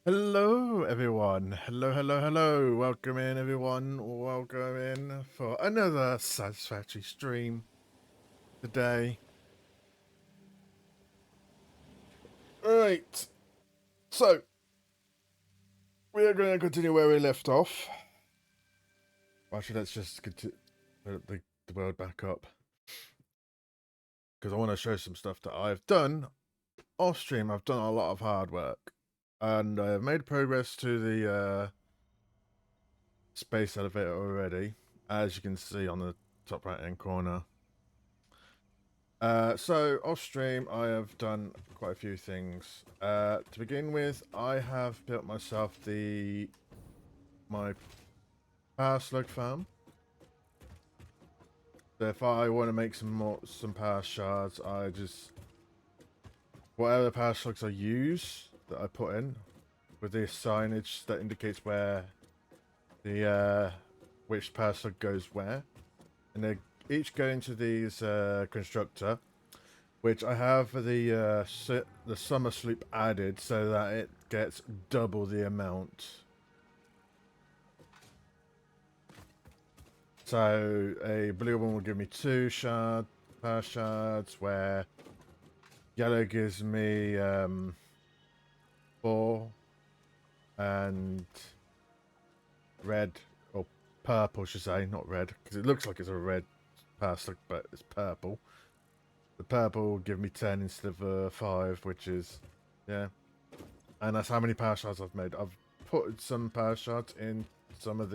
Hello, everyone. Hello, hello, hello. Welcome in, everyone. Welcome in for another Satisfactory stream today. Alright, so we are going to continue where we left off. Actually, let's just put the world back up. Because I want to show some stuff that I've done off stream. I've done a lot of hard work. And I have made progress to the space elevator already, as you can see on the top right hand corner. So off stream, I have done quite a few things. To begin with, I have built myself my power slug farm. So if I want to make some power shards, I just whatever power slugs I use that I put in with this signage that indicates where the which power slug goes where, and they each go into these constructor. Which I have the summer sloop added so that it gets double the amount. So a blue one will give me 2 power shards, where yellow gives me 4, and red, or purple, should say, not red, because it looks like it's a red power slug, but it's purple. The purple will give me 10 instead of 5, which is, yeah. And that's how many power shards I've made. I've put some power shards in some of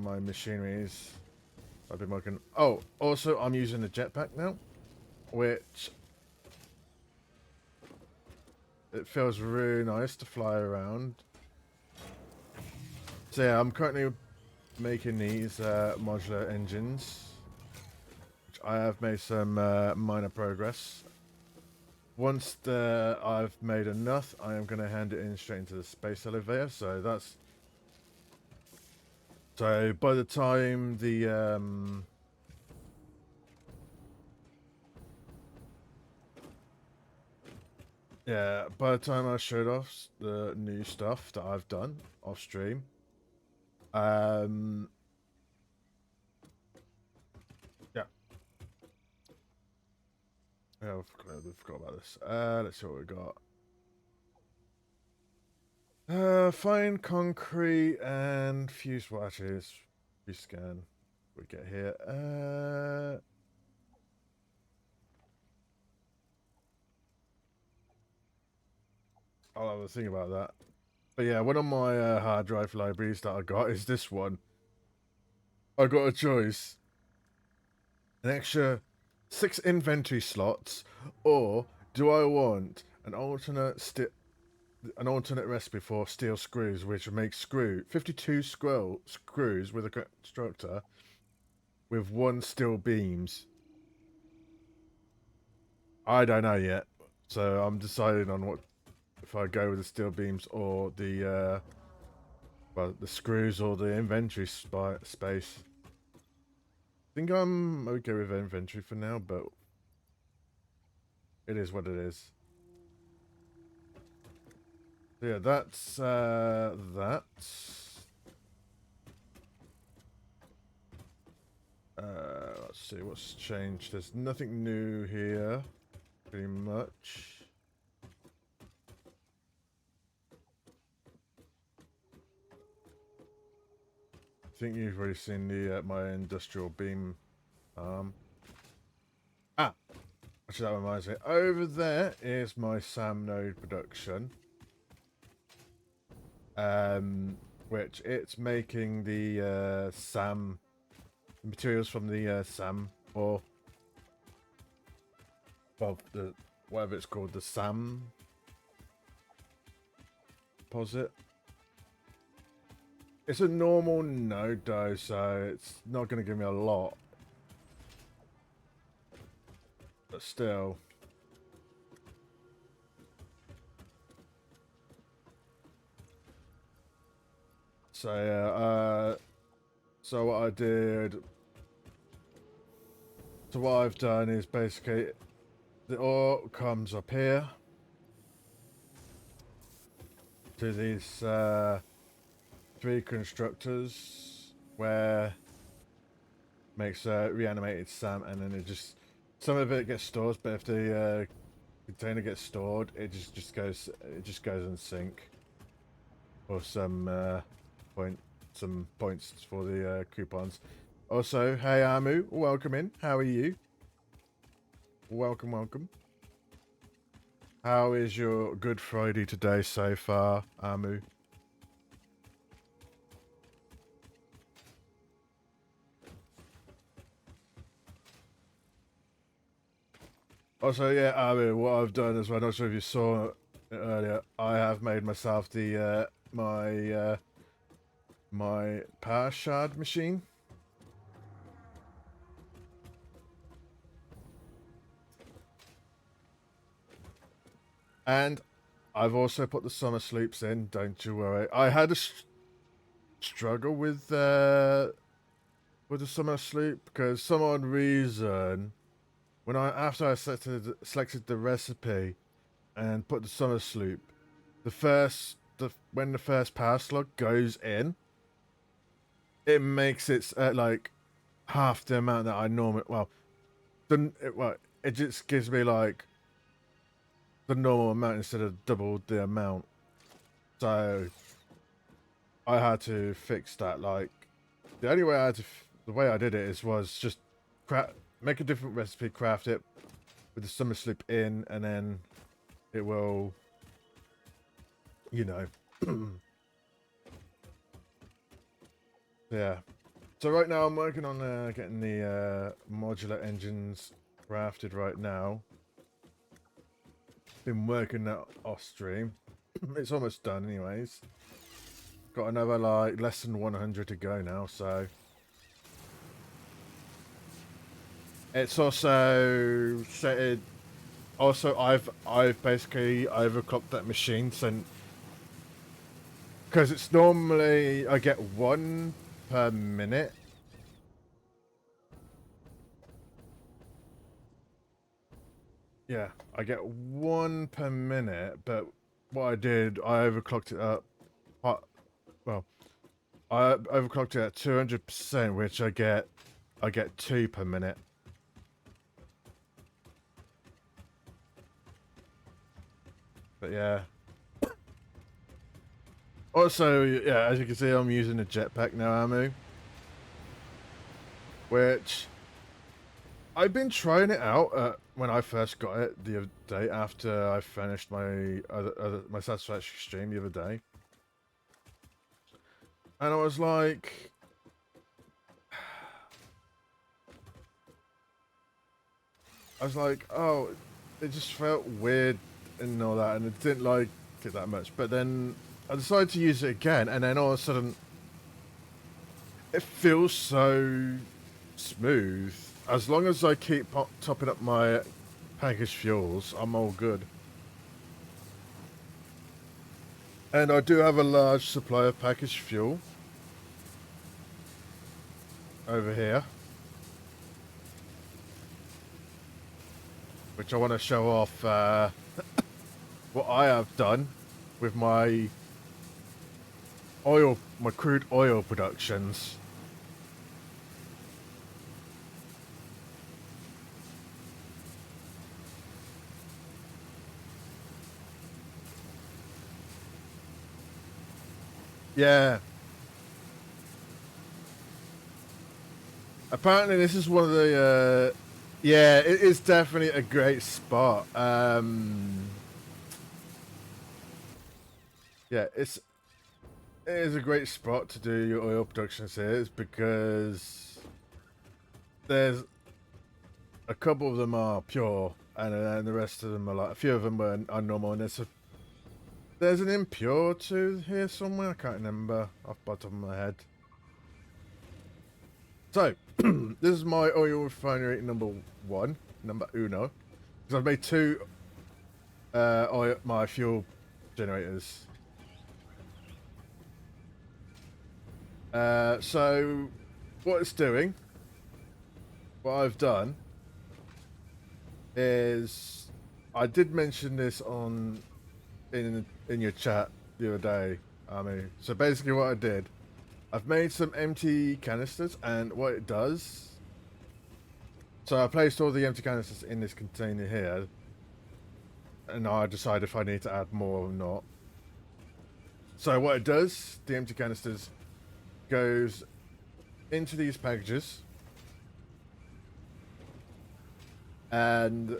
my machineries I've been working. Oh, also I'm using the jetpack now, which it feels really nice to fly around. So yeah, I'm currently making these modular engines, which I have made some minor progress. Once I've made enough, I am going to hand it in straight into the space elevator. So by the time the yeah, by the time I showed off the new stuff that I've done off stream, um, yeah, yeah, I forgot about this. Let's see what we got. Fine concrete and fuse watches. Rescan. We get here. I'll have a think about that. But yeah, one of my hard drive libraries that I got is this one. I got a choice: an extra 6 inventory slots, or do I want an alternate recipe for steel screws, which makes 52 screws with a constructor with 1 steel beams. I don't know yet, so I'm deciding on what if I go with the steel beams or the screws or the inventory space. I think I'm okay with inventory for now, but it is what it is. So yeah, that's that. Let's see what's changed. There's nothing new here, pretty much. I think you've already seen the my industrial beam arm. Actually, that reminds me. Over there is my SAM node production. Which it's making the SAM materials from the SAM, or well, the whatever it's called, the SAM deposit. It's a normal node though, so it's not going to give me a lot, but still. So yeah, so what I did, so what I've done is basically the ore comes up here. to these three constructors where makes reanimated Sam, and then it just some of it gets stored, but if the container gets stored, it just goes in sync for some points for the coupons. Also, hey Amu, welcome in. How are you? Welcome, welcome. How is your Good Friday today so far, Amu? Also, yeah, Amu, what I've done as well, I'm not sure if you saw it earlier, I have made myself the my power shard machine. And I've also put the summer sleeps in, don't you worry. I had a struggle with the summer sleep because some odd reason when after I selected the recipe and put the summer sleep, when the first power slug goes in, it makes it like half the amount that I normally it just gives me like the normal amount instead of double the amount. So I had to fix that. Like the only way the way I did it was just make a different recipe, craft it with the summer slip in, and then it will, you know. Yeah. So right now I'm working on getting the modular engines crafted right now. Been working that off stream. It's almost done anyways. Got another like less than 100 to go now, so it's also set it. Also, I've basically overclocked that machine, so because it's normally I get 1 per minute. Yeah, I get 1 per minute, but what I did, I overclocked it up. Well, I overclocked it at 200%, which I get 2 per minute. But yeah. Also, yeah, as you can see, I'm using a jetpack now, Amu. Which I've been trying it out when I first got it the other day after I finished my my Satisfactory stream the other day. And I was like, oh, it just felt weird and all that, and it didn't like it that much. But then I decided to use it again, and then all of a sudden, it feels so smooth. As long as I keep topping up my packaged fuels, I'm all good. And I do have a large supply of packaged fuel over here, which I want to show off what I have done with my crude oil productions. Yeah. Apparently this is one of the yeah, it is definitely a great spot. Yeah, it is a great spot to do your oil productions here, because there's a couple of them are pure, and then the rest of them are like, a few of them are normal, and there's an impure too here somewhere. I can't remember off the top of my head. So this is my oil refinery number uno, because I've made 2 my fuel generators. So what it's doing, what I've done is, I did mention this in your chat the other day. I mean, so basically what I did, I've made some empty canisters, and what it does, so I placed all the empty canisters in this container here, and I decide if I need to add more or not. So what it does, the empty canisters goes into these packages, and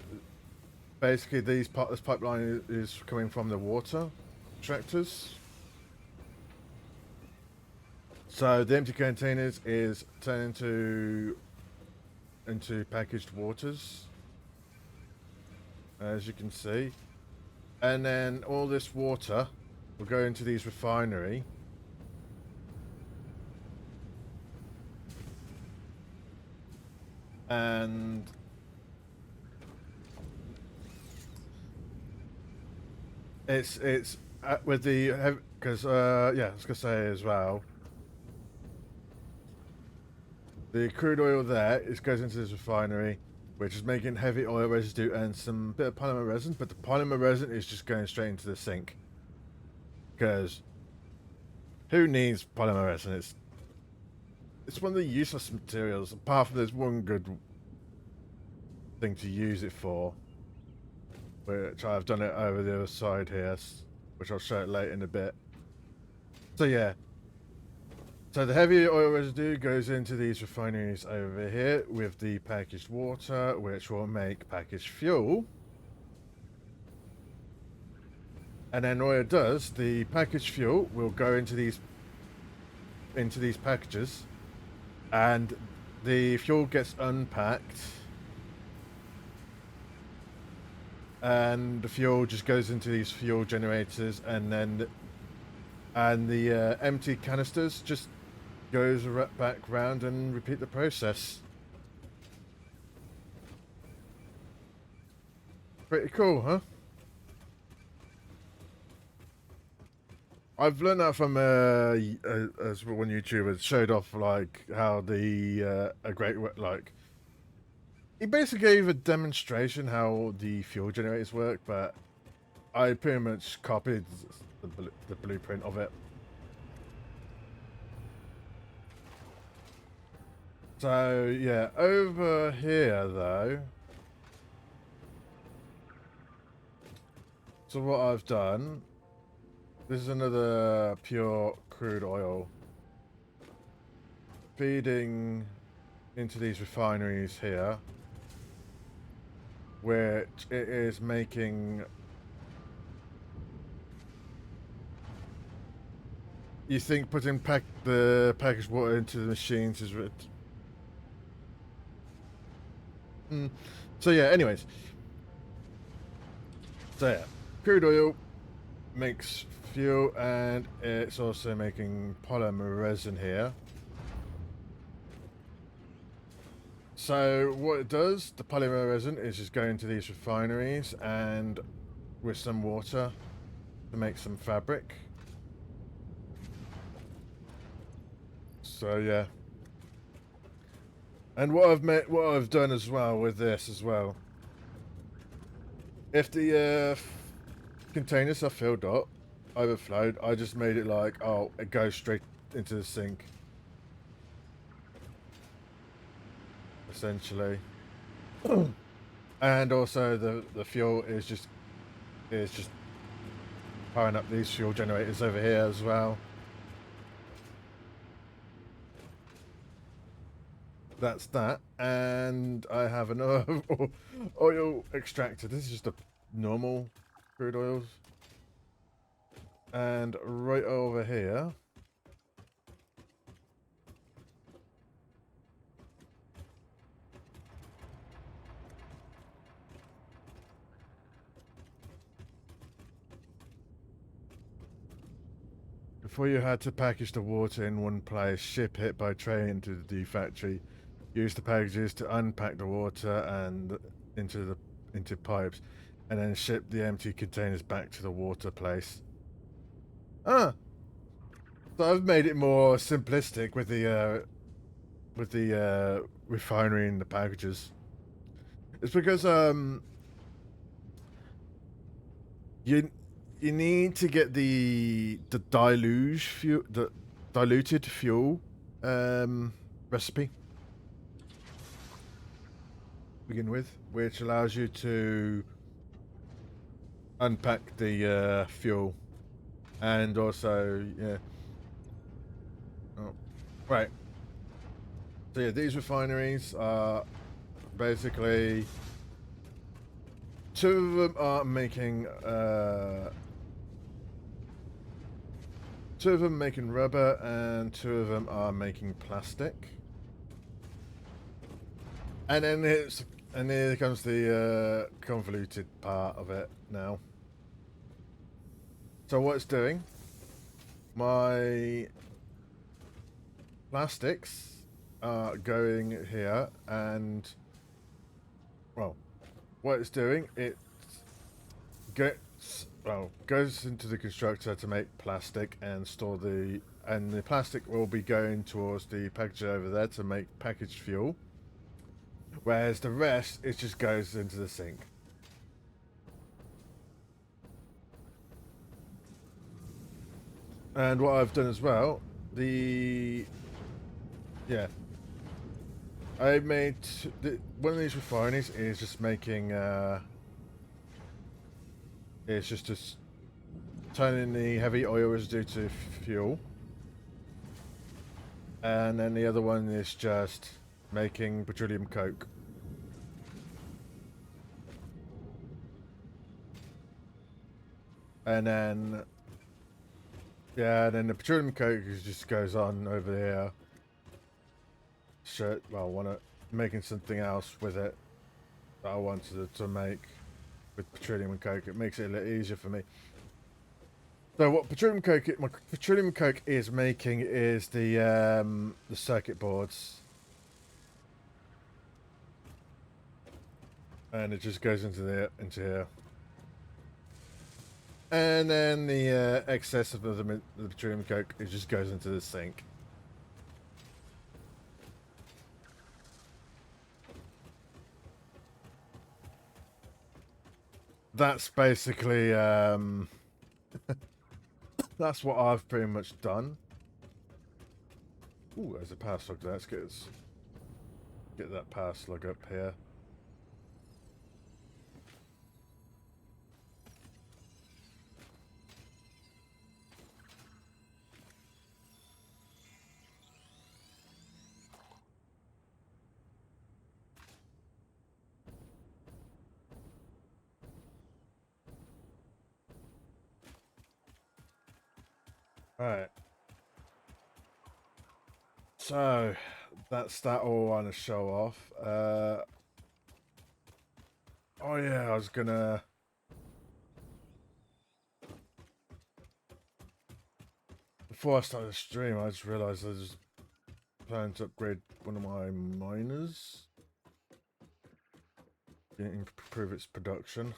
basically this pipeline is coming from the water extractors. So the empty containers is turned into packaged waters, as you can see, and then all this water will go into these refinery. And it's with the, because yeah, I was gonna say as well, the crude oil there goes into this refinery, which is making heavy oil residue and some bit of polymer resin, but the polymer resin is just going straight into the sink. Because who needs polymer resin? It's one of the useless materials, apart from there's one good thing to use it for, which I've done it over the other side here, which I'll show it later in a bit. So yeah, so the heavy oil residue goes into these refineries over here with the packaged water, which will make packaged fuel. And then what it does, the packaged fuel will go into these packages, and the fuel gets unpacked, and the fuel just goes into these fuel generators, and then the empty canisters just goes back round and repeat the process. Pretty cool, huh? I've learned that from as one YouTuber showed off like how the a great like he basically gave a demonstration how the fuel generators work, but I pretty much copied the blueprint of it. So yeah, over here though. So what I've done, this is another pure crude oil feeding into these refineries here, which it is making. You think putting the packaged water into the machines is so yeah, anyways. So yeah, crude oil makes fuel, and it's also making polymer resin here. So what it does, the polymer resin is just going to these refineries and with some water to make some fabric. So yeah. And what I've done as well with this as well, if the containers are filled up, overflowed, I just made it like, oh, it goes straight into the sink, essentially. And also the fuel is just powering up these fuel generators over here as well. That's that, and I have another oil extractor. This is just a normal crude oils, and right over here before, you had to package the water in one place, ship it by train to the factory, use the packages to unpack the water and into pipes, and then ship the empty containers back to the water place. So I've made it more simplistic with the refinery and the packages. It's because you you need to get the diluted fuel recipe to begin with, which allows you to unpack the fuel, and also oh, right. So yeah, these refineries are basically two of them are making rubber, and two of them are making plastic. And then here comes the convoluted part of it now. So what it's doing, my plastics are going here, and well, what it's doing, it goes into the constructor to make plastic and store the plastic will be going towards the packager over there to make packaged fuel, whereas the rest it just goes into the sink. And what I've done as well, I made one of these refineries is just making it's just turning the heavy oil residue to fuel, and then the other one is just making petroleum coke. And then then the petroleum coke just goes on over here. Making something else with it that I wanted to make with petroleum and coke. It makes it a little easier for me. So what my petroleum coke is making is the circuit boards, and it just goes into here. And then the excess of the petroleum coke, it just goes into the sink. That's basically that's what I've pretty much done. Ooh, there's a power slug there. Let's get that power slug up here. Right. So that's that all on a show off. Oh yeah, I was gonna. Before I started the stream, I just realised I was planning to upgrade one of my miners, improve its production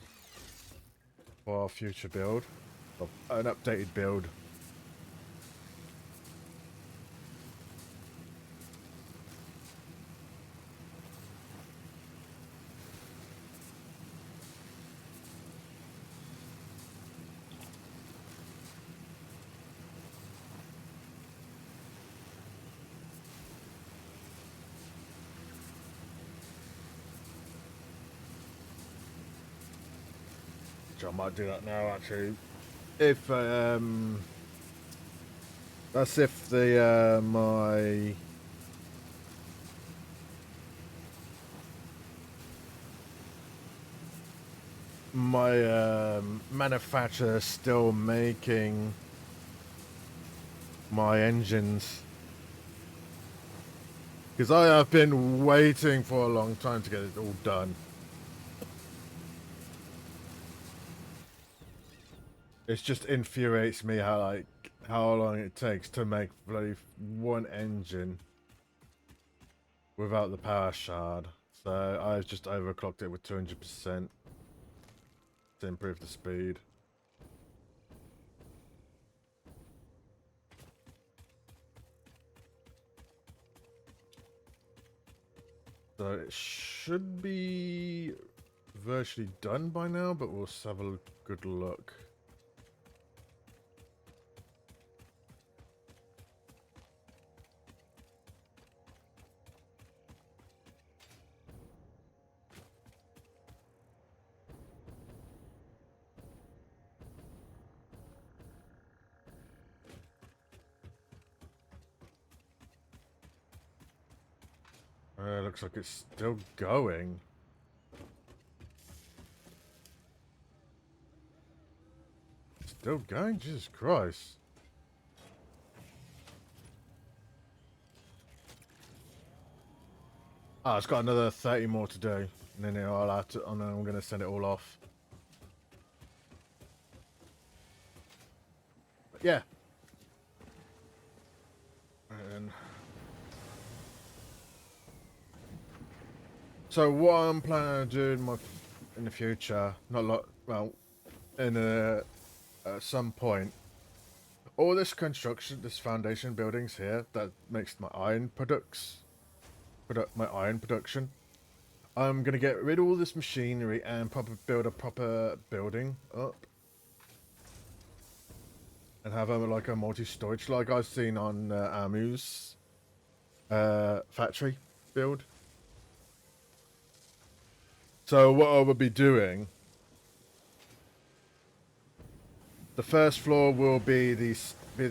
for our future build, an updated build. Which I might do that now, actually. If that's if the my manufacturer is still making my engines, because I have been waiting for a long time to get it all done. It just infuriates me how long it takes to make bloody one engine without the power shard. So I've just overclocked it with 200% to improve the speed. So it should be virtually done by now, but we'll have a good look. Looks like it's still going. Still going? Jesus Christ. Ah, it's got another 30 more to do. And then I'll have to, and then I'm going to send it all off. But yeah. And so what I'm planning on doing in the future, not like, well, in some point, all this construction, this foundation buildings here that makes my iron my iron production. I'm gonna get rid of all this machinery and build a proper building up, and have like a multi-storage, like I've seen on Amu's factory build. So what I will be doing, the first floor will be the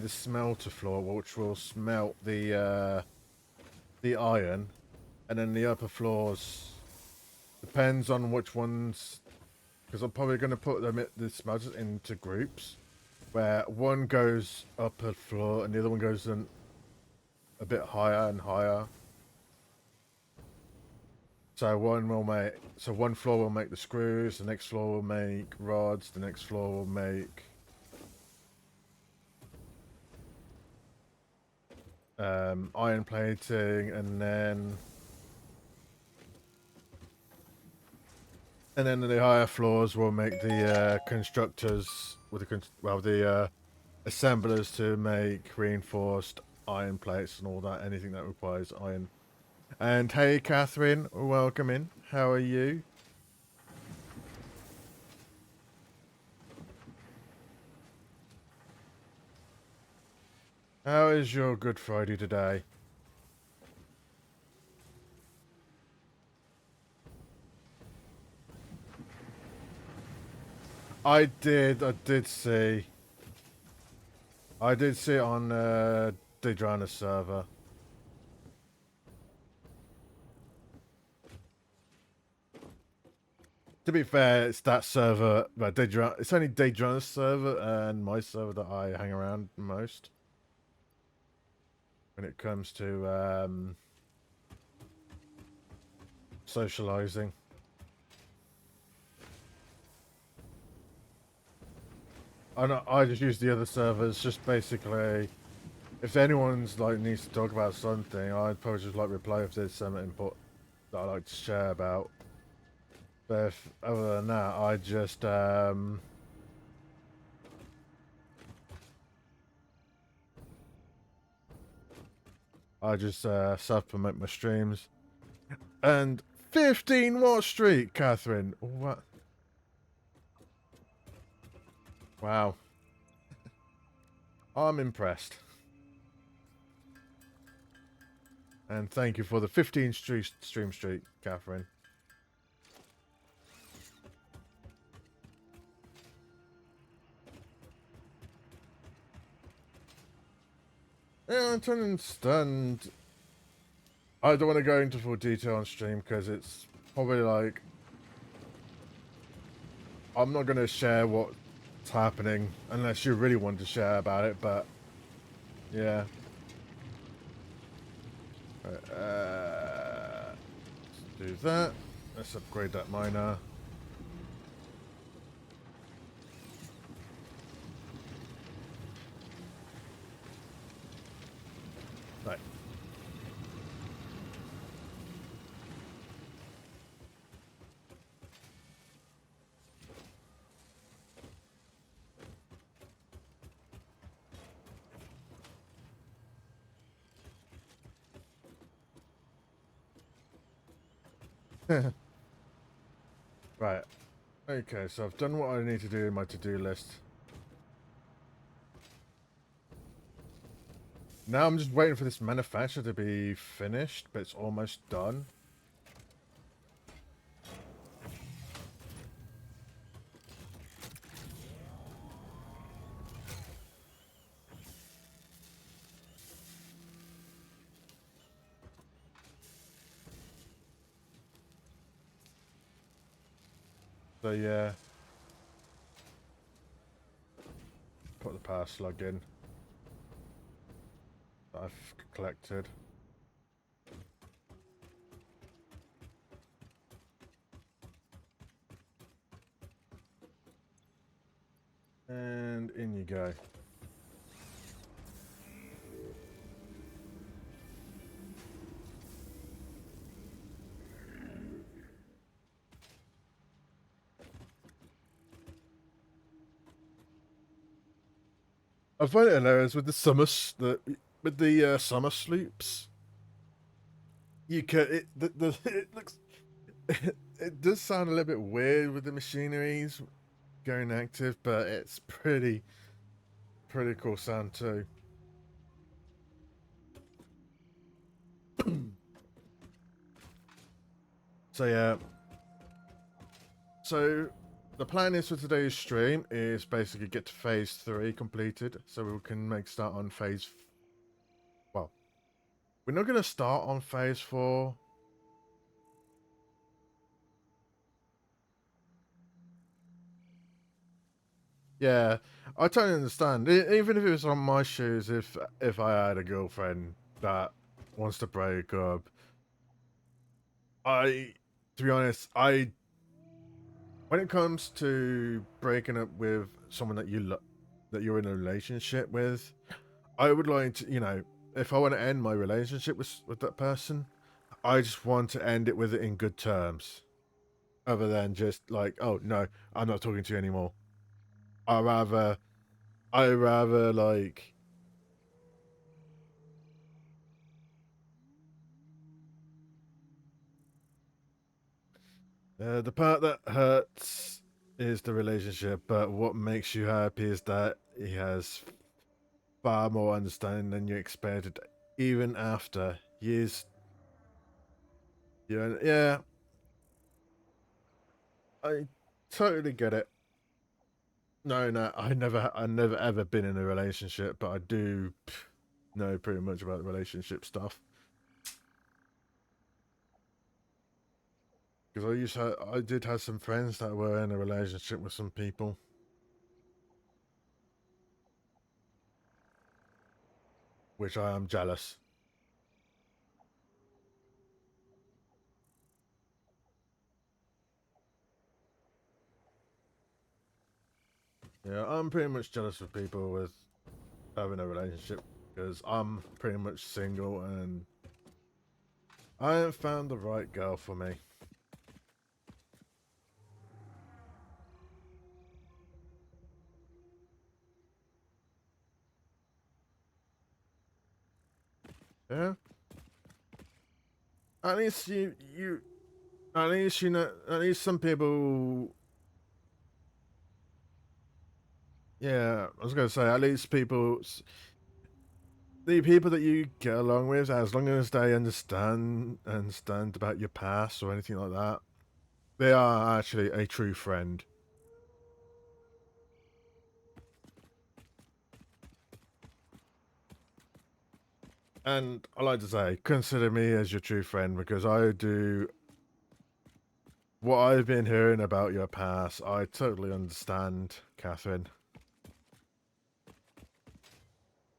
smelter floor, which will smelt the iron, and then the upper floors depends on which ones, because I'm probably going to put the smelters into groups, where one goes up a floor and the other one goes in a bit higher and higher. So one floor will make the screws, the next floor will make rods, the next floor will make iron plating, and then the higher floors will make the constructors with the assemblers to make reinforced iron plates and all that, anything that requires iron. And hey, Catherine, welcome in. How are you? How is your Good Friday today? I did see. I did see it on Dedrana server. To be fair, it's that server, but it's only Dedrana's server and my server that I hang around most when it comes to socializing. I just use the other servers, just basically, if anyone's like needs to talk about something, I'd probably just like reply if there's some input that I like to share about. But other than that, I just self-promote my streams. And 15 what streak, Catherine? What? Wow. I'm impressed. And thank you for the 15 stream streak, Catherine. Yeah, I'm trying to understand. I don't want to go into full detail on stream because it's probably like, I'm not going to share what's happening unless you really want to share about it, but yeah. Let's do that. Let's upgrade that miner. Right. Right. Okay, so I've done what I need to do in my to-do list. Now I'm just waiting for this manufacture to be finished, but it's almost done. So yeah, put the power slug in that I've collected. And in you go. I find it hilarious with the summer sloops. You can it looks it does sound a little bit weird with the machineries going active, but it's pretty cool sound too. So yeah, so the plan is for today's stream is basically get to phase 3 completed, so we can make start on well, we're not going to start on phase 4. Yeah, I totally understand. Even if it was on my shoes, if I had a girlfriend that wants to break up, to be honest, when it comes to breaking up with someone that that you're in a relationship with, I would like to, if I want to end my relationship with that person, I just want to end it with it in good terms, other than just like, oh no, I'm not talking to you anymore. I rather, like. The part that hurts is the relationship, but what makes you happy is that he has far more understanding than you expected, even after years. Yeah, I totally get it. No, no, I never ever been in a relationship, but I do know pretty much about the relationship stuff because I did have some friends that were in a relationship with some people, which I am jealous. Yeah, I'm pretty much jealous of people with having a relationship because I'm pretty much single and I haven't found the right girl for me. Yeah, at least at least at least some people. Yeah, I was gonna say at least the people that you get along with, as long as they understand about your past or anything like that, they are actually a true friend. And I like to say, consider me as your true friend because I do what I've been hearing about your past. I totally understand, Catherine,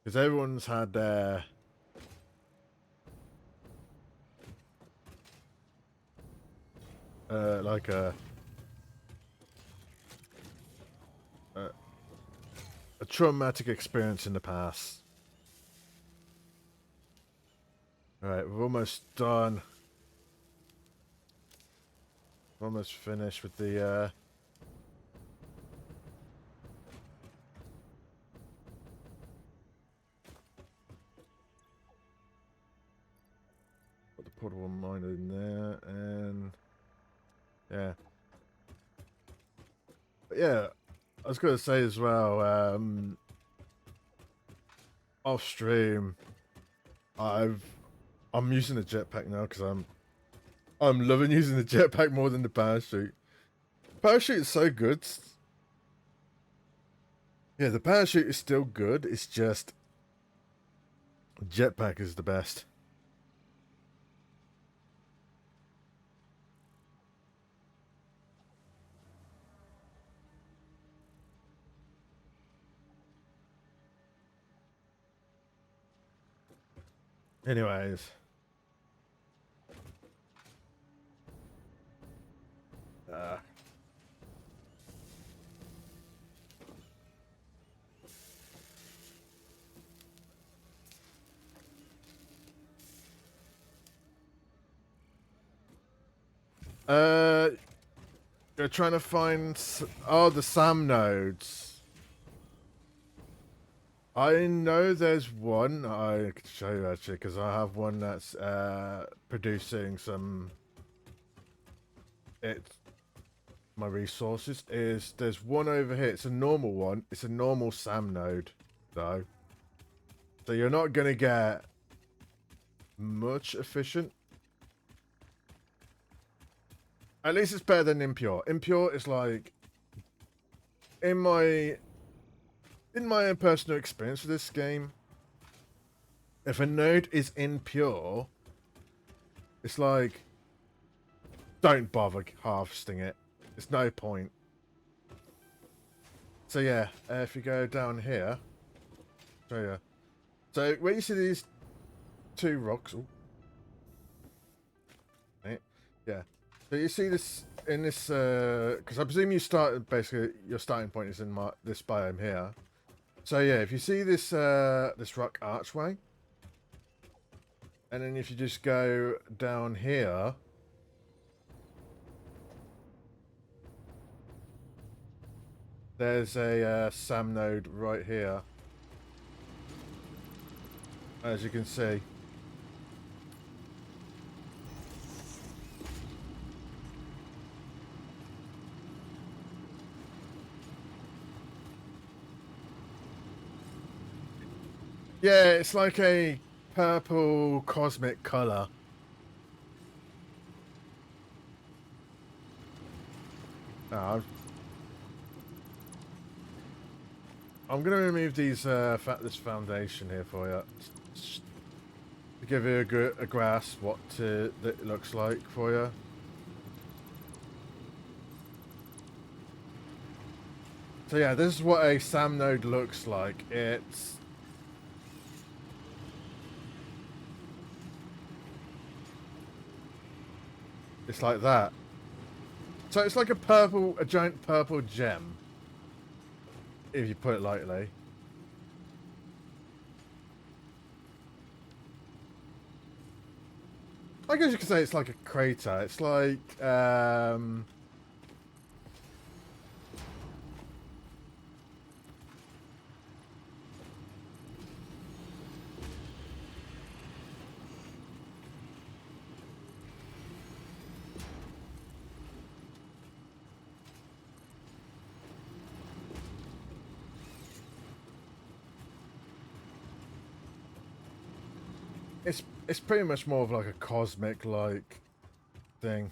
because everyone's had their like a a traumatic experience in the past. All right, we're almost done. We're almost finished with the put the portable miner in there, and yeah, but yeah. I was gonna say as well, off stream, I've I'm using the jetpack now because I'm loving using the jetpack more than the parachute. Parachute is so good. Yeah, the parachute is still good. It's just jetpack is the best. Anyways. Uh, uh, you're trying to find... Oh, the SAM nodes. I know there's one. I could show you actually, because I have one that's producing some... My resources is... There's one over here. It's a normal one. It's a normal SAM node, though. So you're not going to get much efficient. At least it's better than impure. Impure is like... In my personal experience with this game, if a node is impure, it's like, don't bother harvesting it. There's no point. So yeah, if you go down here, show you. So where you see these two rocks, right? Yeah. So you see this in this, because I presume you started basically your starting point is in this biome here. So yeah, if you see this this rock archway, and then if you just go down here, there's a SAM node right here, as you can see. Yeah, it's like a purple cosmic color. Oh, I'm gonna remove these this foundation here for you, just to give you a grasp what it looks like for you. So yeah, this is what a SAM node looks like. It's like that. So it's like a giant purple gem, if you put it lightly. I guess you could say it's like a crater. It's like, it's pretty much more of like a cosmic like thing.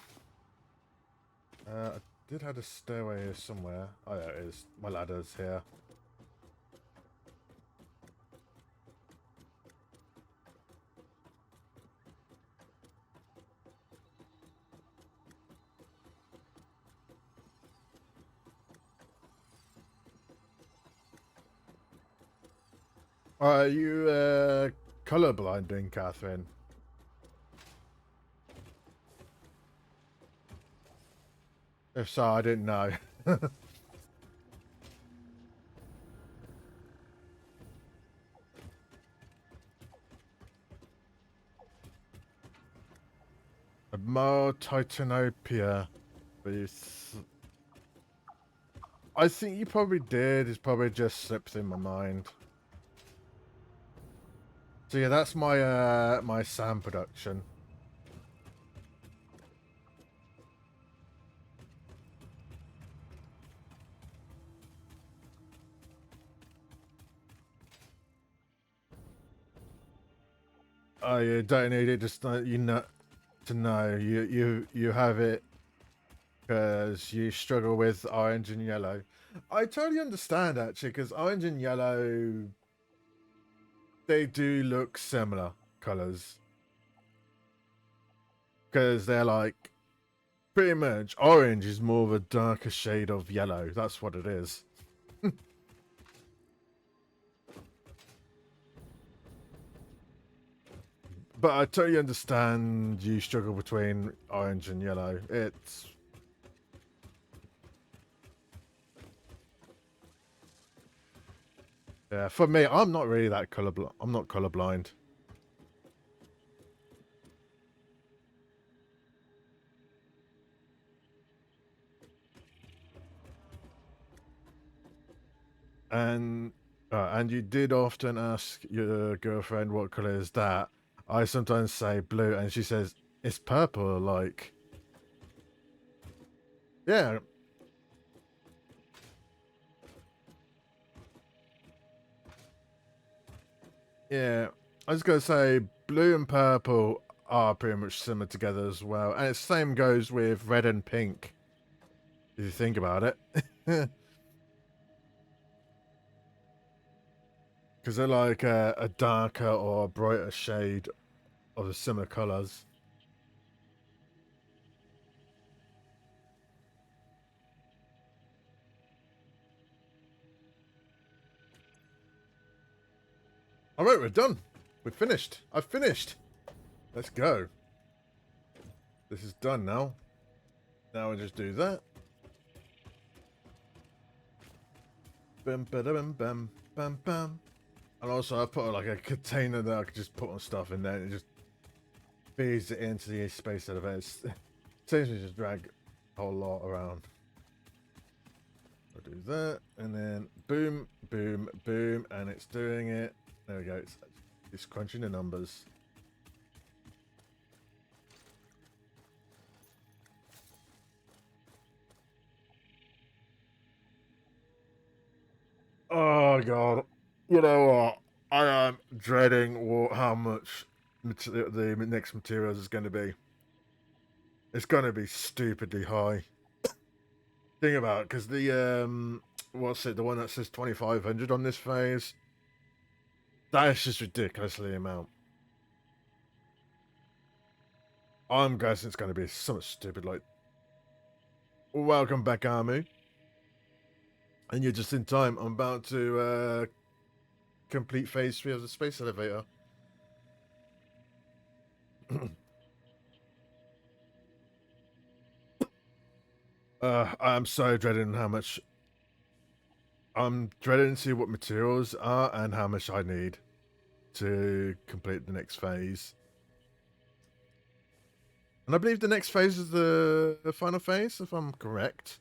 I did have a stairway here somewhere. Oh yeah, it is. My ladder's here. Are you colorblind, Catherine? If so, I didn't know. More Titanopia. I think you probably did. It's probably just slipped in my mind. So yeah, that's my my SAM production. Oh, you don't need it. Just you know to know you have it because you struggle with orange and yellow. I totally understand actually, because orange and yellow, they do look similar colors, because they're like pretty much orange is more of a darker shade of yellow. That's what it is. But I totally understand you struggle between orange and yellow. It's... Yeah, for me, I'm not really that colorblind. I'm not colorblind. And you did often ask your girlfriend what color is that. I sometimes say blue, and she says it's purple. Like, yeah, yeah. I was gonna say blue and purple are pretty much similar together as well, and the same goes with red and pink. If you think about it, because they're like a darker or a brighter shade of the similar colors. All right, we're done. We're finished. I've finished. Let's go. This is done now. Now I just do that. Bam, bam, bam, bam, bam. And also I put like a container that I could just put on stuff in there and it just feeds it into the space elevator. It saves me just drag a whole lot around. I'll do that and then boom, boom, boom, and it's doing it. There we go. It's crunching the numbers. Oh god. You know what? I am dreading how much the next materials is going to be. It's going to be stupidly high. Think about it, because the what's it? The one that says 2500 on this phase. That is just ridiculously amount. I'm guessing it's going to be something stupid like. Welcome back, Armu. And you're just in time. I'm about to complete phase 3 of the space elevator. I'm so dreading how much. I'm dreading to see what materials are and how much I need to complete the next phase. And I believe the next phase is the final phase, if I'm correct.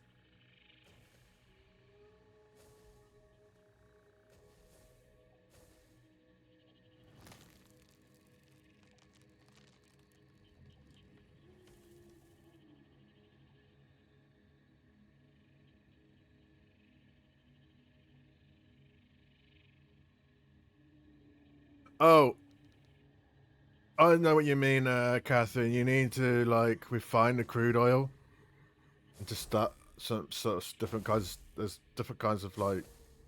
Oh, I know what you mean, Catherine. You need to like refine the crude oil and to start some sort of different kinds. There's different kinds of like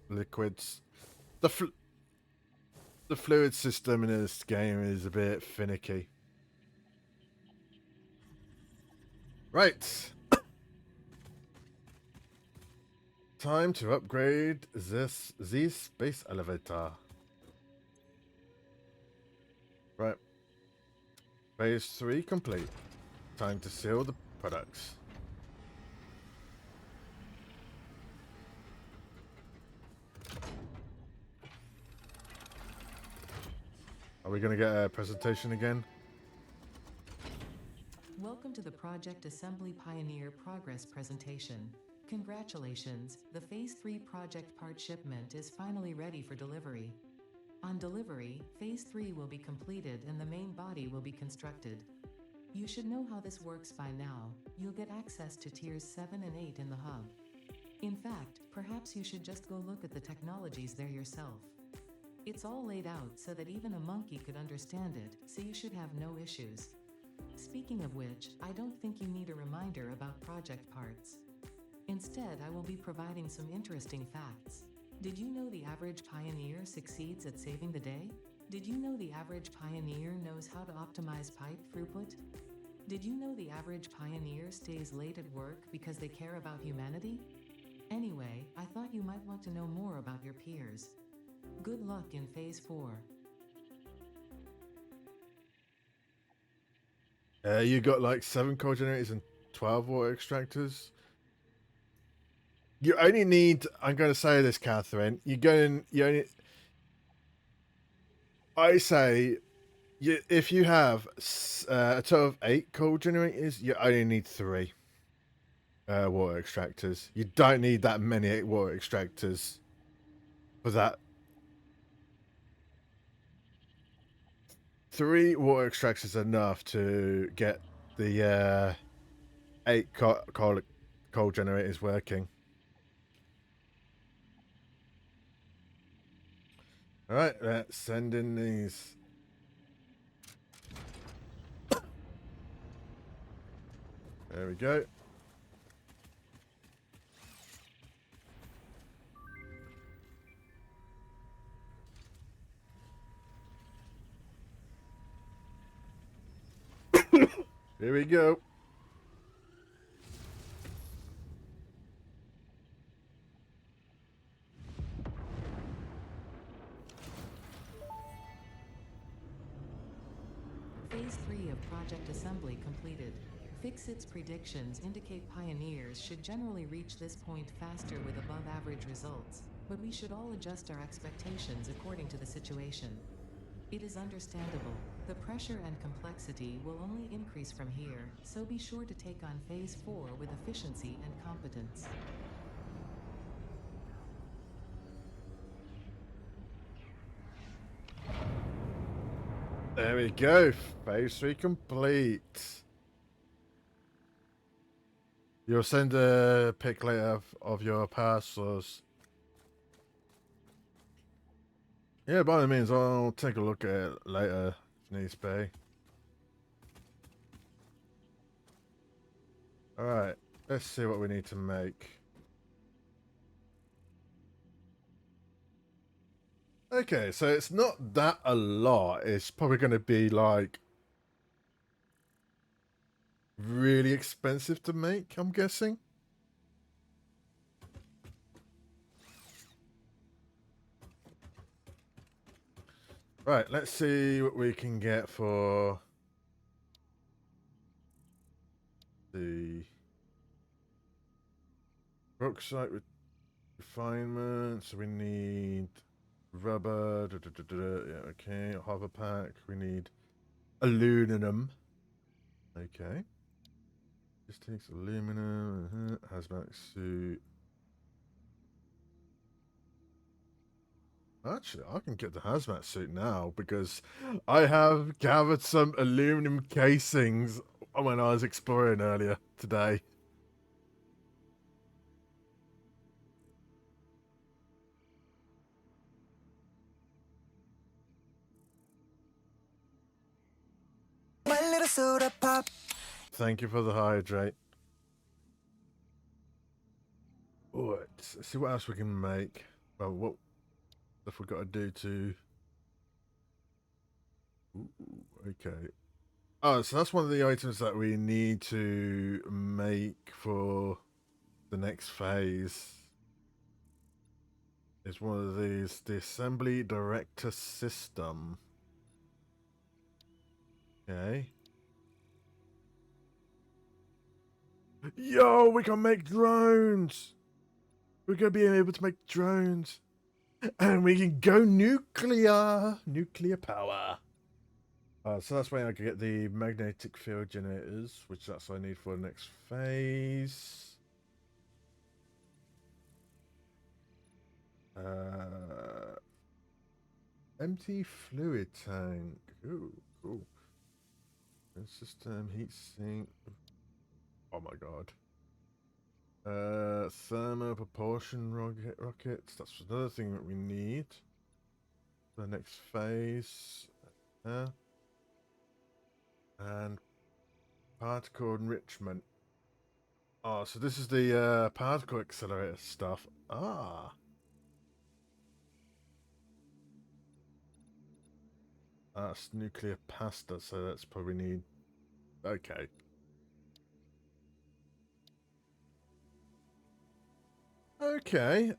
liquids. The the fluid system in this game is a bit finicky. Right. Time to upgrade the space elevator. Right. Phase 3 complete. Time to seal the products. Are we going to get a presentation again? Welcome to the Project Assembly Pioneer Progress presentation. Congratulations, the Phase 3 project part shipment is finally ready for delivery. On delivery, Phase 3 will be completed and the main body will be constructed. You should know how this works by now. You'll get access to tiers 7 and 8 in the hub. In fact, perhaps you should just go look at the technologies there yourself. It's all laid out so that even a monkey could understand it, so you should have no issues. Speaking of which, I don't think you need a reminder about project parts. Instead, I will be providing some interesting facts. Did you know the average pioneer succeeds at saving the day? Did you know the average pioneer knows how to optimize pipe throughput? Did you know the average pioneer stays late at work because they care about humanity? Anyway, I thought you might want to know more about your peers. Good luck in Phase 4. You got like 7 coal generators and 12 water extractors. You only need, I'm going to say this, Catherine, I say, if you have a total of 8 coal generators, you only need 3 water extractors. You don't need that many water extractors for that. 3 water extractors enough to get the 8 coal generators working. All right, let's send in these. There we go. Here we go. Phase 3 of project assembly completed. Fixit's predictions indicate pioneers should generally reach this point faster with above average results, but we should all adjust our expectations according to the situation. It is understandable. The pressure and complexity will only increase from here, so be sure to take on Phase 4 with efficiency and competence. There we go. Phase 3 complete. You'll send a pic later of your parcels. Yeah, by all means, I'll take a look at it later if needs be. Alright, let's see what we need to make. Okay, so it's not that a lot. It's probably going to be like really expensive to make, I'm guessing. Right, let's see what we can get for the bauxite refinement. So we need rubber. Yeah, okay. Hover pack. We need aluminum. Okay. This takes aluminum. Hazmat suit. Actually, I can get the hazmat suit now because I have gathered some aluminum casings when I was exploring earlier today. My little soda pop. Thank you for the hydrate. Alright, let's see what else we can make. Well, what stuff we got to do to... Ooh, okay. Oh, so that's one of the items that we need to make for the next phase. Is one of these, the assembly director system. Okay. Yo, we can make drones! We're gonna be able to make drones. And we can go nuclear! Nuclear power. So that's why I can get the magnetic field generators, which that's what I need for the next phase. Empty fluid tank. Ooh, cool. System, heat sink. Oh my god. Thermo propulsion rockets. That's another thing that we need for the next phase. And particle enrichment. Oh, so this is the particle accelerator stuff. Ah. That's nuclear pasta, so that's probably need... Okay. Okay,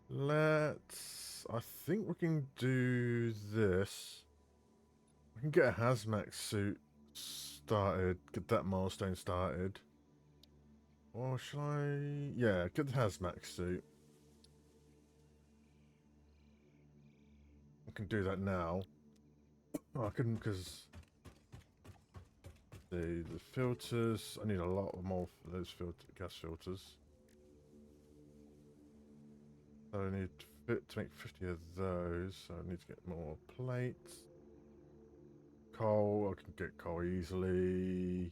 let's... I think we can do this. We can get a hazmat suit started, get that milestone started. Or shall I? Yeah, get the hazmat suit. I can do that now. Oh, I couldn't because the filters. I need a lot more for those gas filters. So I need to make 50 of those. So I need to get more plates. Coal. I can get coal easily.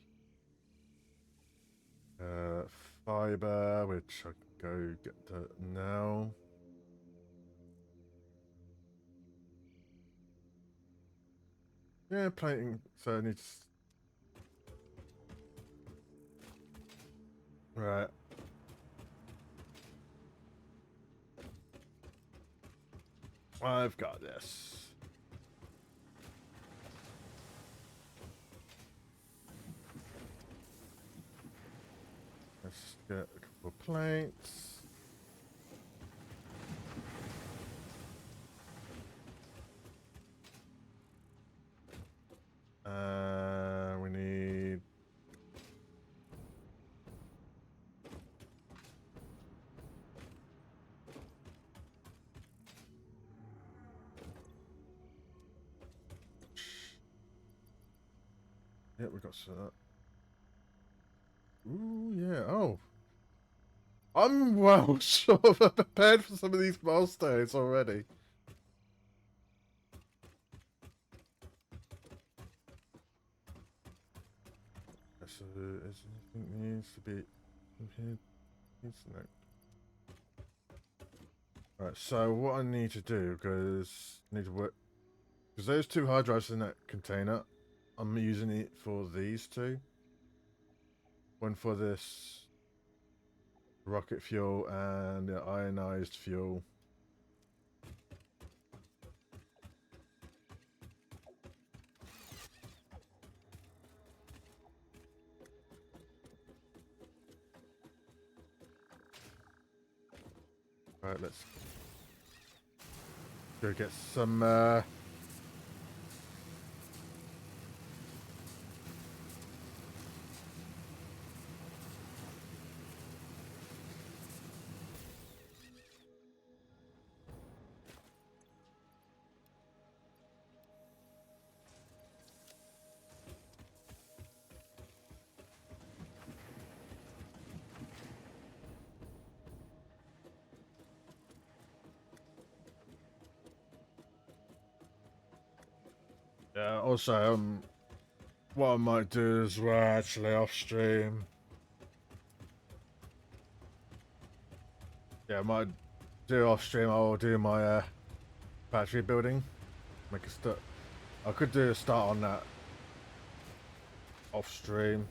Fiber, which I can go get that now. Yeah, plating. So I need to. Right. I've got this. Let's get a couple of plates. We need. Yeah, we got some of that. Ooh, yeah. Oh. I'm well sure I've prepared for some of these milestones already. So, is anything needs to be in here? Needs no. Right, so what I need to do, because I need to work, because those two hard drives in that container, I'm using it for these two. One for this rocket fuel and the ionized fuel. Right, let's go get some. Yeah, also, what I might do as well, actually, off stream. Yeah, I might do off stream. I'll do my battery building. Make a start. I could do a start on that off stream.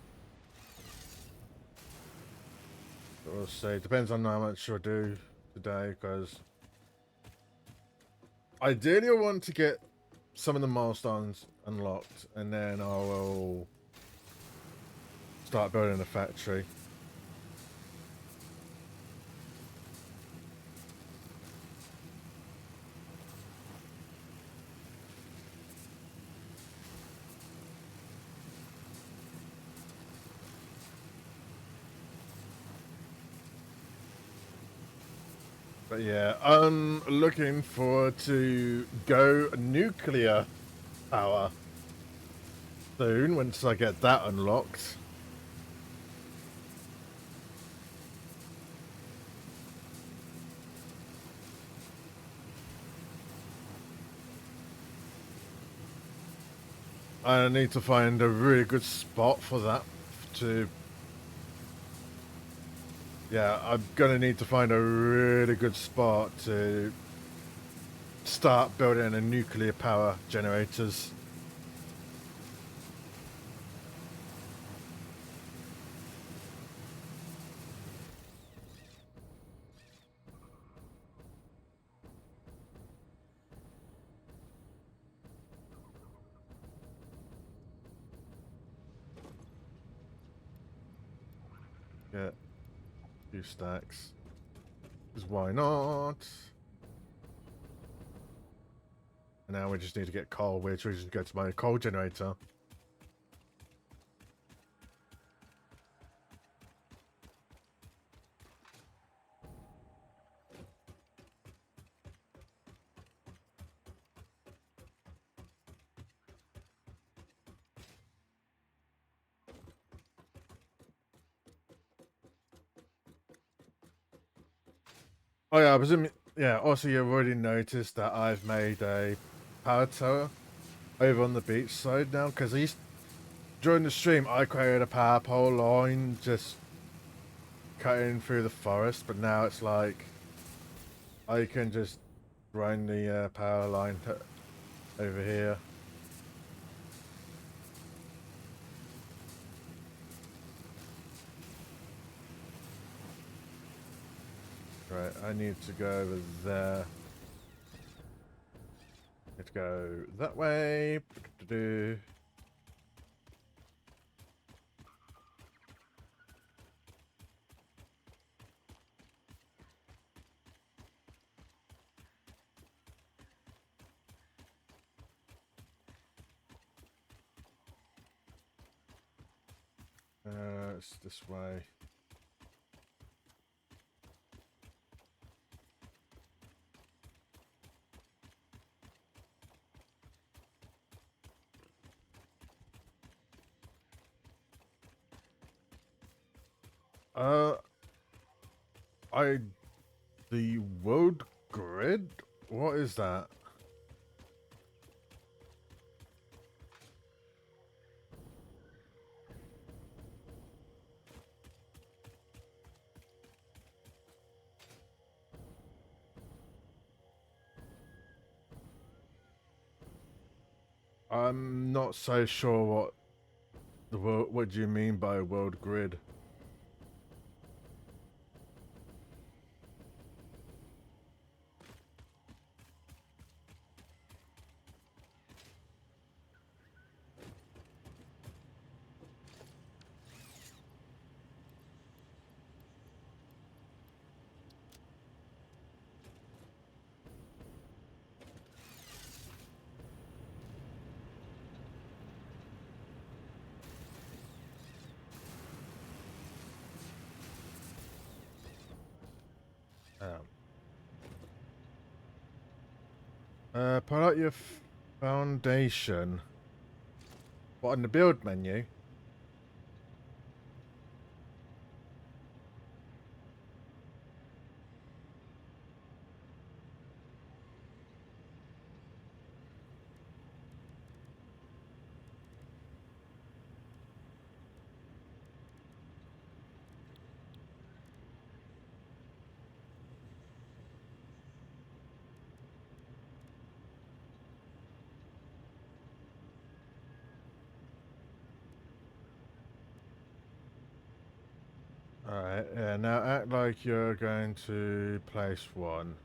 But we'll see. Depends on how much I do today, because ideally I want to get some of the milestones unlocked, and then I will start building a factory. But yeah, I'm looking forward to go nuclear power soon once I get that unlocked. I need to find a really good spot for that to. Yeah, I'm gonna need to find a really good spot to start building a nuclear power generators. Get a few stacks. Because why not? And now we just need to get coal, which we just go to my coal generator. Oh yeah, I presume. Yeah. Also, you've already noticed that I've made a power tower over on the beach side now, because during the stream I created a power pole line just cutting through the forest, but now it's like I can just run the power line over here. Right, I need to go over there. Let's go that way. It's this way. Uh, I the world grid. What is that? I'm not so sure what the world. What do you mean by world grid? Pull out your foundation. What, in the build menu? Alright, yeah, now act like you're going to place one.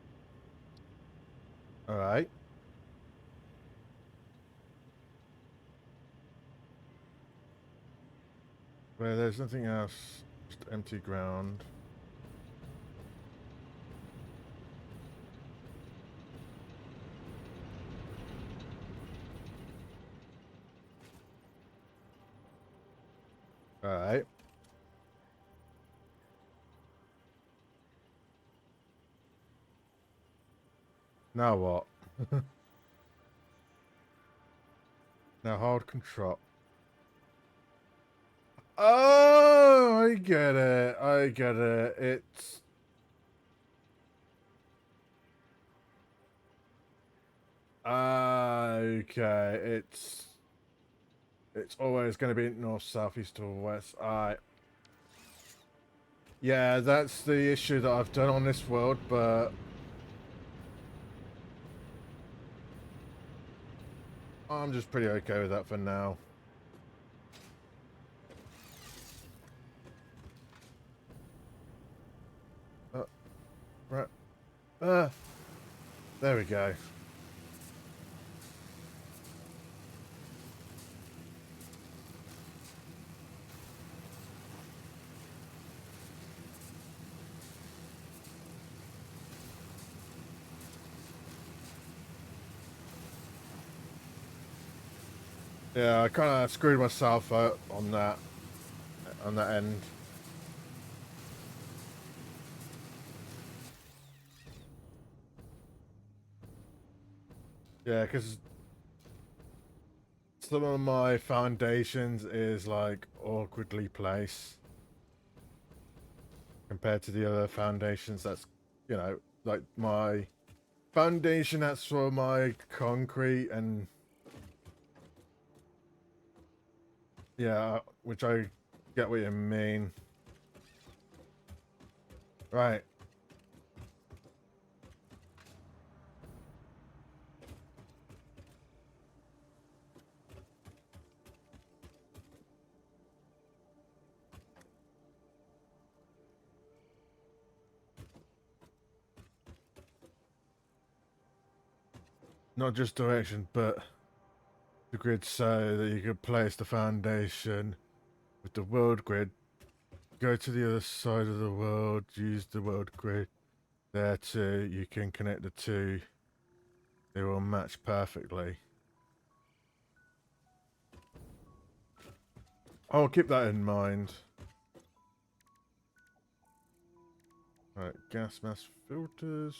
Alright. Where there's nothing else, just empty ground. Alright. Now what? Now hold control. Oh, I get it. I get it. It's... okay. It's always going to be north, south, east, or west. Alright. Yeah, that's the issue that I've done on this world, but... I'm just pretty okay with that for now. Right. There we go. Yeah, I kind of screwed myself out on that end. Yeah, because some of my foundations is like awkwardly placed compared to the other foundations. That's, you know, like my foundation that's for my concrete and yeah, which I get what you mean. Right. Not just direction, but the grid so that you can place the foundation with the world grid. Go to the other side of the world, use the world grid. There too, you can connect the two. They will match perfectly. I'll keep that in mind. Right, gas mask filters.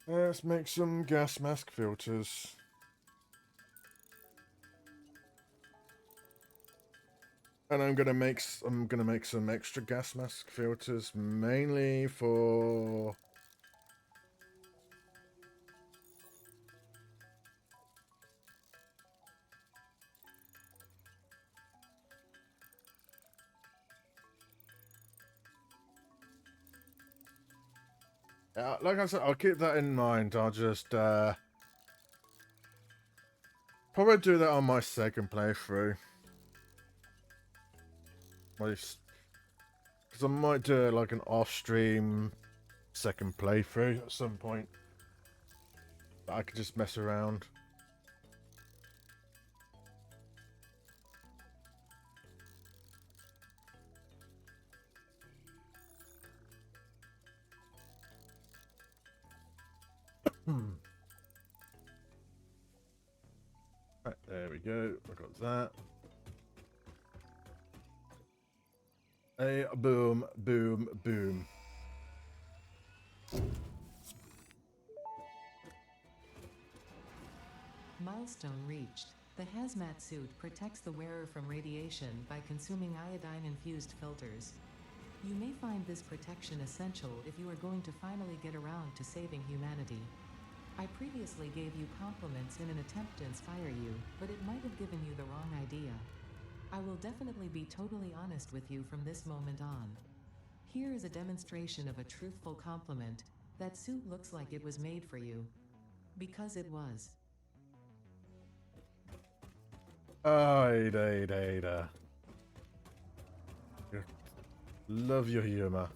Let's make some gas mask filters. And I'm gonna make some extra gas mask filters mainly for like I said, I'll keep that in mind. I'll just probably do that on my second playthrough. Because I might do like an off-stream second playthrough at some point. That I could just mess around. Right, there we go. I got that. A boom, boom, boom. Milestone reached. The hazmat suit protects the wearer from radiation by consuming iodine-infused filters. You may find this protection essential if you are going to finally get around to saving humanity. I previously gave you compliments in an attempt to inspire you, but it might have given you the wrong idea. I will definitely be totally honest with you from this moment on. Here is a demonstration of a truthful compliment. That suit looks like it was made for you. Because it was. Oh, Ada. Love your humor.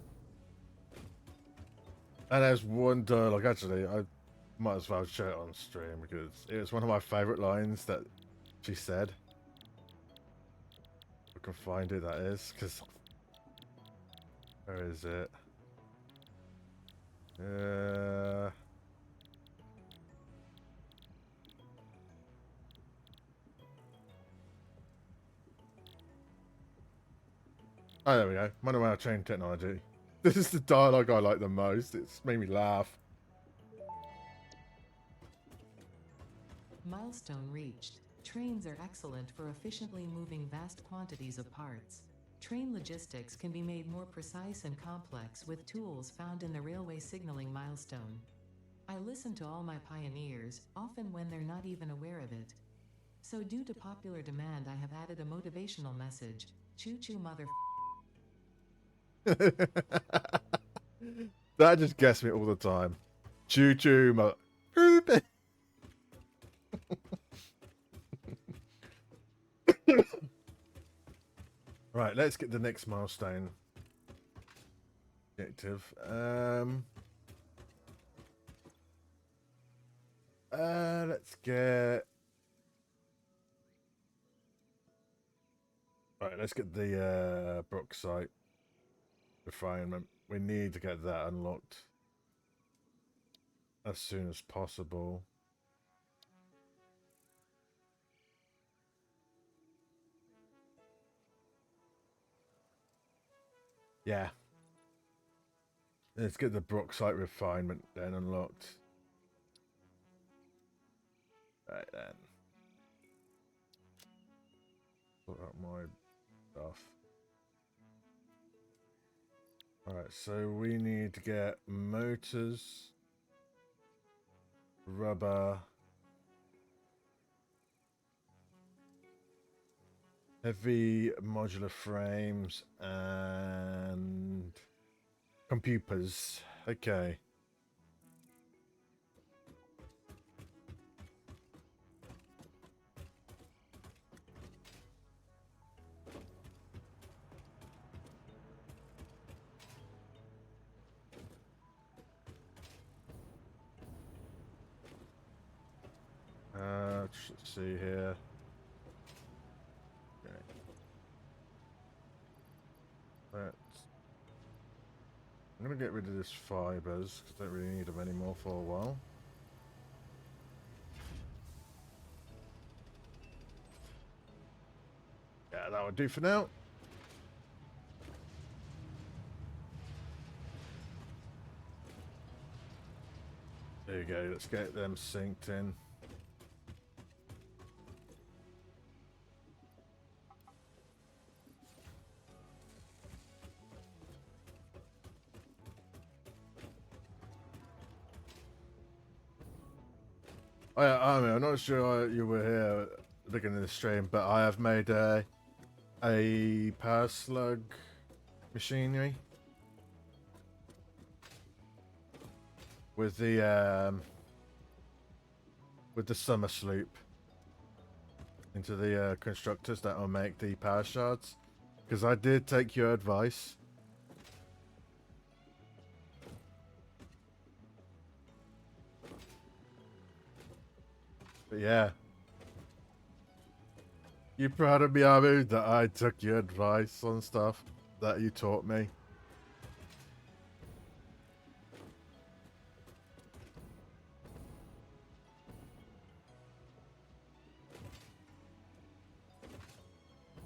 And there's one dialogue, actually, I might as well show it on stream because it was one of my favourite lines that she said. I can find it, that is, because... Where is it? Oh, there we go. Manuel chain technology. This is the dialogue I like the most. It's made me laugh. Milestone reached. Trains are excellent for efficiently moving vast quantities of parts. Train logistics can be made more precise and complex with tools found in the railway signaling milestone. I listen to all my pioneers, often when they're not even aware of it. So due to popular demand I have added a motivational message. Choo-choo mother... That just gets me all the time. Choo choo, mother. Right, let's get the next milestone objective. Let's get. Right, let's get the bauxite refinement. We need to get that unlocked as soon as possible. Yeah. Let's get the bauxite refinement then unlocked. Right then. Sort out my stuff. Alright, so we need to get motors, rubber, heavy modular frames, and computers. Okay. Let's see here. Okay. I'm gonna get rid of this fibers because I don't really need them anymore for a while. Yeah, that would do for now. There you go. Let's get them synced in. I mean, I'm not sure you were here looking at the stream, but I have made a power slug machinery with the summer sloop into the constructors that will make the power shards. Because I did take your advice. But yeah. You proud of me, Abu, that I took your advice on stuff that you taught me?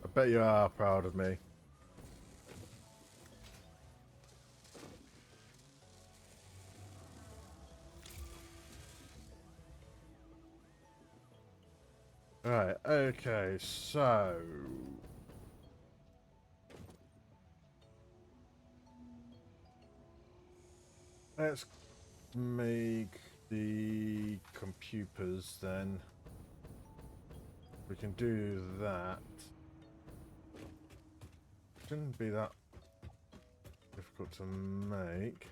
I bet you are proud of me. Right, okay, so... let's make the computers then. We can do that. Shouldn't be that difficult to make.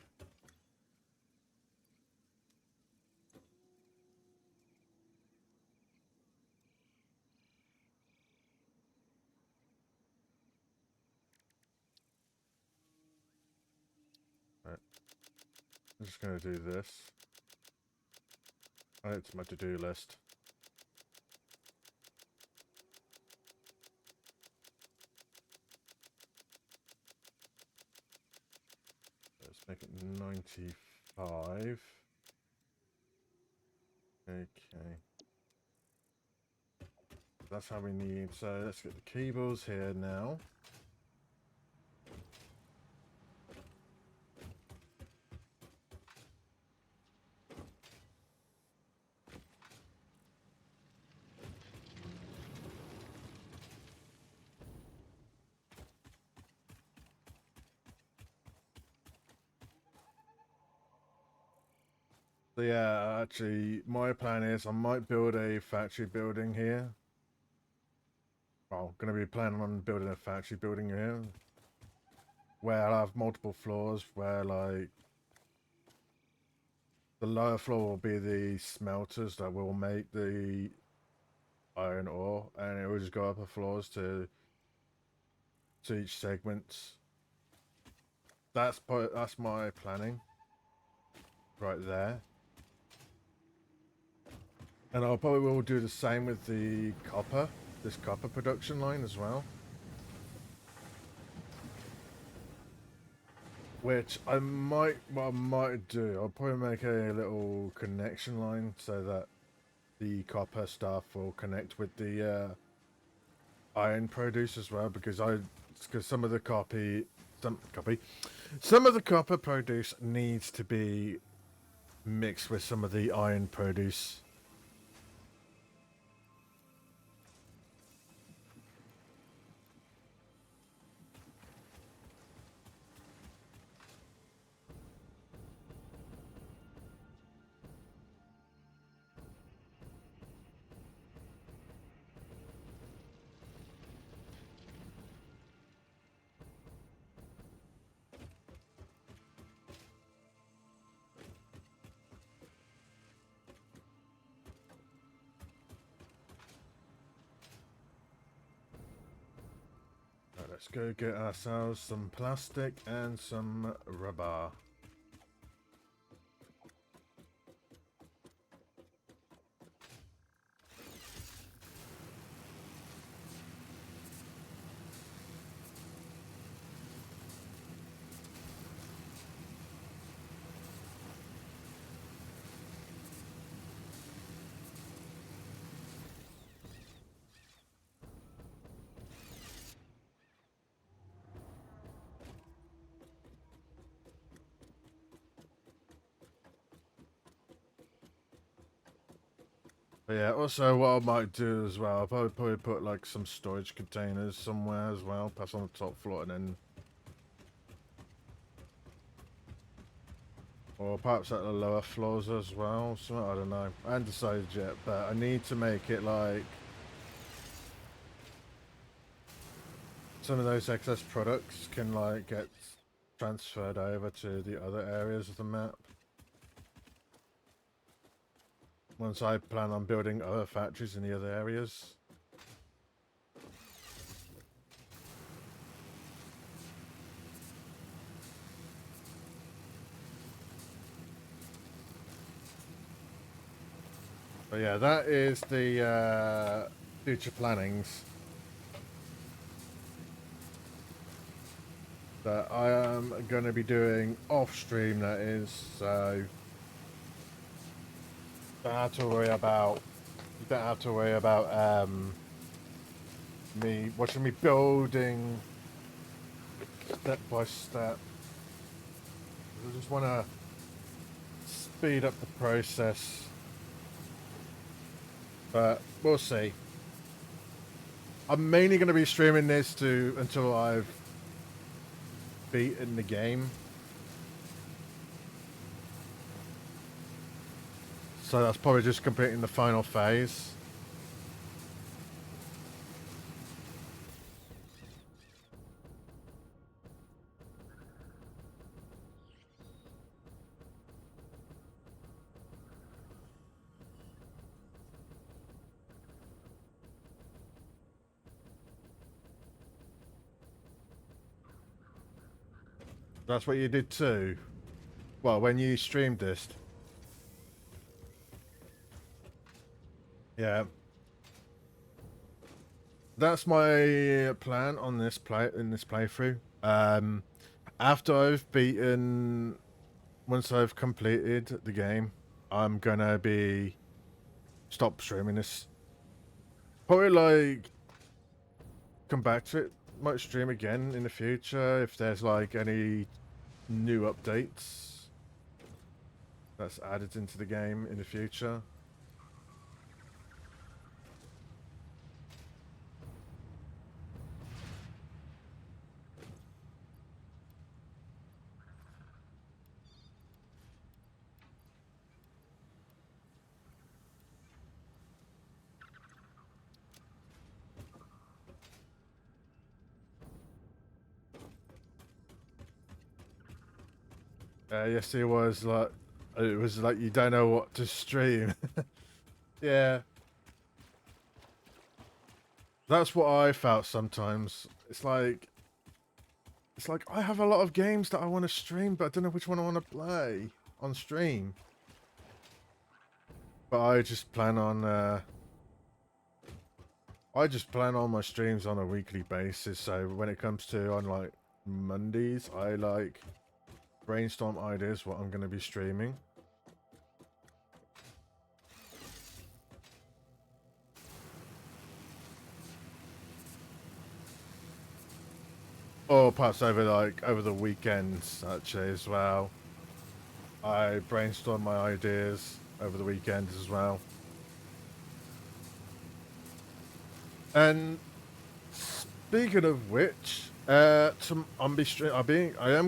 Right. I'm just going to do this. It's my to-do list. Let's make it 95. Okay. That's how we need. So let's get the cables here now. So yeah, actually, my plan is I might build a factory building here. Well, going to be planning on building a factory building here, where I'll have multiple floors, where like the lower floor will be the smelters that will make the iron ore, and it will just go up the floors to each segment. That's my planning right there. And I'll probably will do the same with the copper, this copper production line as well. Which what I might do, I'll probably make a little connection line so that the copper stuff will connect with the iron produce as well, because some of the Some of the copper produce needs to be mixed with some of the iron produce. Right, let's go get ourselves some plastic and some rubber. But yeah, also what I might do as well, I'll probably put like some storage containers somewhere as well, perhaps on the top floor, and then, or perhaps at the lower floors as well. So I don't know. I haven't decided yet, but I need to make it like some of those excess products can like get transferred over to the other areas of the map. Once I plan on building other factories in the other areas. But yeah, that is the future plannings that I am going to be doing off stream, that is, so don't have to worry about, you don't have to worry about me watching me building step by step. I just want to speed up the process, but we'll see. I'm mainly going to be streaming this until I've beaten the game. So that's probably just completing the final phase. That's what you did too? Well, when you streamed this? Yeah. That's my plan on this playthrough. After I've beaten, once I've completed the game, I'm gonna stop streaming this. Probably like come back to it. Might stream again in the future if there's like any new updates that's added into the game in the future. Yes, it was like you don't know what to stream. Yeah. That's what I felt sometimes. It's like I have a lot of games that I want to stream, but I don't know which one I want to play on stream. But I just plan on my streams on a weekly basis. So when it comes to on like Mondays, I like brainstorm ideas what I'm going to be streaming. or perhaps over the weekends actually as well. I brainstorm my ideas over the weekends as well. And speaking of which, I am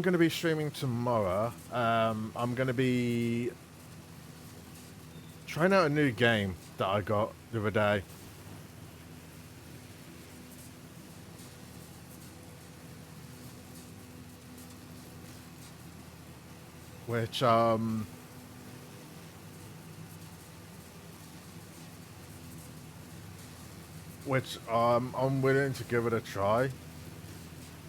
going to be streaming tomorrow. I'm going to be trying out a new game that I got the other day. Which I'm willing to give it a try.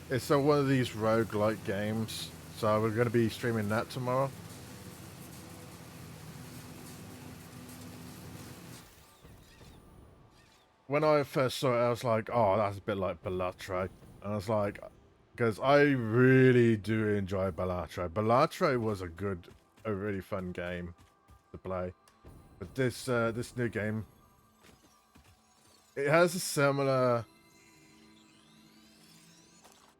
It's one of these roguelike games, so we're going to be streaming that tomorrow. When I first saw it, I was like, oh, that's a bit like Balatro. And I was like, because I really do enjoy Balatro. Balatro was a really fun game to play. But this new game, it has a similar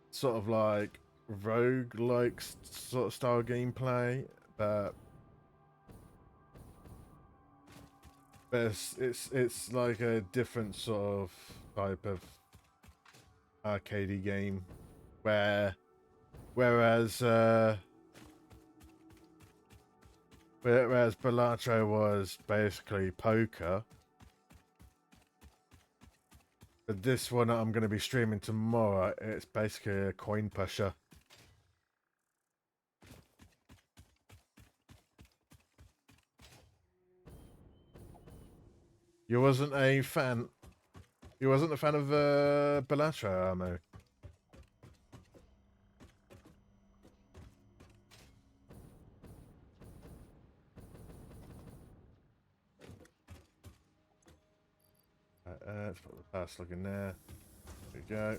sort of like rogue-like sort of style gameplay, but it's like a different sort of type of arcadey game whereas Balatro was basically poker. But this one I'm going to be streaming tomorrow, it's basically a coin pusher. You wasn't a fan? You wasn't a fan of Balatro, Amo? Let's put the pass look in there. There we go.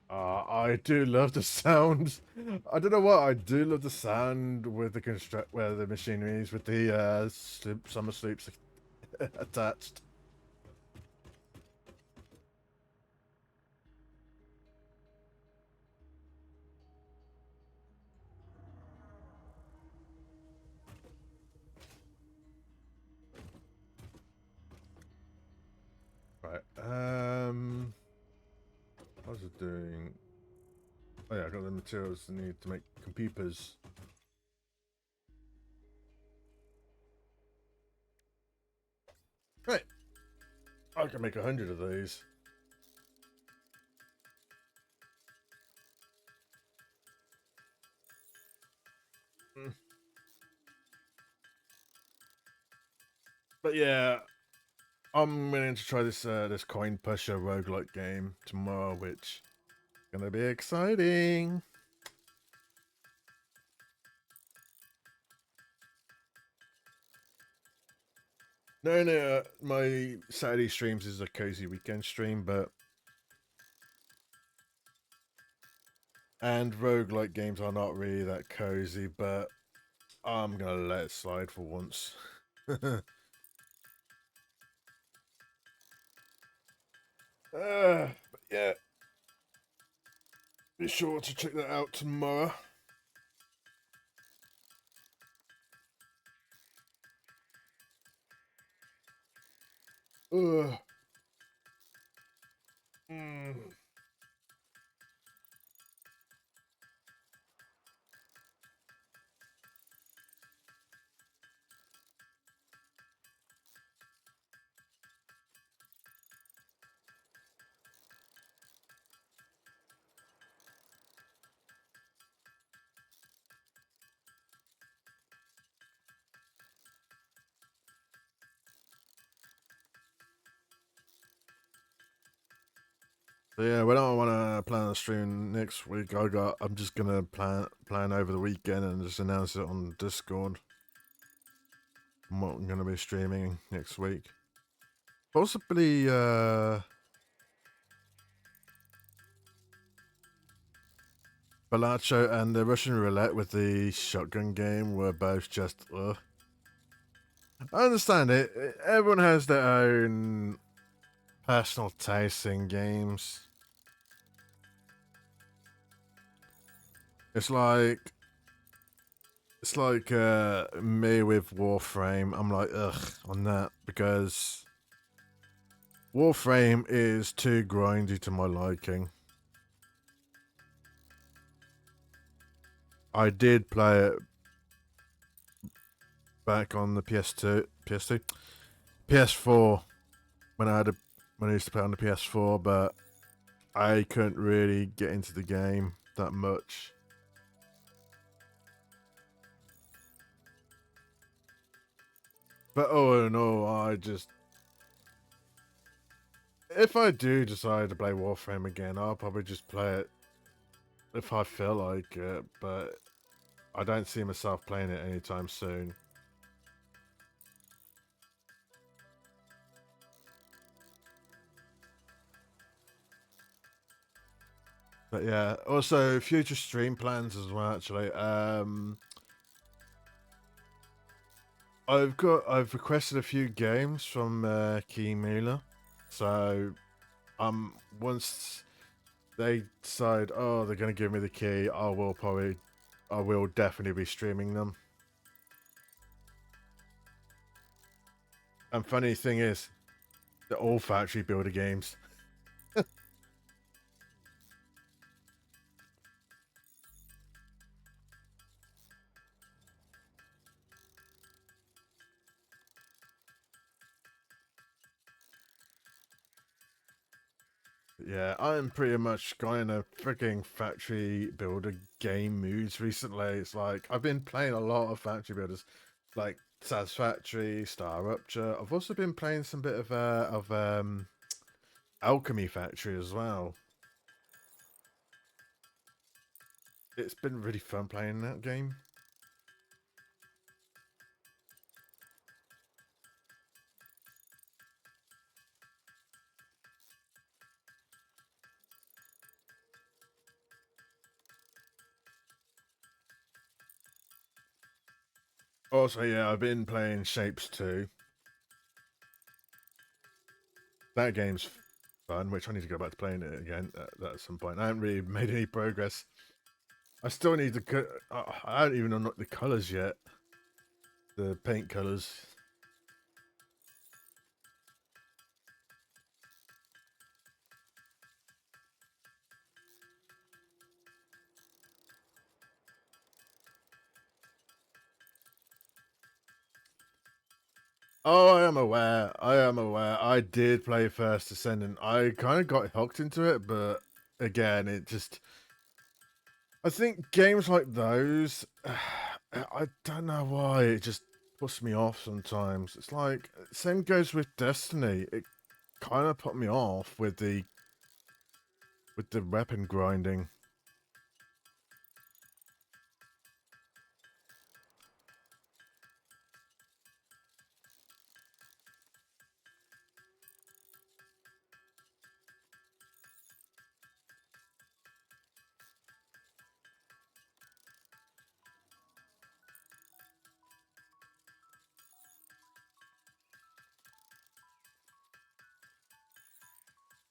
I do love the sound. I don't know what I do love the sound with the where the machineries with the summer sloops attached. Right. How's it doing? Oh yeah, I got the materials I need to make computers. Right. I can make 100 of these. But yeah, I'm willing to try this coin pusher roguelike game tomorrow, which is gonna be exciting. No, my Saturday streams is a cozy weekend stream, and roguelike games are not really that cozy, but I'm gonna let it slide for once. But yeah, be sure to check that out tomorrow. Ugh. Mm. So yeah, when I want to plan a stream next week, I'm just gonna plan over the weekend and just announce it on Discord. What I'm gonna be streaming next week. Possibly Balacho and the Russian roulette with the shotgun game were both just I understand it. Everyone has their own personal taste in games. It's like me with Warframe. I'm like, ugh, on that because Warframe is too grindy to my liking. I did play it back on the PS4 when I used to play on the PS4, but I couldn't really get into the game that much. But oh no, if I do decide to play Warframe again, I'll probably just play it if I feel like it, but I don't see myself playing it anytime soon. But yeah, also future stream plans as well actually. I've requested a few games from Key Mila. So once they decide, oh, they're gonna give me the key, I will definitely be streaming them. And funny thing is, they're all factory builder games. Yeah, I'm pretty much got in a freaking factory builder game moods recently. It's like I've been playing a lot of factory builders, like Satisfactory, Star Rupture. I've also been playing some bit of Alchemy Factory as well. It's been really fun playing that game. Also, yeah, I've been playing Shapes too. That game's fun, which I need to go back to playing it again at some point. I haven't really made any progress. I still need to. I don't even know the colors yet. The paint colors. Oh, I am aware. I am aware. I did play First Descendant. I kind of got hooked into it, but again, it just. I think games like those, I don't know why it just puts me off sometimes. It's like same goes with Destiny. It kind of put me off with the weapon grinding.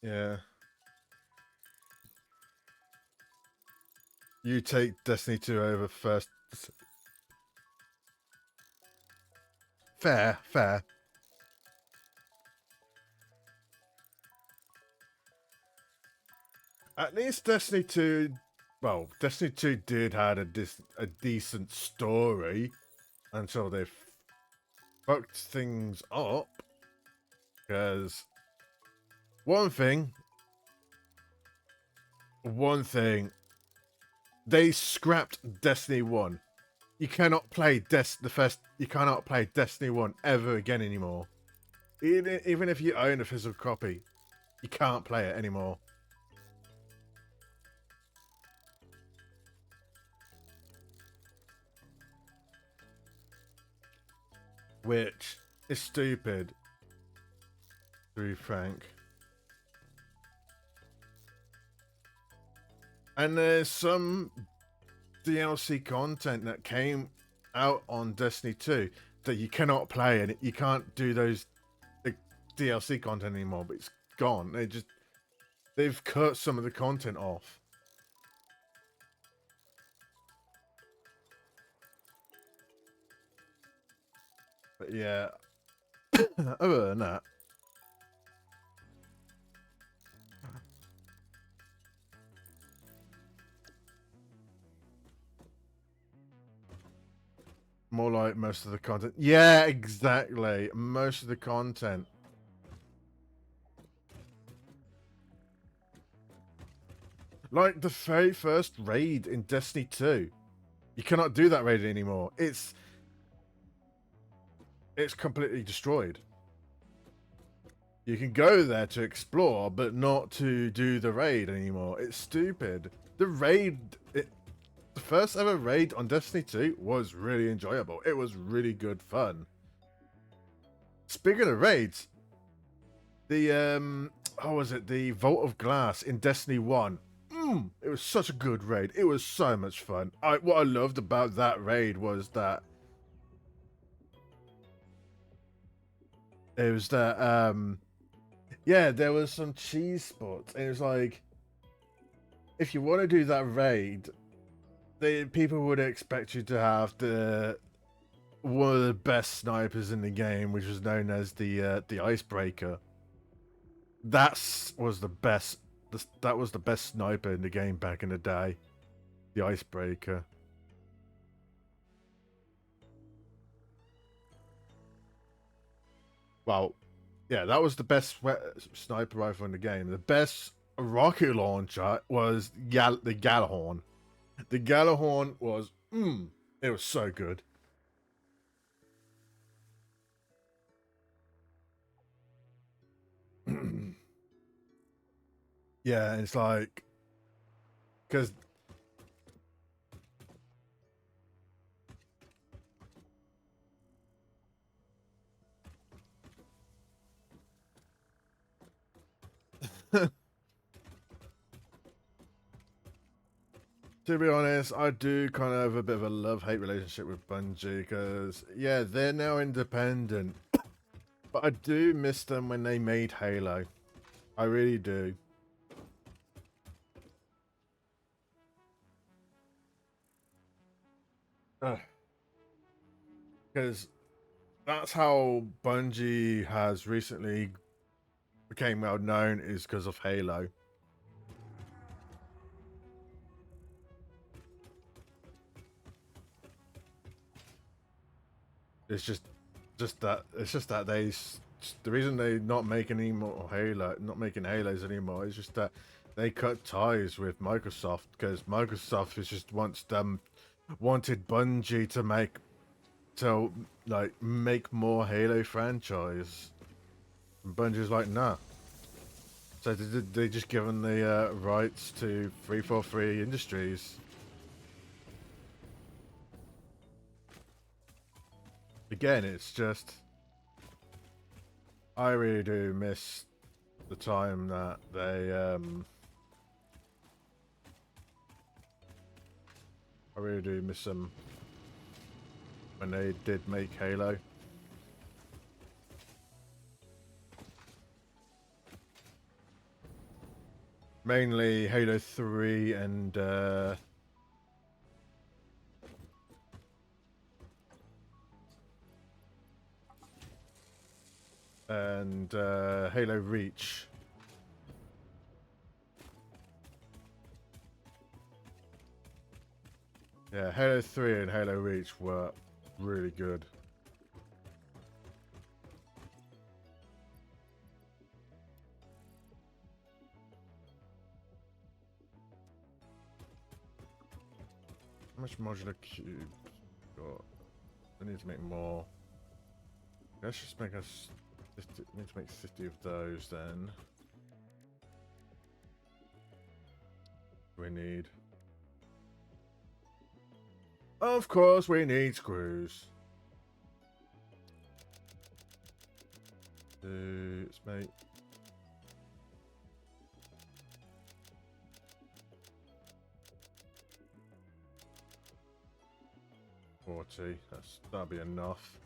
Yeah. You take Destiny 2 over first. Fair, fair. At least Destiny 2, well, Destiny 2 did had a decent story until they fucked things up. Because one thing, they scrapped Destiny 1. You cannot play you cannot play Destiny 1 ever again anymore. Even if you own a physical copy, you can't play it anymore. Which is stupid, to be frank. And there's some DLC content that came out on Destiny 2 that you cannot play and you can't do those the DLC content anymore. But it's gone. They've cut some of the content off. But yeah, other than that. More like most of the content. Yeah, exactly. Most of the content. Like the very first raid in Destiny 2. You cannot do that raid anymore. It's completely destroyed. You can go there to explore, but not to do the raid anymore. It's stupid. The first ever raid on Destiny 2 was really enjoyable. It was really good fun. Speaking of raids, the how was it? The Vault of Glass in Destiny 1. It was such a good raid. It was so much fun. What I loved about that raid was that it was that yeah, there was some cheese spots. And it was like, if you want to do that raid, people would expect you to have one of the best snipers in the game, which was known as the Icebreaker. That was the best sniper in the game back in the day. The Icebreaker. Well, yeah, that was the best sniper rifle in the game. The best rocket launcher was the Gallahorn. The Gallahorn was, it was so good. Yeah, it's like, because to be honest, I do kind of have a bit of a love-hate relationship with Bungie, because, yeah, they're now independent. But I do miss them when they made Halo. I really do. Because that's how Bungie has recently became well known, is because of Halo. It's just that the reason they not making any more not making Halos anymore is just that they cut ties with Microsoft, because Microsoft is just wanted Bungie to make more Halo franchise. And Bungie's like, nah. So they just given the rights to 343 Industries. Again, it's just, I really do miss the time that they I really do miss them when they did make Halo. Mainly Halo 3 and Halo Reach. Yeah, Halo 3 and Halo Reach were really good. How much modular cubes got? I need to make more. Let's just make us. Need to make 50 of those then. We need. Of course, we need screws. Let's make. That'll be enough.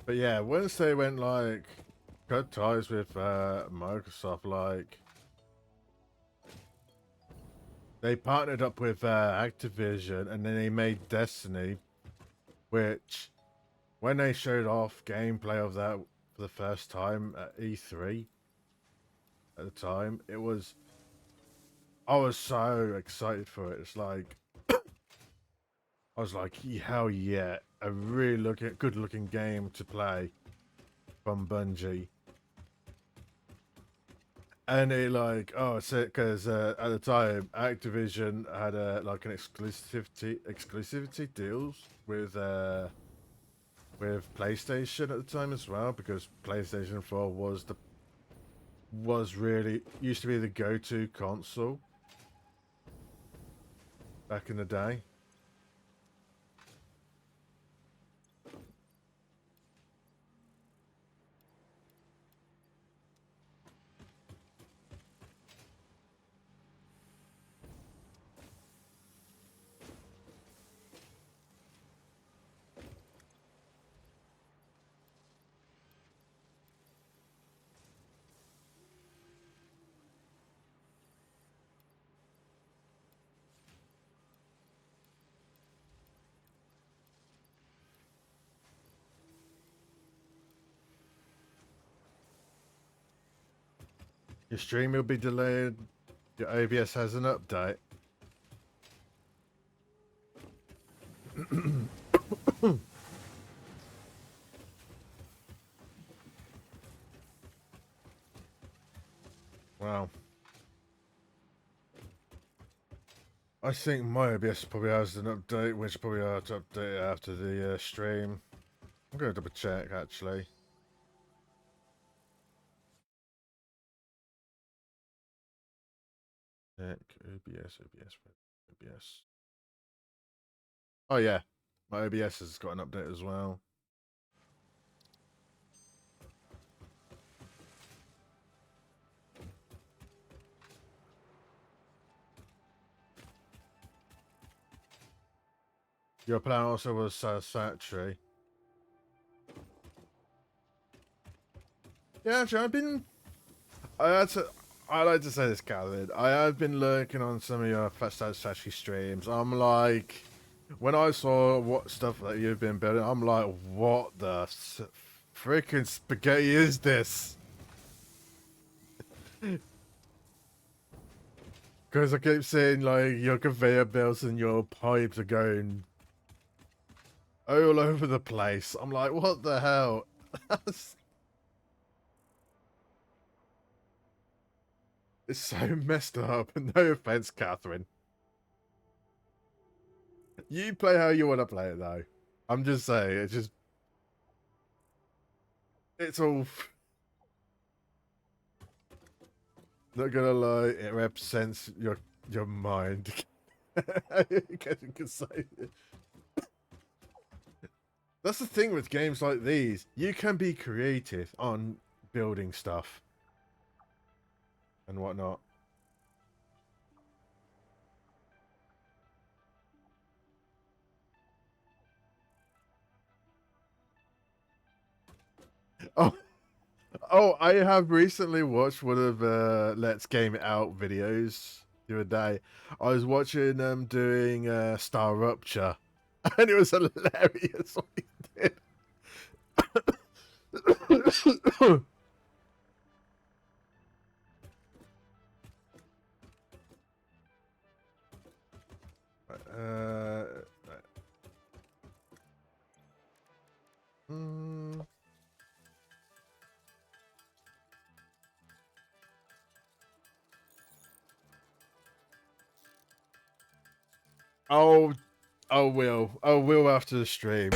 But yeah, once they went like cut ties with Microsoft, like they partnered up with Activision, and then they made Destiny, which when they showed off gameplay of that for the first time at E3 at the time, I was so excited for it. It's like I was like, hell yeah, a really good looking game to play from Bungie. And it like, oh, it's it because at the time Activision had like an exclusivity deals with PlayStation at the time as well, because PlayStation 4 was really used to be the go-to console back in the day. Your stream will be delayed. Your OBS has an update. Wow. I think my OBS probably has an update, which probably I have to update it after the stream. I'm going to double check actually. Check OBS. Oh yeah, my OBS has got an update as well. Your plan also was Satisfactory. Yeah, actually, I like to say this, Calvin. I have been lurking on some of your Satisfactory streams. I'm like, when I saw what stuff that you've been building, I'm like, what the freaking spaghetti is this? Because I keep seeing like your conveyor belts and your pipes are going all over the place. I'm like, what the hell? It's so messed up. No offense, Catherine. You play how you want to play it, though. I'm just saying, it's all. Not gonna lie, it represents your mind. I guess you could say. That's the thing with games like these. You can be creative on building stuff and whatnot. Oh, oh! I have recently watched one of Let's Game It Out videos the other day. I was watching them doing Star Rupture, and it was hilarious what he did. Right. Mm. Oh, I will after the stream.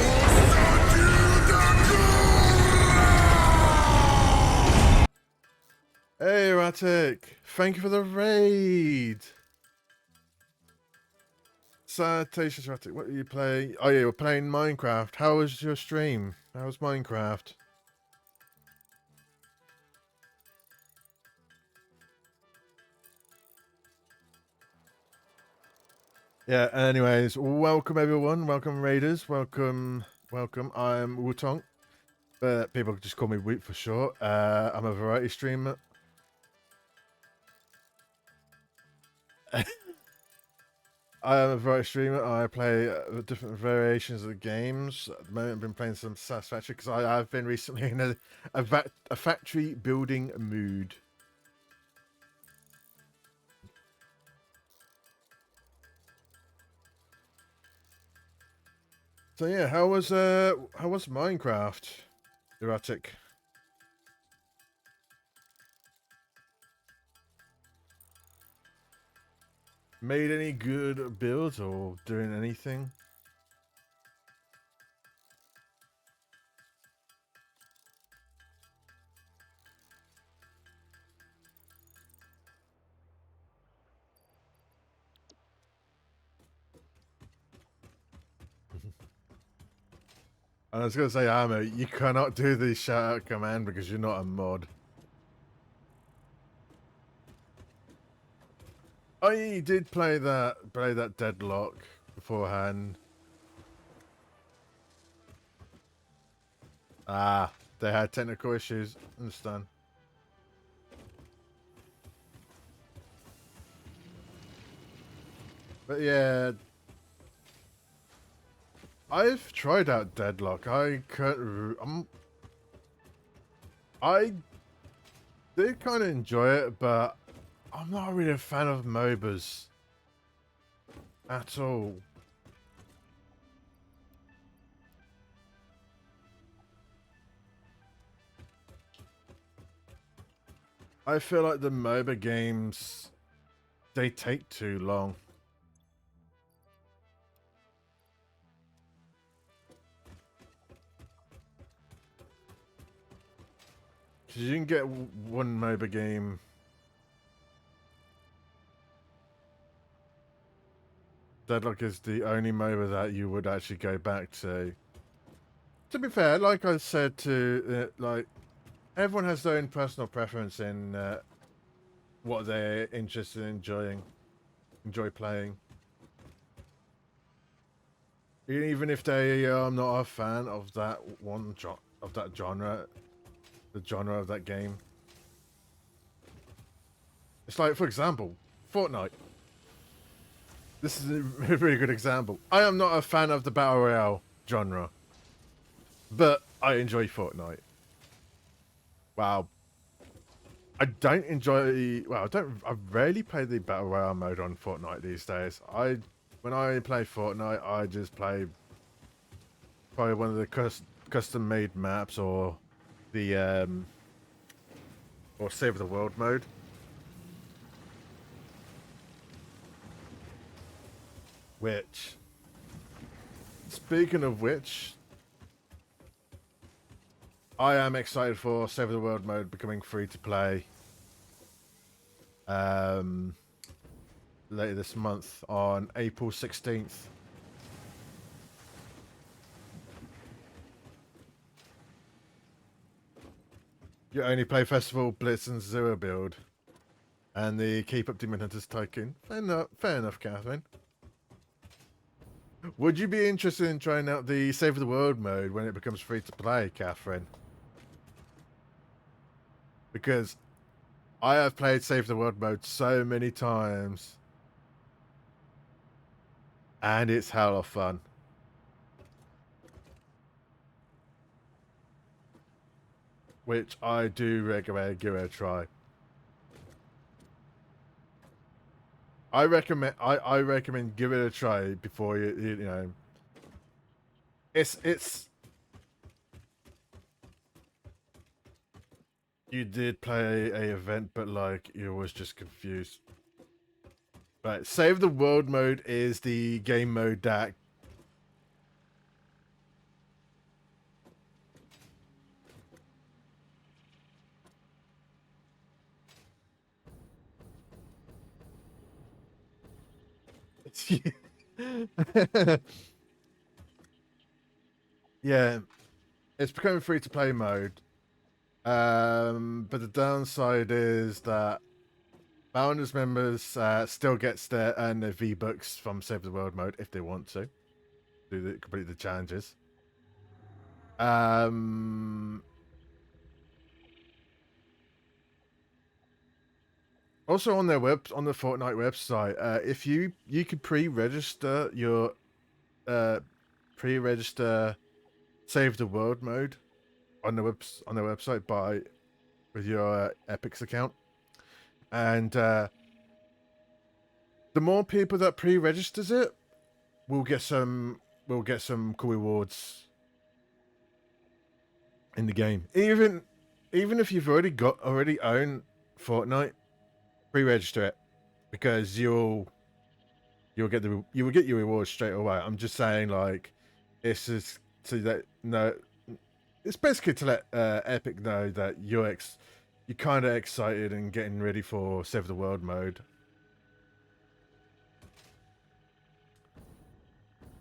Hey, Erratic, thank you for the raid. Salutations, Erratic. What are you playing? Oh yeah, we're playing Minecraft. How was your stream? How was Minecraft? Yeah, anyways, welcome everyone. Welcome raiders. Welcome. I'm Wutong. but people just call me Wheat for short. I'm a variety streamer. I am a variety streamer. I play different variations of the games. At the moment, I've been playing some Satisfactory because I've been recently in a factory building mood. So yeah, how was Minecraft? Erratic. Made any good builds or doing anything? I was gonna say, Armo, you cannot do the shout out command because you're not a mod. I did play that Deadlock beforehand. Ah, they had technical issues. Understand. But yeah, I've tried out Deadlock. I did kind of enjoy it, but I'm not really a fan of MOBAs at all. I feel like the MOBA games, they take too long. Because you can get one MOBA game. Deadlock is the only MOBA that you would actually go back to. To be fair, like I said to, like, everyone has their own personal preference in what they're interested in enjoy playing. Even if they are not a fan of that genre, the genre of that game. It's like, for example, Fortnite. This is a really good example. I am not a fan of the Battle Royale genre, but I enjoy Fortnite. Wow. I don't enjoy... Well, I rarely play the Battle Royale mode on Fortnite these days. When I play Fortnite, I just play probably one of the custom-made maps or the... or Save the World mode. Which... Speaking of which... I am excited for Save the World mode becoming free to play later this month on April 16th. You only play Festival, Blitz and Zero build. And the Keep Up Demon Hunters Tycoon. Fair enough, Catherine. Would you be interested in trying out the Save the World mode when it becomes free to play, Catherine? Because I have played Save the World mode so many times. And it's hell of fun. Which I do recommend give it a try. I recommend give it a try before you know. It's you did play a event, but like you was just confused. Right, Save the World mode is the game mode that yeah, it's becoming free to play mode. But the downside is that Founders members still gets their earn their V-Bucks from Save the World mode if they want to complete the challenges. Um, Also on their on the Fortnite website, if you could pre-register your pre-register Save the World mode on on their website with your Epic's account, and the more people that pre-registers it, we'll get some cool rewards in the game. Even if you've already own Fortnite, pre-register it because you will get your rewards straight away. I'm just saying, like, it's just to let no, it's basically to let Epic know that you're kind of excited and getting ready for Save the World mode.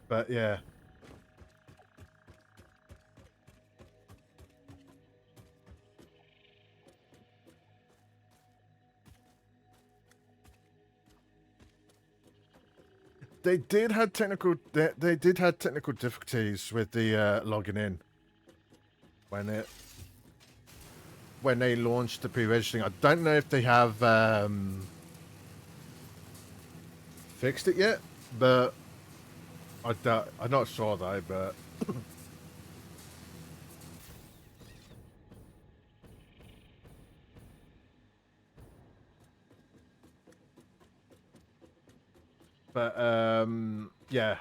But yeah, they did have they did have technical difficulties with the logging in when they launched the pre-registering. I don't know if they have fixed it yet, but I'm not sure though. But yeah,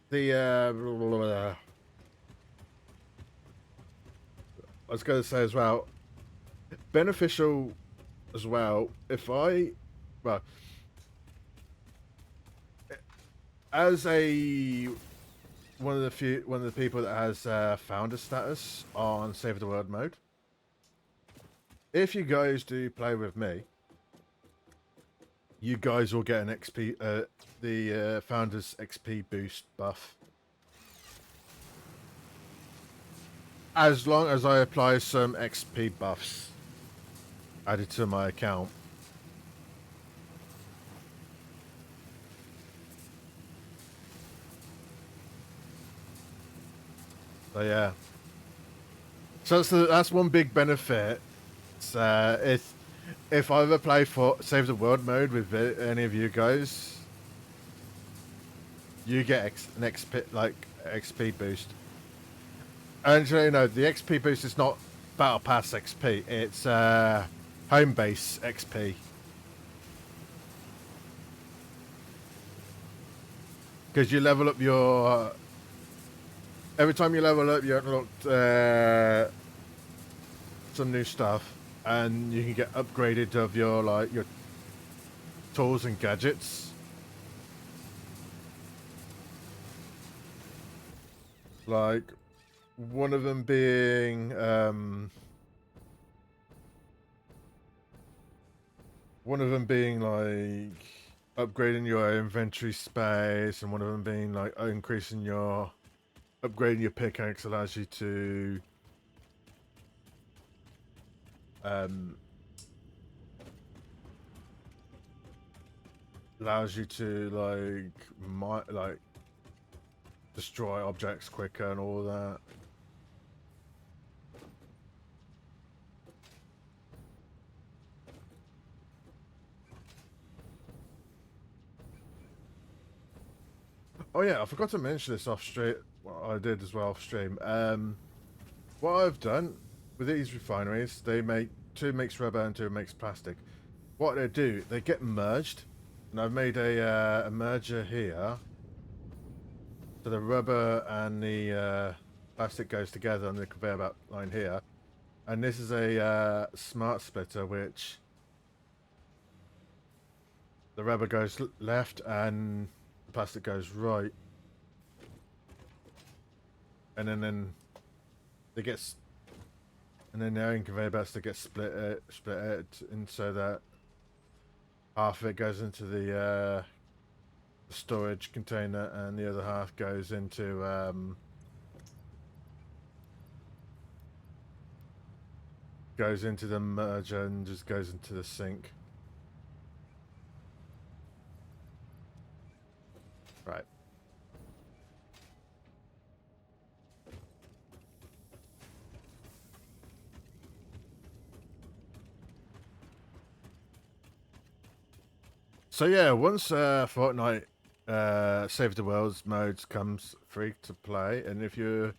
the I was going to say as well, beneficial as well. If I, well, as a one of the people that has founder status on Save the World mode, if you guys do play with me, you guys will get an XP, the founder's XP boost buff. As long as I apply some XP buffs added to my account. So yeah. So that's one big benefit. If I ever play for Save the World mode with any of you guys, you get an XP boost. And you know, the XP boost is not Battle Pass XP; it's home base XP. Because you level up your every time you level up, you unlock some new stuff, and you can get upgraded of your tools and gadgets. Like one of them being like upgrading your inventory space, and one of them being like upgrading your pickaxe allows you to like destroy objects quicker and all that. Oh yeah, I forgot to mention this off stream. Well, I did as well off stream. What I've done with these refineries, they make two makes rubber and two makes plastic. What they do, they get merged, and I've made a merger here. So the rubber and the plastic goes together on the conveyor belt line here, and this is a smart splitter, which the rubber goes left and the plastic goes right, and then they get, and then now in conveyor belts they get split and so that half of it goes into the storage container and the other half goes into the merger and just goes into the sink. Right. So yeah, once Fortnite Save the Worlds modes comes free to play, and if you're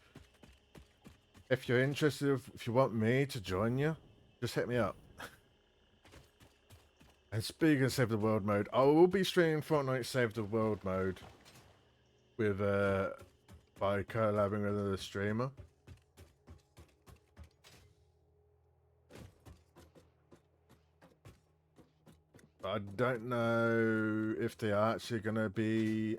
interested, if you want me to join you, just hit me up. And speaking of Save the World mode, I will be streaming Fortnite Save the World mode with by collabing with another streamer. I don't know if they are actually gonna be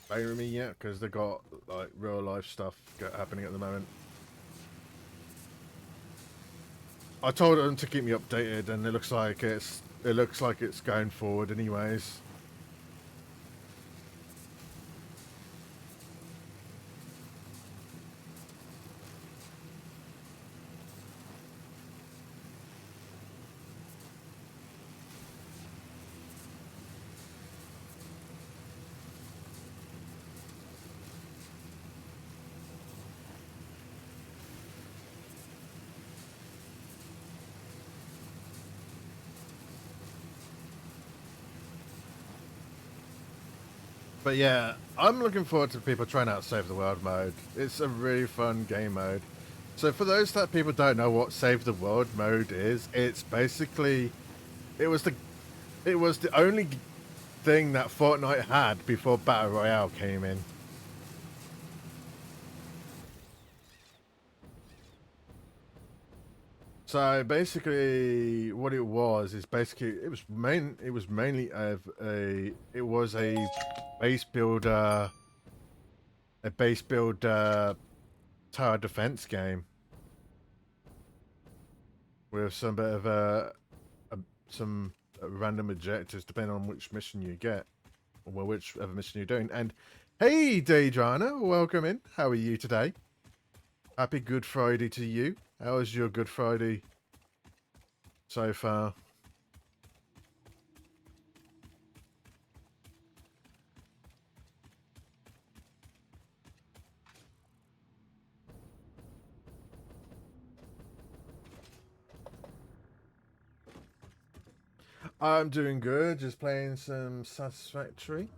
playing me yet because they got like real life stuff happening at the moment. I told them to keep me updated, and it looks like it's going forward, anyways. But yeah, I'm looking forward to people trying out Save the World mode. It's a really fun game mode. So for those that people don't know what Save the World mode is, it's basically it was the only thing that Fortnite had before Battle Royale came in. So basically, what it was is basically it was mainly a base builder tower defense game with some bit of some random objectives depending on which mission you get or whichever mission you're doing. And hey, Daydrana, welcome in. How are you today? Happy Good Friday to you. How was your Good Friday so far? I'm doing good, just playing some Satisfactory.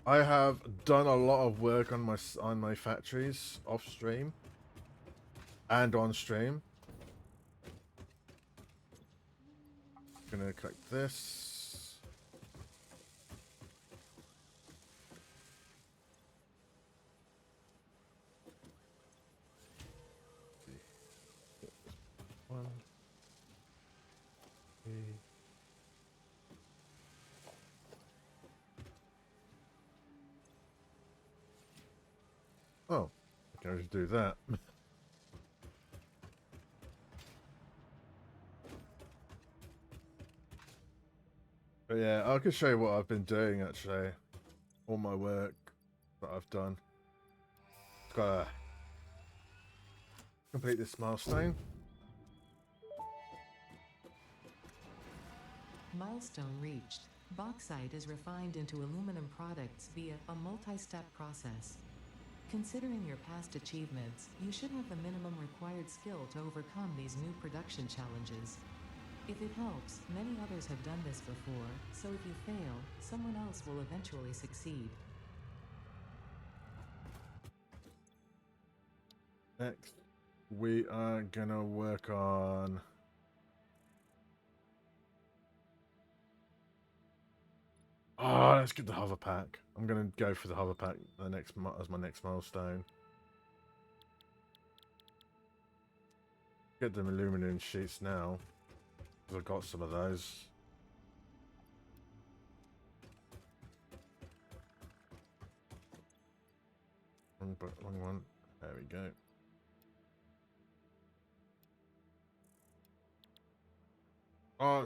I have done a lot of work on my factories off stream and on stream. Gonna collect this. One, two. Oh, I can just do that. But yeah, I can show you what I've been doing actually. All my work that I've done. Gotta complete this milestone. Milestone reached. Bauxite is refined into aluminum products via a multi-step process. Considering your past achievements, you should have the minimum required skill to overcome these new production challenges. If it helps, many others have done this before, so if you fail, someone else will eventually succeed. Next, we are gonna work on let's get the hover pack. I'm gonna go for the hover pack as my next milestone. Get them aluminum sheets now, because I've got some of those. Wrong one. There we go. Oh,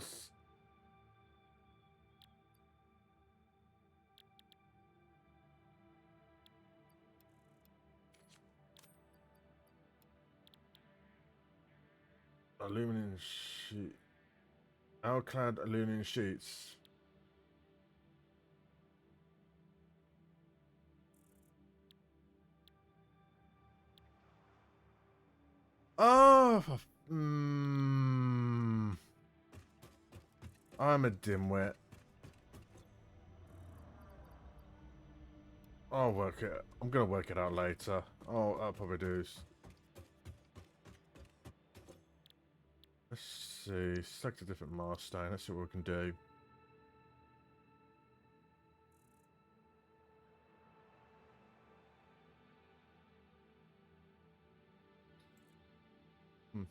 aluminum sheet. Alclad aluminum sheets. Oh, I'm a dimwit. I'll work it. I'm gonna work it out later. Oh, I'll probably do. Let's see. Select a different milestone. Let's see what we can do. Hmm.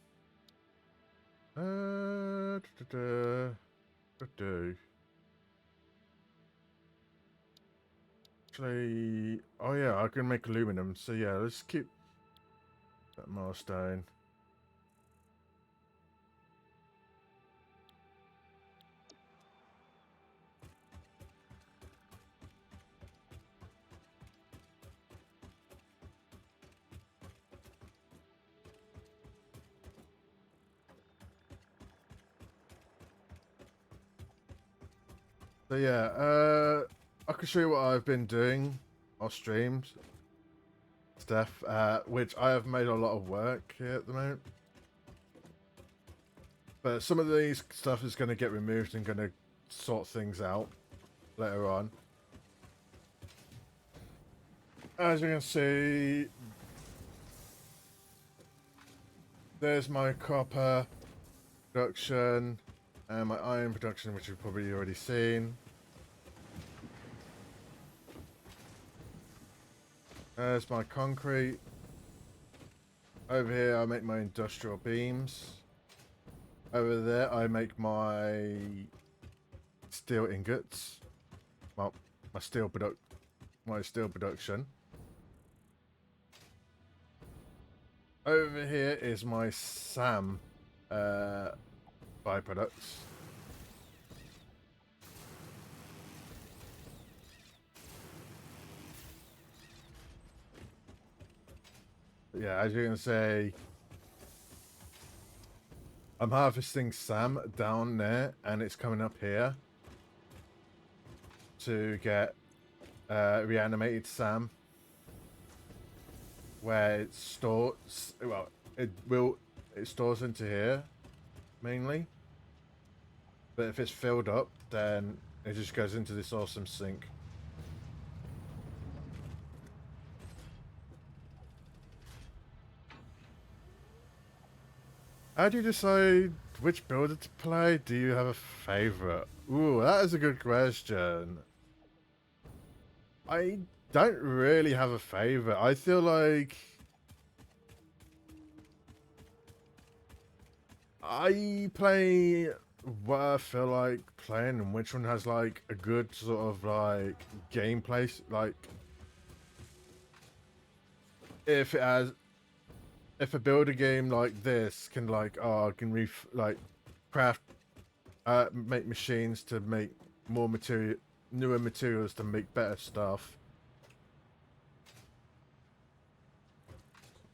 Do. Actually, oh yeah, I can make aluminum. So yeah, let's keep that milestone. So yeah, I can show you what I've been doing on streams, stuff, which I have made a lot of work here at the moment. But some of these stuff is going to get removed and going to sort things out later on. As you can see, there's my copper production and my iron production, which you've probably already seen. There's my concrete. Over here, I make my industrial beams. Over there, I make my steel ingots. Well, my steel production. Over here is my SAM byproducts. Yeah, as you can see, I'm harvesting SAM down there, and it's coming up here to get reanimated SAM, where it stores. Well, it stores into here mainly, but if it's filled up, then it just goes into this awesome sink. How do you decide which builder to play? Do you have a favorite? Ooh, that is a good question. I don't really have a favorite. I feel like I play what I feel like playing, and which one has like a good sort of like gameplay. Like if it has, if a builder game like this can like, like craft, make machines to make more material, newer materials to make better stuff.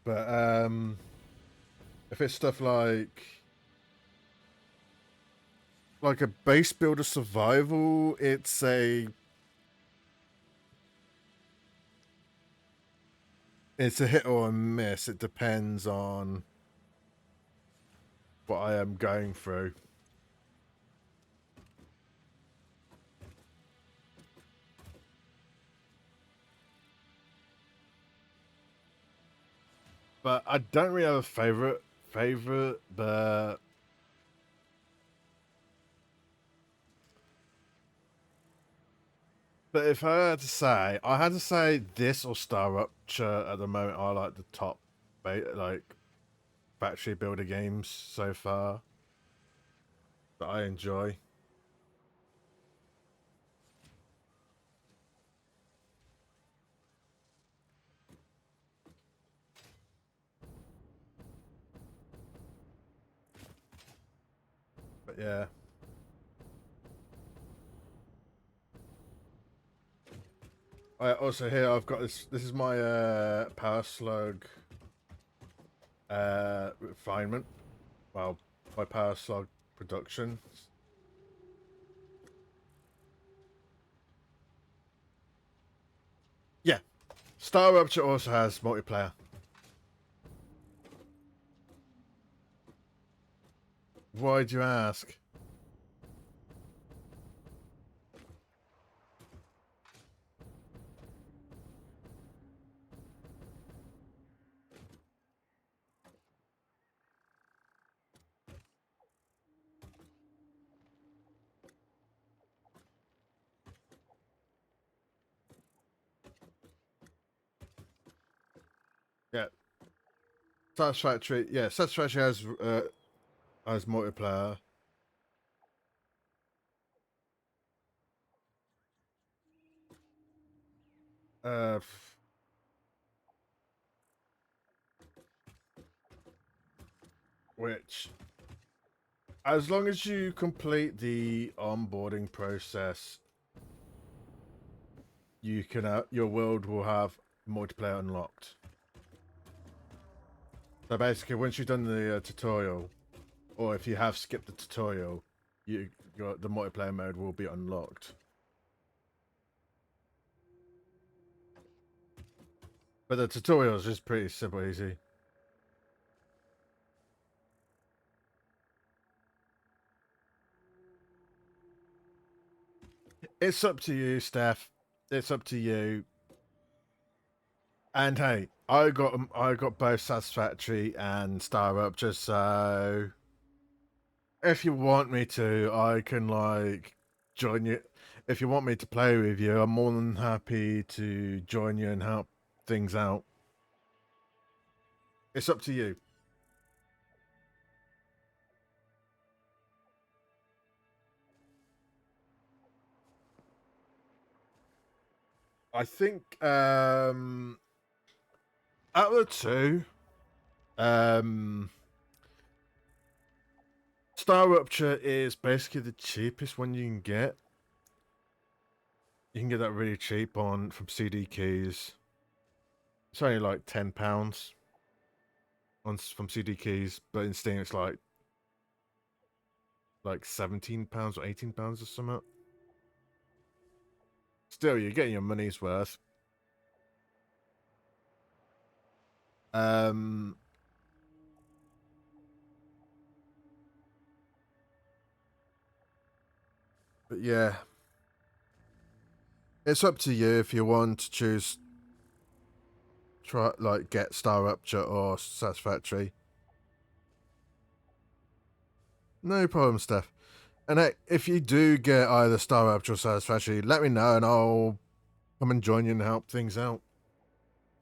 But if it's stuff like a base builder survival, it's a hit or a miss. It depends on what I am going through. But I don't really have a favorite, but if I had to say this or Star Rupture at the moment are like the top, like factory builder games so far that I enjoy. But yeah. Also here I've got this. This is my power slug refinement. Well, my power slug production. Yeah, Star Rupture also has multiplayer. Why'd you ask? Yeah, Satisfactory. Yeah, Satisfactory has multiplayer. Uh, which, as long as you complete the onboarding process, you can your world will have multiplayer unlocked. So basically, once you've done the tutorial, or if you have skipped the tutorial, the multiplayer mode will be unlocked. But the tutorial is just pretty simple, easy. It's up to you, Steph. It's up to you. And hey, I got both Satisfactory and Star Up, just so if you want me to, I can like join you. If you want me to play with you, I'm more than happy to join you and help things out. It's up to you. I think out of the two, um Star Rupture is basically the cheapest one you can get. You can get that really cheap from CD Keys. It's only like £10 from CD Keys, but in Steam it's like £17 or £18 or something. Still, you're getting your money's worth. Um, but yeah, it's up to you if you want to choose get Star Rupture or Satisfactory. No problem, Steph. And hey, if you do get either Star Rupture or Satisfactory, let me know and I'll come and join you and help things out.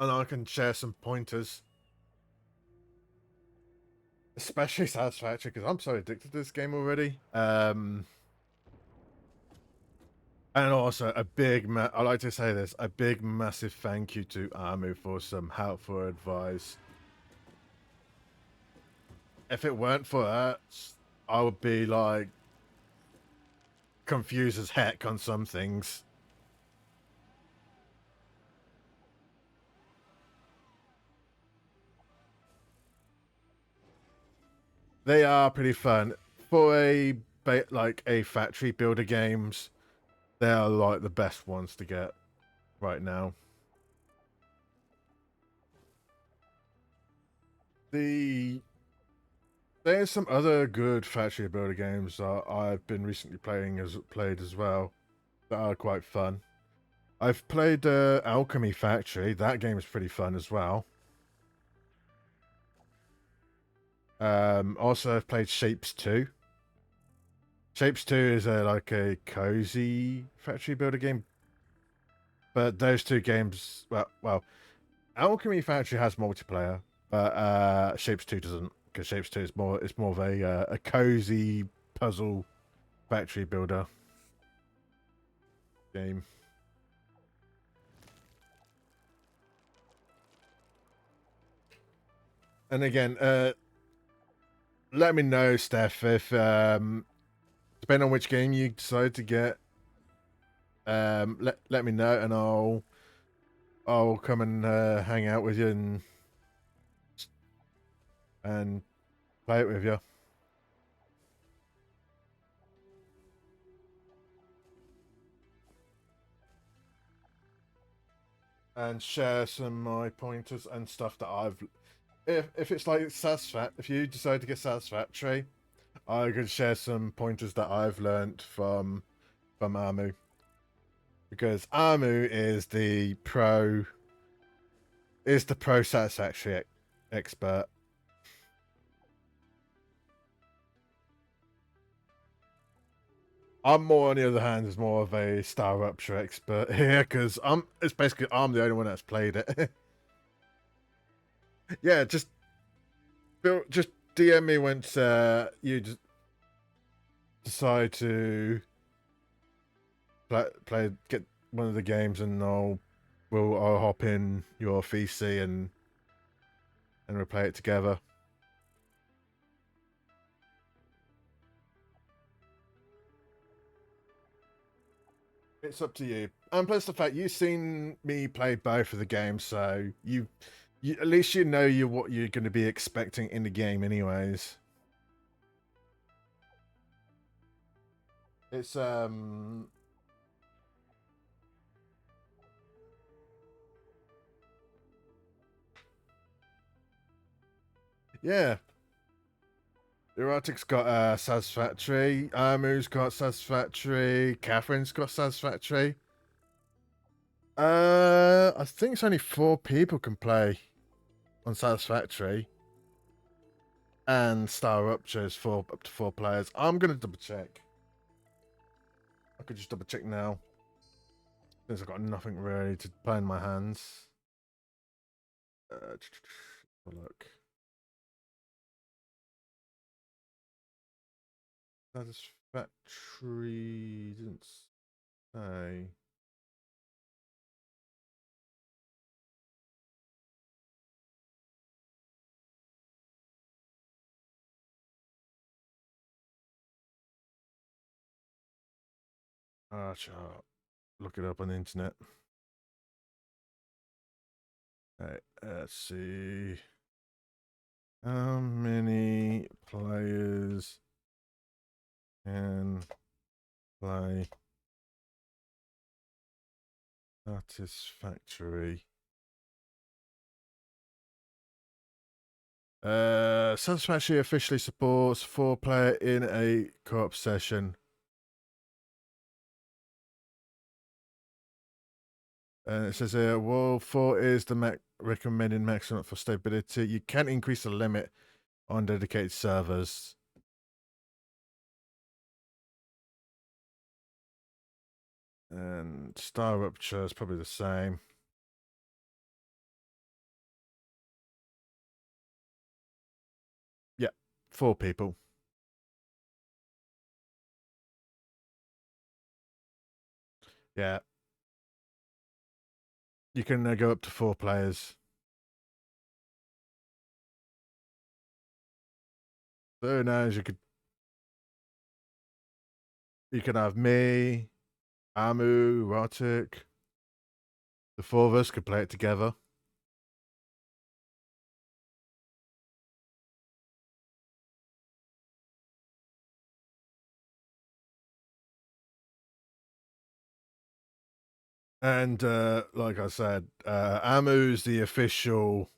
And I can share some pointers. Especially Satisfactory, because I'm so addicted to this game already. And also I like to say this, a big massive thank you to Amu for some helpful advice. If it weren't for that, I would be like confused as heck on some things. They are pretty fun for a factory builder games. They are like the best ones to get right now. There's some other good factory builder games that I've been recently played as well that are quite fun. I've played Alchemy Factory. That game is pretty fun as well. Also, I've played Shapes 2. Shapes 2 is like a cozy factory builder game. But those two games, well, Alchemy Factory has multiplayer, but Shapes 2 doesn't, because Shapes 2 is more of a cozy puzzle factory builder game. And again, let me know, Steph, if depending on which game you decide to get, let me know and I'll come and hang out with you and play it with you. And share some of my pointers and stuff that I've if it's like if you decide to get Satisfactory, I could share some pointers that I've learned from Amu. Because Amu is the pro Satisfactory expert. I'm more, on the other hand, is more of a Star Rupture expert here because I'm the only one that's played it. Yeah, just DM me once you just decide to get one of the games, and I'll hop in your VC and we'll play it together. It's up to you. And plus the fact you've seen me play both of the games, so you at least you know what you're going to be expecting in the game, anyways. It's yeah. Erotic's got Satisfactory, Amu's got Satisfactory, Catherine's got Satisfactory. I think it's only 4 people can play on Satisfactory, and Star Rupture is up to 4 players. I'm gonna double check. I could just double check now, since I've got nothing really to play in my hands. Look. Satisfactory didn't say. Sure. Look it up on the internet. Right, let's see. How many players can play Satisfactory? Satisfactory officially supports 4-player in a co-op session. And it says here, well, 4 is the recommended maximum for stability. You can increase the limit on dedicated servers. And Star Rupture is probably the same. Yeah, 4 people. Yeah. You can go up to 4 players. So who knows, you could have me, Amu, Rotic. The 4 of us could play it together. And like I said, Amu's the official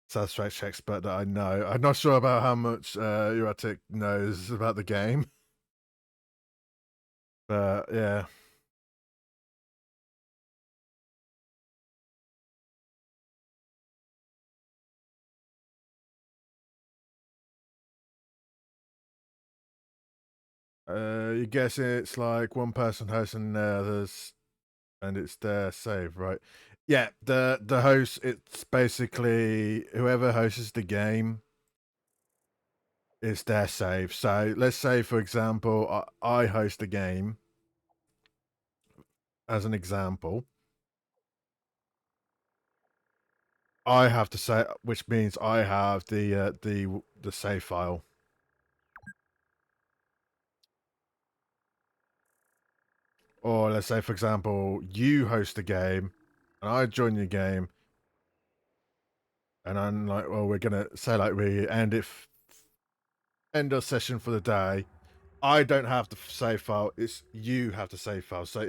Satisfactory expert that I know. I'm not sure about how much Uratic knows about the game. But yeah. You guess it's like one person hosting the others, and it's their save, right? Yeah, the host, it's basically whoever hosts the game, it's their save. So let's say, for example, I host the game as an example. I have to say, which means I have the save file. Or let's say, for example, you host the game, and I join your game, and I'm like, well, we're gonna say like we end our session for the day. I don't have the save file; it's you have the save file. So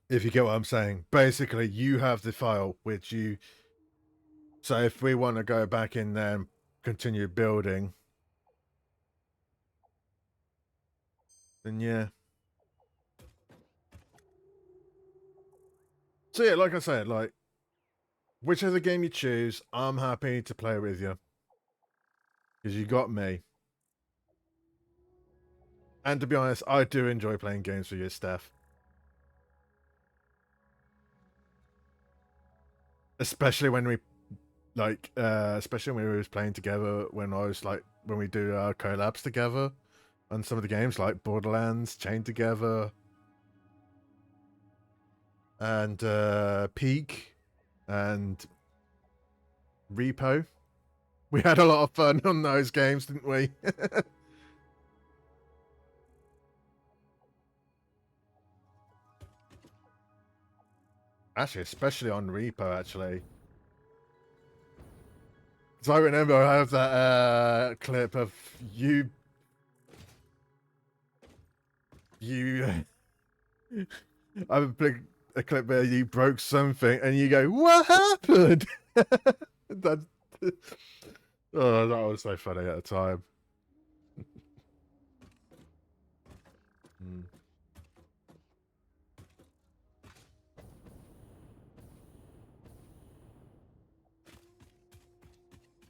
if you get what I'm saying, basically you have the file which you. So if we want to go back in there and continue building, then yeah. So yeah, like I said, like whichever game you choose, I'm happy to play with you because you got me. And to be honest, I do enjoy playing games with you, Steph. especially when we especially when we was playing together. When we do our collabs together on some of the games like Borderlands, Chained Together, and Peak, and Repo. We had a lot of fun on those games, didn't we? Actually, especially on Repo, actually. Because I remember I have that clip of you... I have a clip where you broke something and you go, "What happened?" that, oh, that was so funny at the time.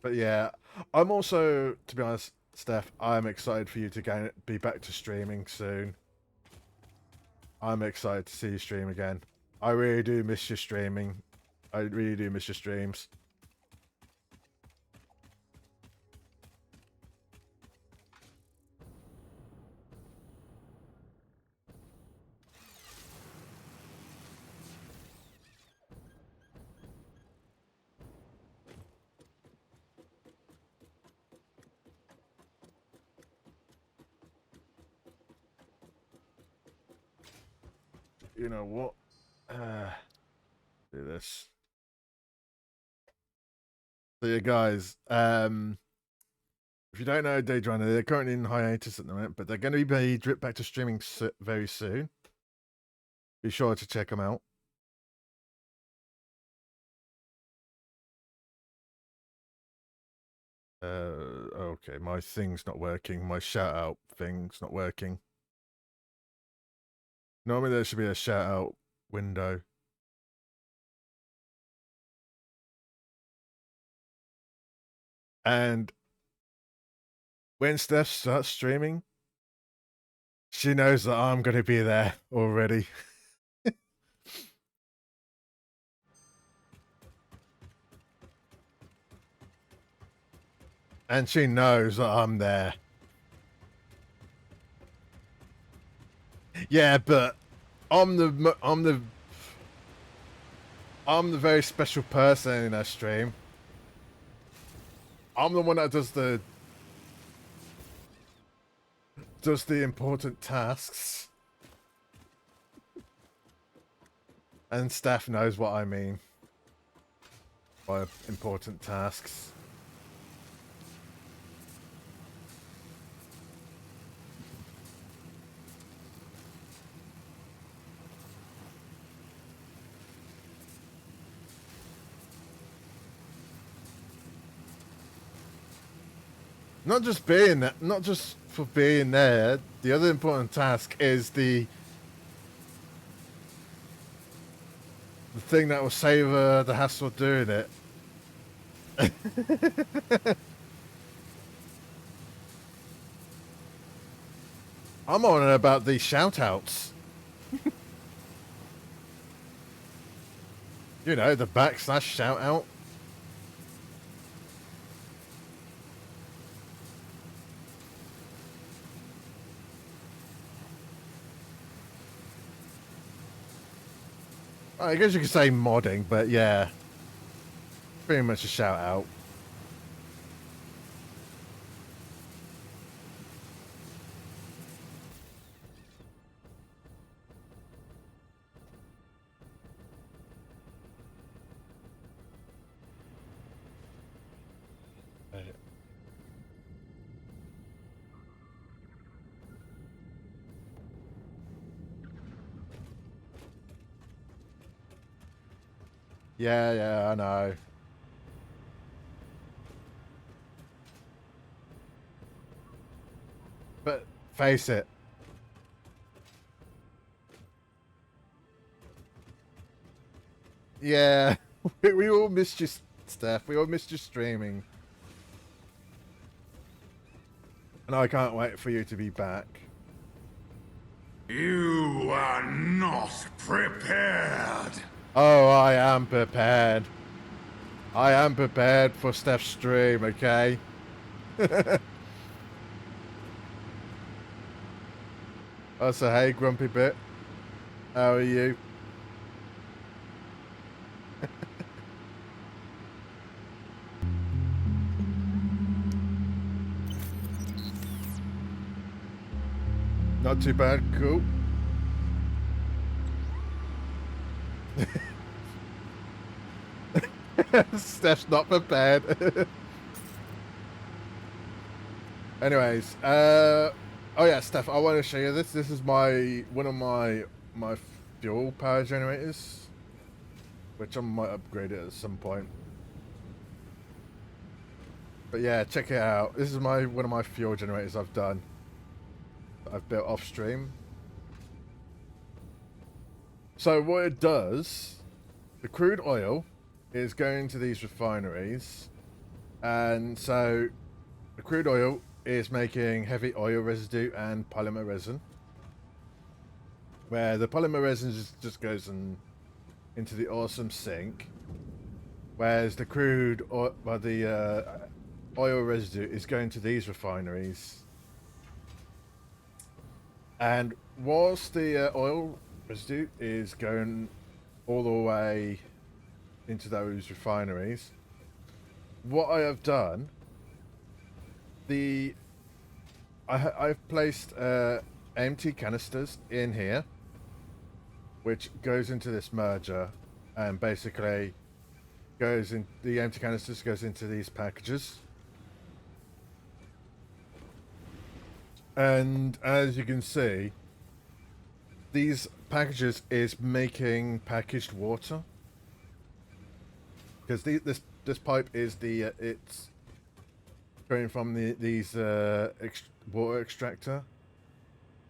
But yeah, I'm also, to be honest, Steph, I'm excited for you to be back to streaming soon. I'm excited to see you stream again. I really do miss your streaming. I really do miss your streams. You know what? Do this. So yeah, guys, if you don't know Daydrunner, they're currently in hiatus at the moment, but they're going to be drip back to streaming very soon. Be sure to check them out. Okay, my thing's not working. My shout out thing's not working. Normally there should be a shout out window. And when Steph starts streaming, she knows that I'm going to be there already. And she knows that I'm there. Yeah, but I'm the very special person in that stream. I'm the one that does the important tasks. And Steph knows what I mean by important tasks. Not just for being there. The other important task is the thing that will save the hassle of doing it. I'm on about the shout-outs. You know, the / shout-out. I guess you could say modding, but yeah. Pretty much a shout-out. Yeah, I know. But face it. Yeah, we all missed you, Steph. We all missed you streaming. And I can't wait for you to be back. You are not prepared. Oh, I am prepared. I am prepared for Steph's stream, okay? Also, hey, Grumpy Bit. How are you? Not too bad, cool. Steph's not prepared. Anyways, oh yeah, Steph, I want to show you this. This is one of my fuel power generators, which I might upgrade it at some point. But yeah, check it out. This is one of my fuel generators I've done. That I've built off stream. So what it does, the crude oil is going to these refineries, and so the crude oil is making heavy oil residue and polymer resin, where the polymer resin just goes into the awesome sink, whereas the crude oil, well, the oil residue is going to these refineries. And whilst the oil residue is going all the way into those refineries, what I have done, I've placed empty canisters in here, which goes into this merger, and basically the empty canisters goes into these packages. And as you can see, these packages is making packaged water, because this pipe is it's going from these water extractor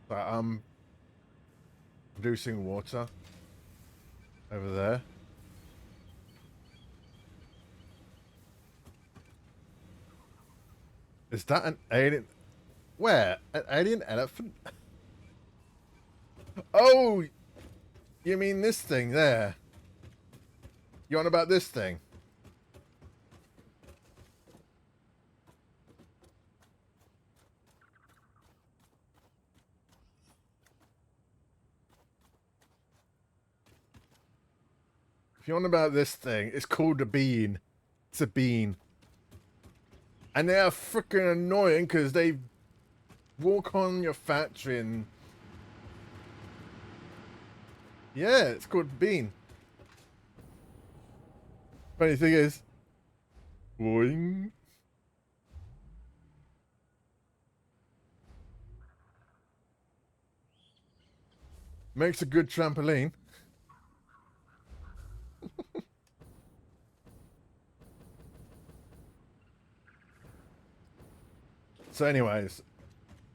that I'm producing water over there. Is that an alien? Where? An alien elephant? Oh, you mean this thing there? You on about this thing? If you're on about this thing, it's called a bean. It's a bean. And they are freaking annoying because they walk on your factory and... Yeah, it's called bean. Funny thing is... Boing. Makes a good trampoline. So anyways,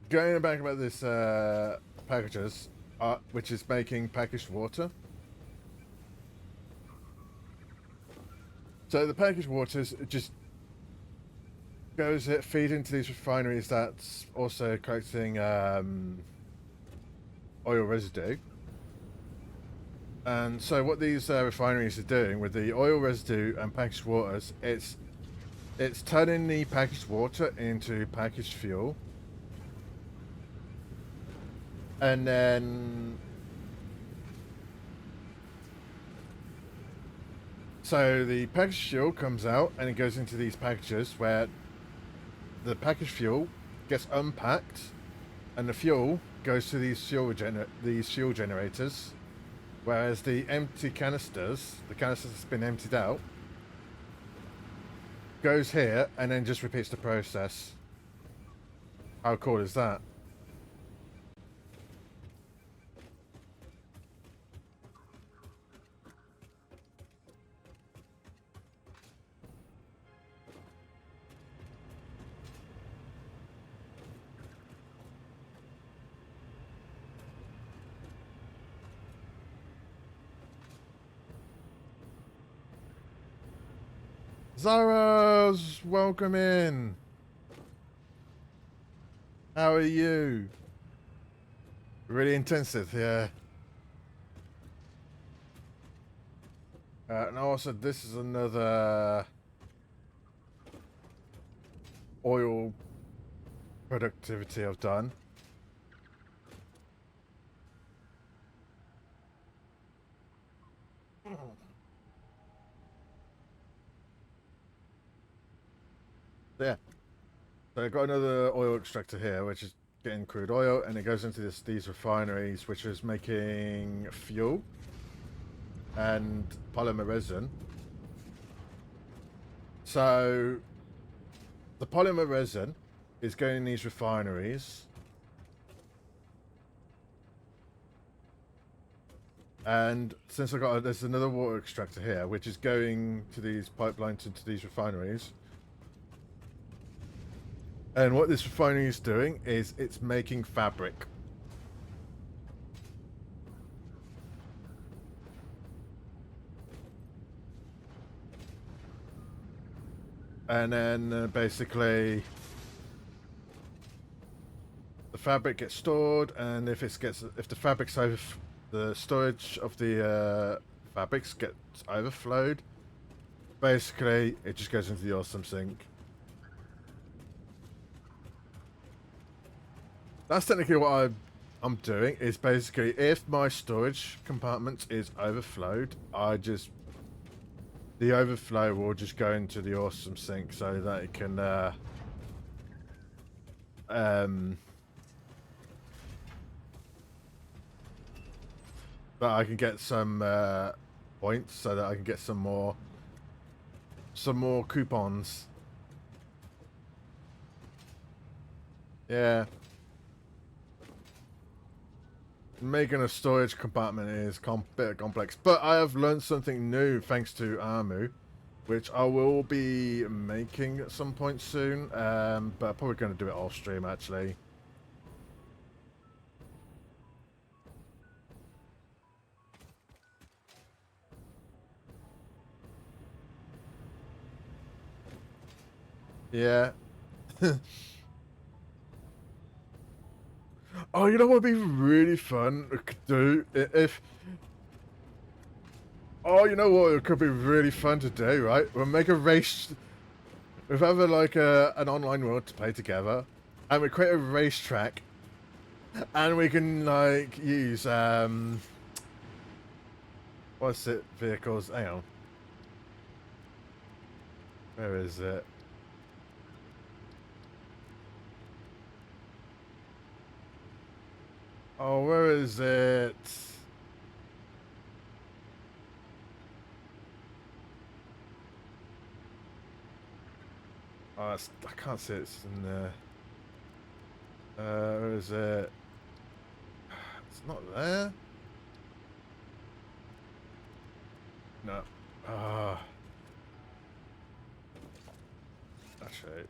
going back about this packages, which is making packaged water. So the packaged waters just feed into these refineries that's also collecting oil residue. And so what these refineries are doing with the oil residue and packaged waters, it's turning the packaged water into packaged fuel. And then... So the packaged fuel comes out and it goes into these packages where the packaged fuel gets unpacked and the fuel goes to these fuel generators, whereas the empty canisters, the canisters that's been emptied out, goes here and then just repeats the process. How cool is that? Zara's, welcome in. How are you? Really intensive, yeah. And also, this is another oil productivity I've done. Yeah. So I've got another oil extractor here, which is getting crude oil, and it goes into these refineries, which is making fuel and polymer resin. So the polymer resin is going in these refineries, and since there's another water extractor here, which is going to these pipelines into these refineries. And what this refinery is doing is it's making fabric. And then basically the fabric gets stored, and if the fabric's over, the storage of the fabrics gets overflowed, basically it just goes into the awesome sink. That's technically what I'm doing, is basically if my storage compartment is overflowed, the overflow will just go into the awesome sink so that it can that I can get some points, so that I can get some more coupons. Yeah. Making a storage compartment is a bit complex, but I have learned something new thanks to Armu, which I will be making at some point soon, but I'm probably going to do it off stream actually. Yeah. Oh, you know what would be really fun to do if... Oh, you know what? It could be really fun to do, right? We'll make a race. We'll have like an online world to play together, and we create a racetrack, and we can like use what's it? Vehicles. Hang on. Where is it? Oh, where is it? Oh, I can't see it's in there. Where is it? It's not there. No. Ah. Actually,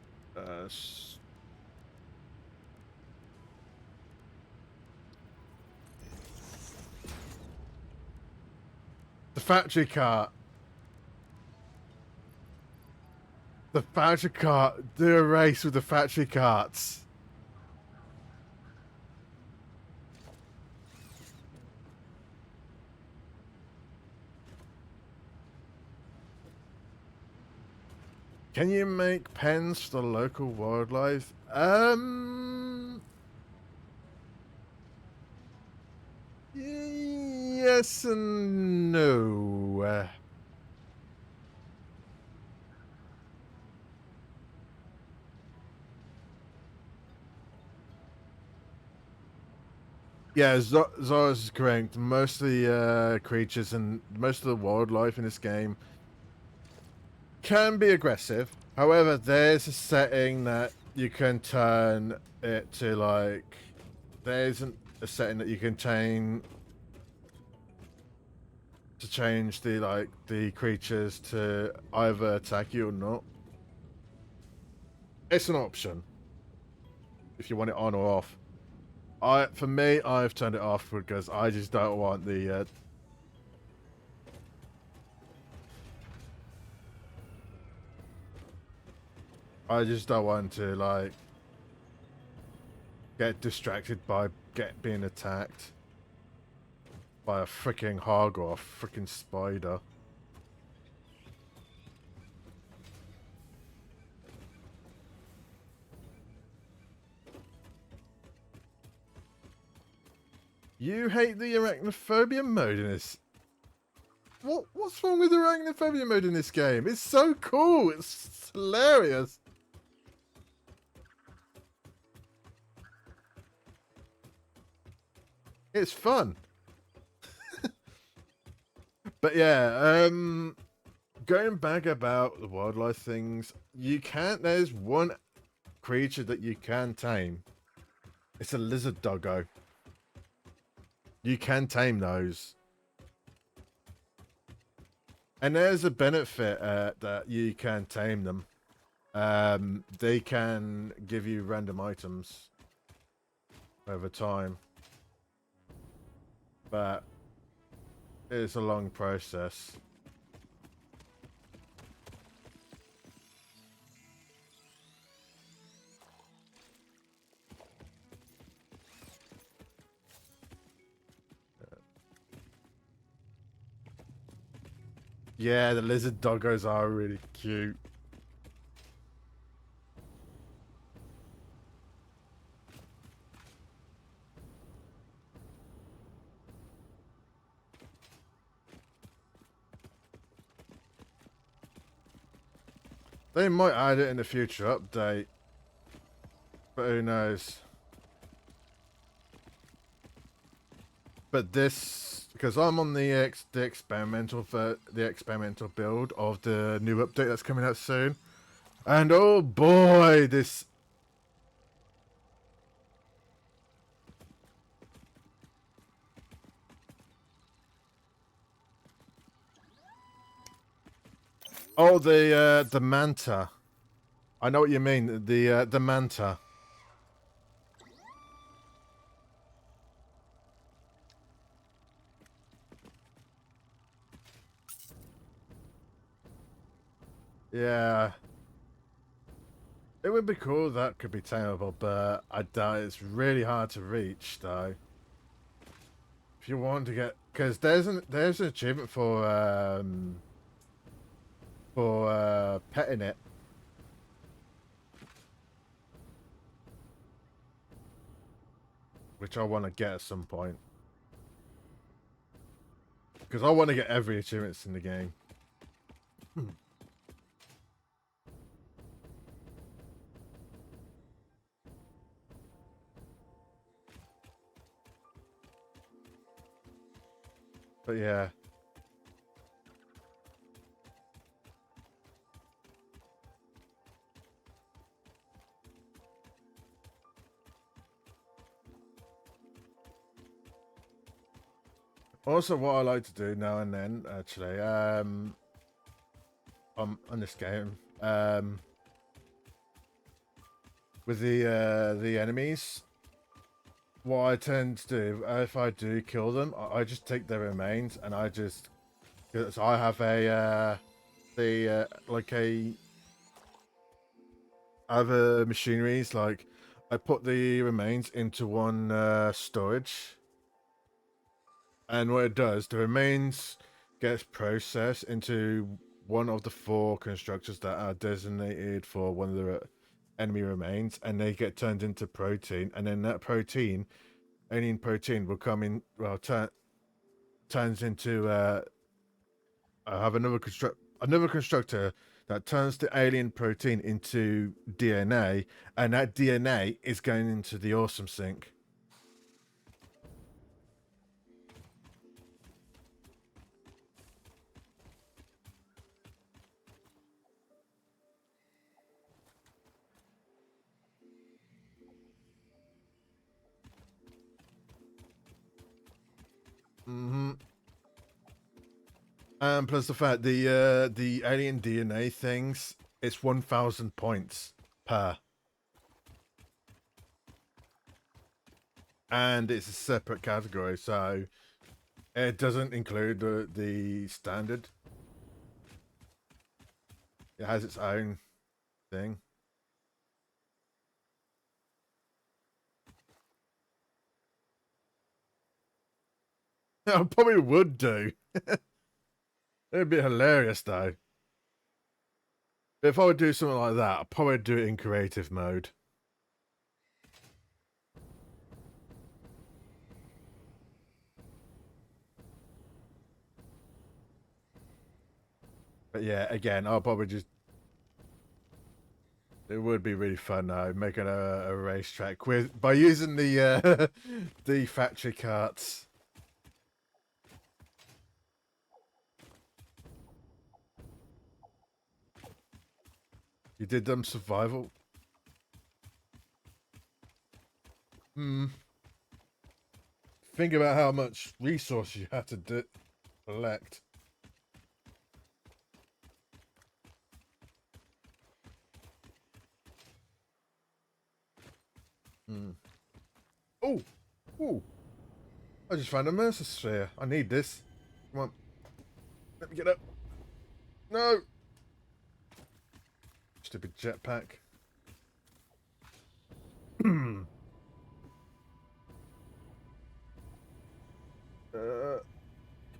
the factory cart. The factory cart. Do a race with the factory carts. Can you make pens for the local wildlife? Yes and no. Yeah, Zora's is correct. Most of the creatures and most of the wildlife in this game can be aggressive. However, there's a setting that you can turn it to like... There isn't a setting that you can change the creatures to either attack you or not. It's an option if you want it on or off. For me, I've turned it off because I just don't want the I just don't want to like get distracted by being attacked by a freaking hog or a freaking spider. You hate the arachnophobia mode in this. What's wrong with the arachnophobia mode in this game? It's so cool. It's hilarious. It's fun. But yeah, going back about the wildlife things, you can't. There's one creature that you can tame. It's a lizard doggo. You can tame those. And there's a benefit that you can tame them. They can give you random items over time. But it's a long process. Yeah, the lizard doggos are really cute. They might add it in a future update. But who knows? But this, because I'm on the experimental build of the new update that's coming out soon, and oh boy, this. Oh, the manta. I know what you mean. The manta. Yeah. It would be cool that could be tameable, but I doubt it's really hard to reach though. If you want to get, because there's an achievement for petting it. Which I want to get at some point. Because I want to get every achievement in the game. But yeah. Also, what I like to do now and then, actually, on this game, with the enemies, what I tend to do, if I do kill them, I just take their remains and I just, because I have a other machineries, like I put the remains into one storage. And what it does, the remains gets processed into one of the 4 constructors that are designated for one of the enemy remains, and they get turned into protein. And then that protein, alien protein, will come in. Well, turns into. I have another constructor that turns the alien protein into DNA, and that DNA is going into the awesome sink. Mm-hmm. And plus the fact the alien DNA things, it's 1,000 points per, and it's a separate category, so it doesn't include the standard. It has its own thing. I probably would do. It'd be hilarious though. If I would do something like that, I'd probably do it in creative mode. But yeah, again, I'll probably just... It would be really fun though, making a racetrack with by using the the factory carts. You did them survival. Think about how much resource you have to collect. Oh, oh! I just found a Mercer sphere. I need this. Come on, let me get up. No, stupid jetpack. Come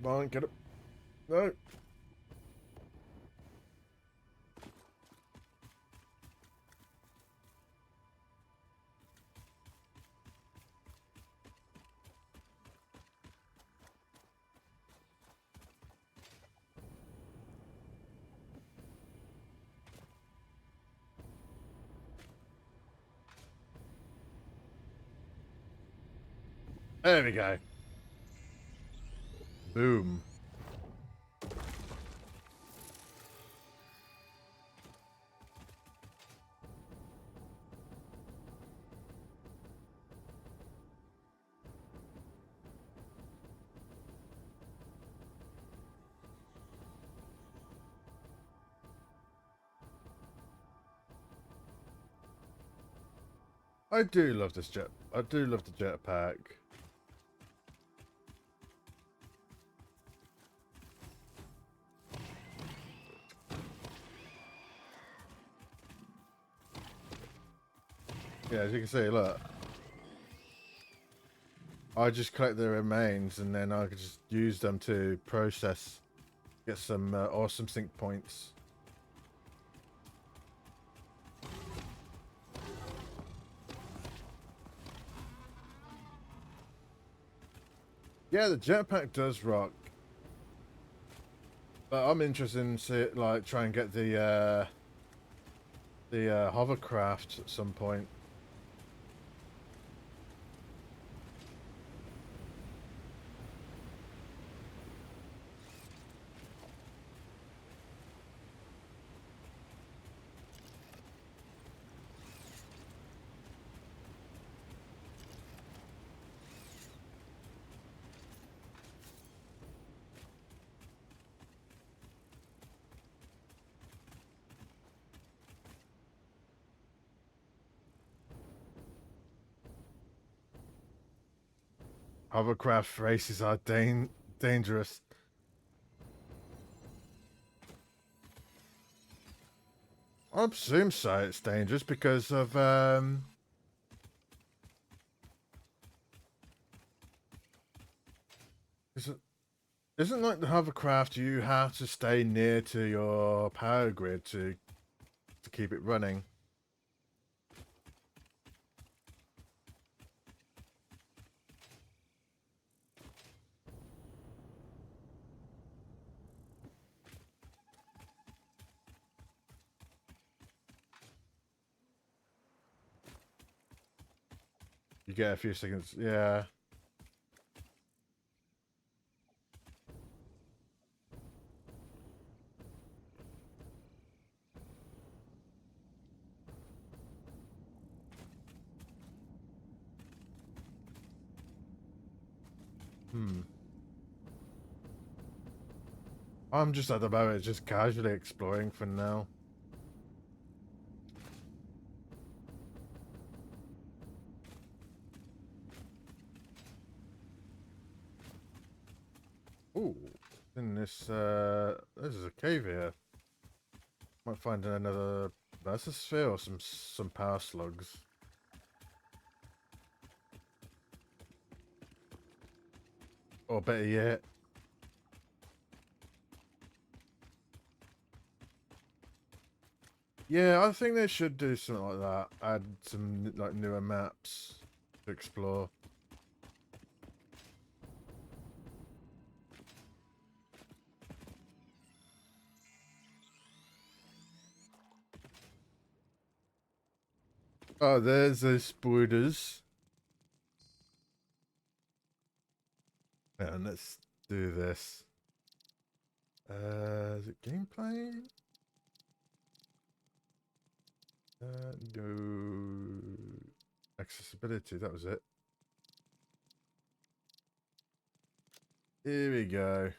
on, get up. No. There we go. Boom. I do love this jet. I do love the jetpack. Yeah, as you can see, look. I just collect the remains and then I could just use them to process, get some awesome sync points. Yeah, the jetpack does rock. But I'm interested in like try and get the hovercraft at some point. Hovercraft races are dangerous. I presume so. It's dangerous because of isn't like the hovercraft you have to stay near to your power grid to keep it running. You get a few seconds. Yeah. I'm just at the moment just casually exploring for now. Ooh, in this is a cave here. Might find another mesosphere or some power slugs. Or better yet, yeah, I think they should do something like that. Add some like newer maps to explore. Oh, there's the spiders. And let's do this. Is it gameplay? No. Accessibility, that was it. Here we go.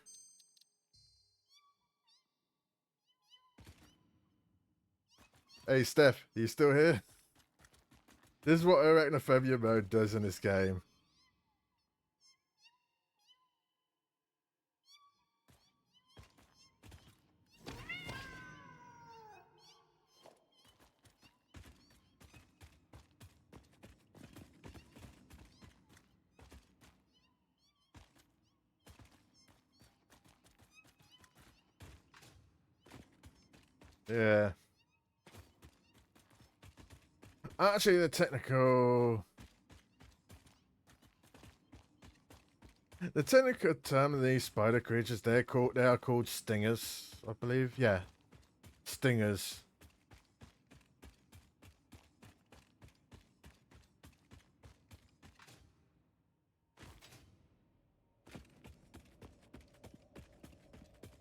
Hey, Steph, are you still here? This is what arachnophobia mode does in this game. Yeah. Actually, the technical term of these spider creatures, they are called stingers, I believe. Yeah. Stingers.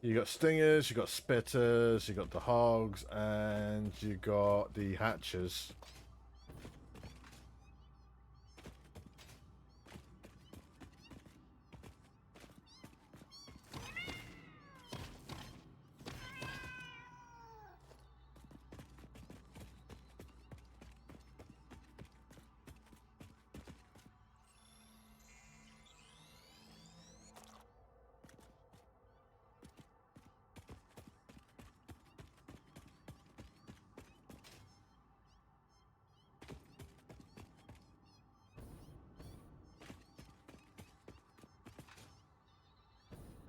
You got stingers, you got spitters, you got the hogs, and you got the hatchers.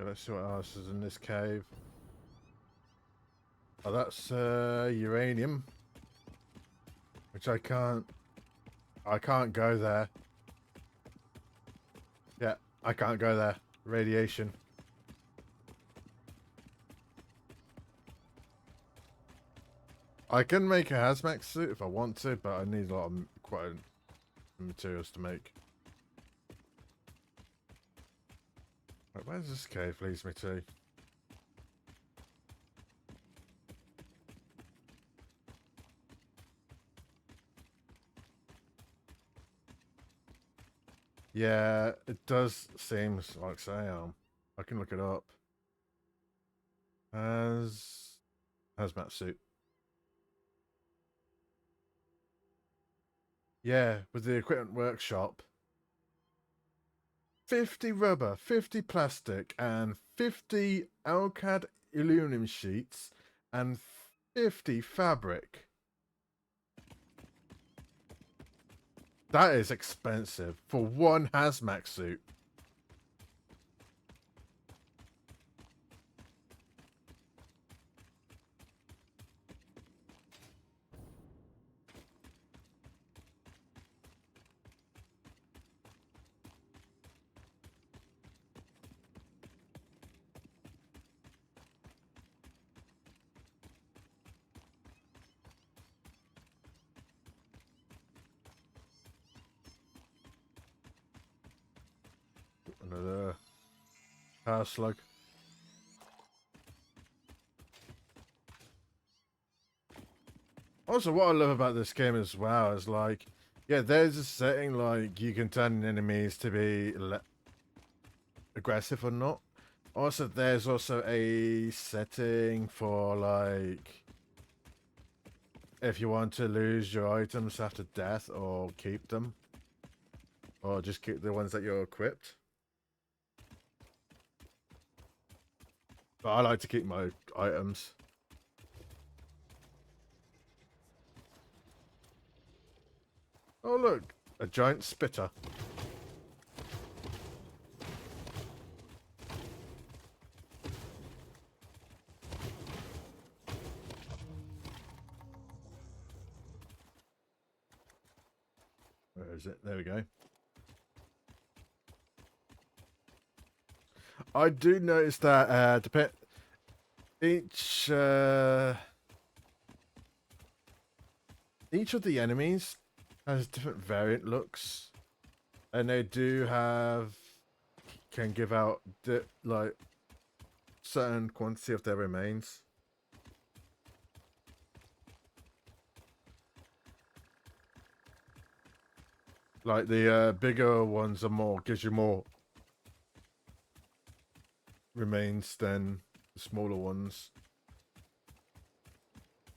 Okay, let's see what else is in this cave. Oh, that's uranium, which I can't go there. Yeah, I can't go there. Radiation. I can make a hazmat suit if I want to, but I need a lot of quite materials to make. Right, where's this cave leads me to? Yeah, it does seem like Sam. I can look it up. Hazmat suit. Yeah, with the equipment workshop. 50 rubber, 50 plastic, and 50 Alcad aluminum sheets, and 50 fabric. That is expensive for one hazmat suit. Another power slug. Also, what I love about this game as well is like, yeah, there's a setting like you can turn enemies to be aggressive or not. Also, there's also a setting for like if you want to lose your items after death or keep them, or just keep the ones that you're equipped. But I like to keep my items. Oh look, a giant spitter. Where is it? There we go. I do notice that each of the enemies has different variant looks, and they do have can give out like certain quantity of their remains. Like the bigger ones are more gives you more remains than the smaller ones.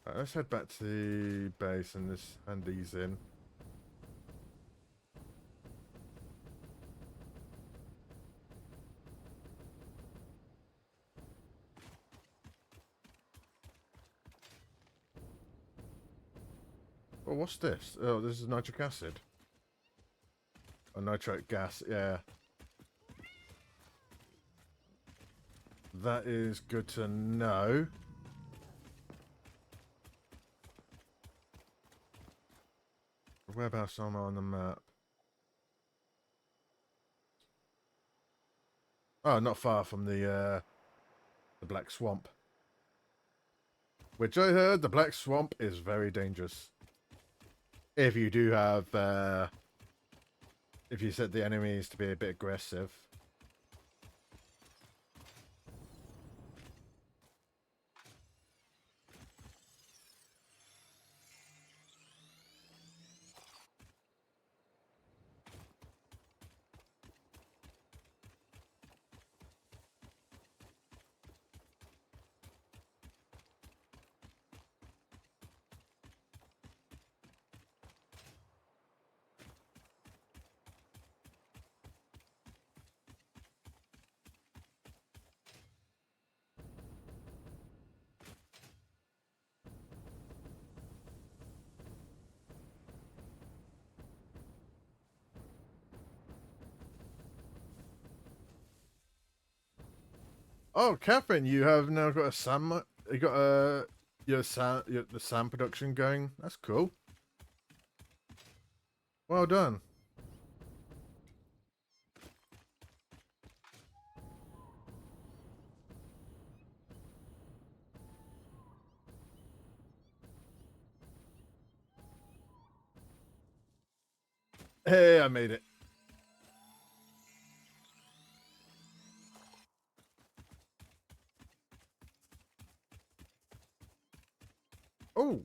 Right, let's head back to the base and just hand these in. Oh, what's this? Oh, this is nitric acid. Oh, nitrate gas, yeah. That is good to know. Whereabouts am I on the map? Oh, not far from the Black Swamp. Which I heard the Black Swamp is very dangerous. If you do have, if you set the enemies to be a bit aggressive. Oh, Catherine, you have now got a sand. You got the sand production going. That's cool. Well done. Hey, I made it. Oh.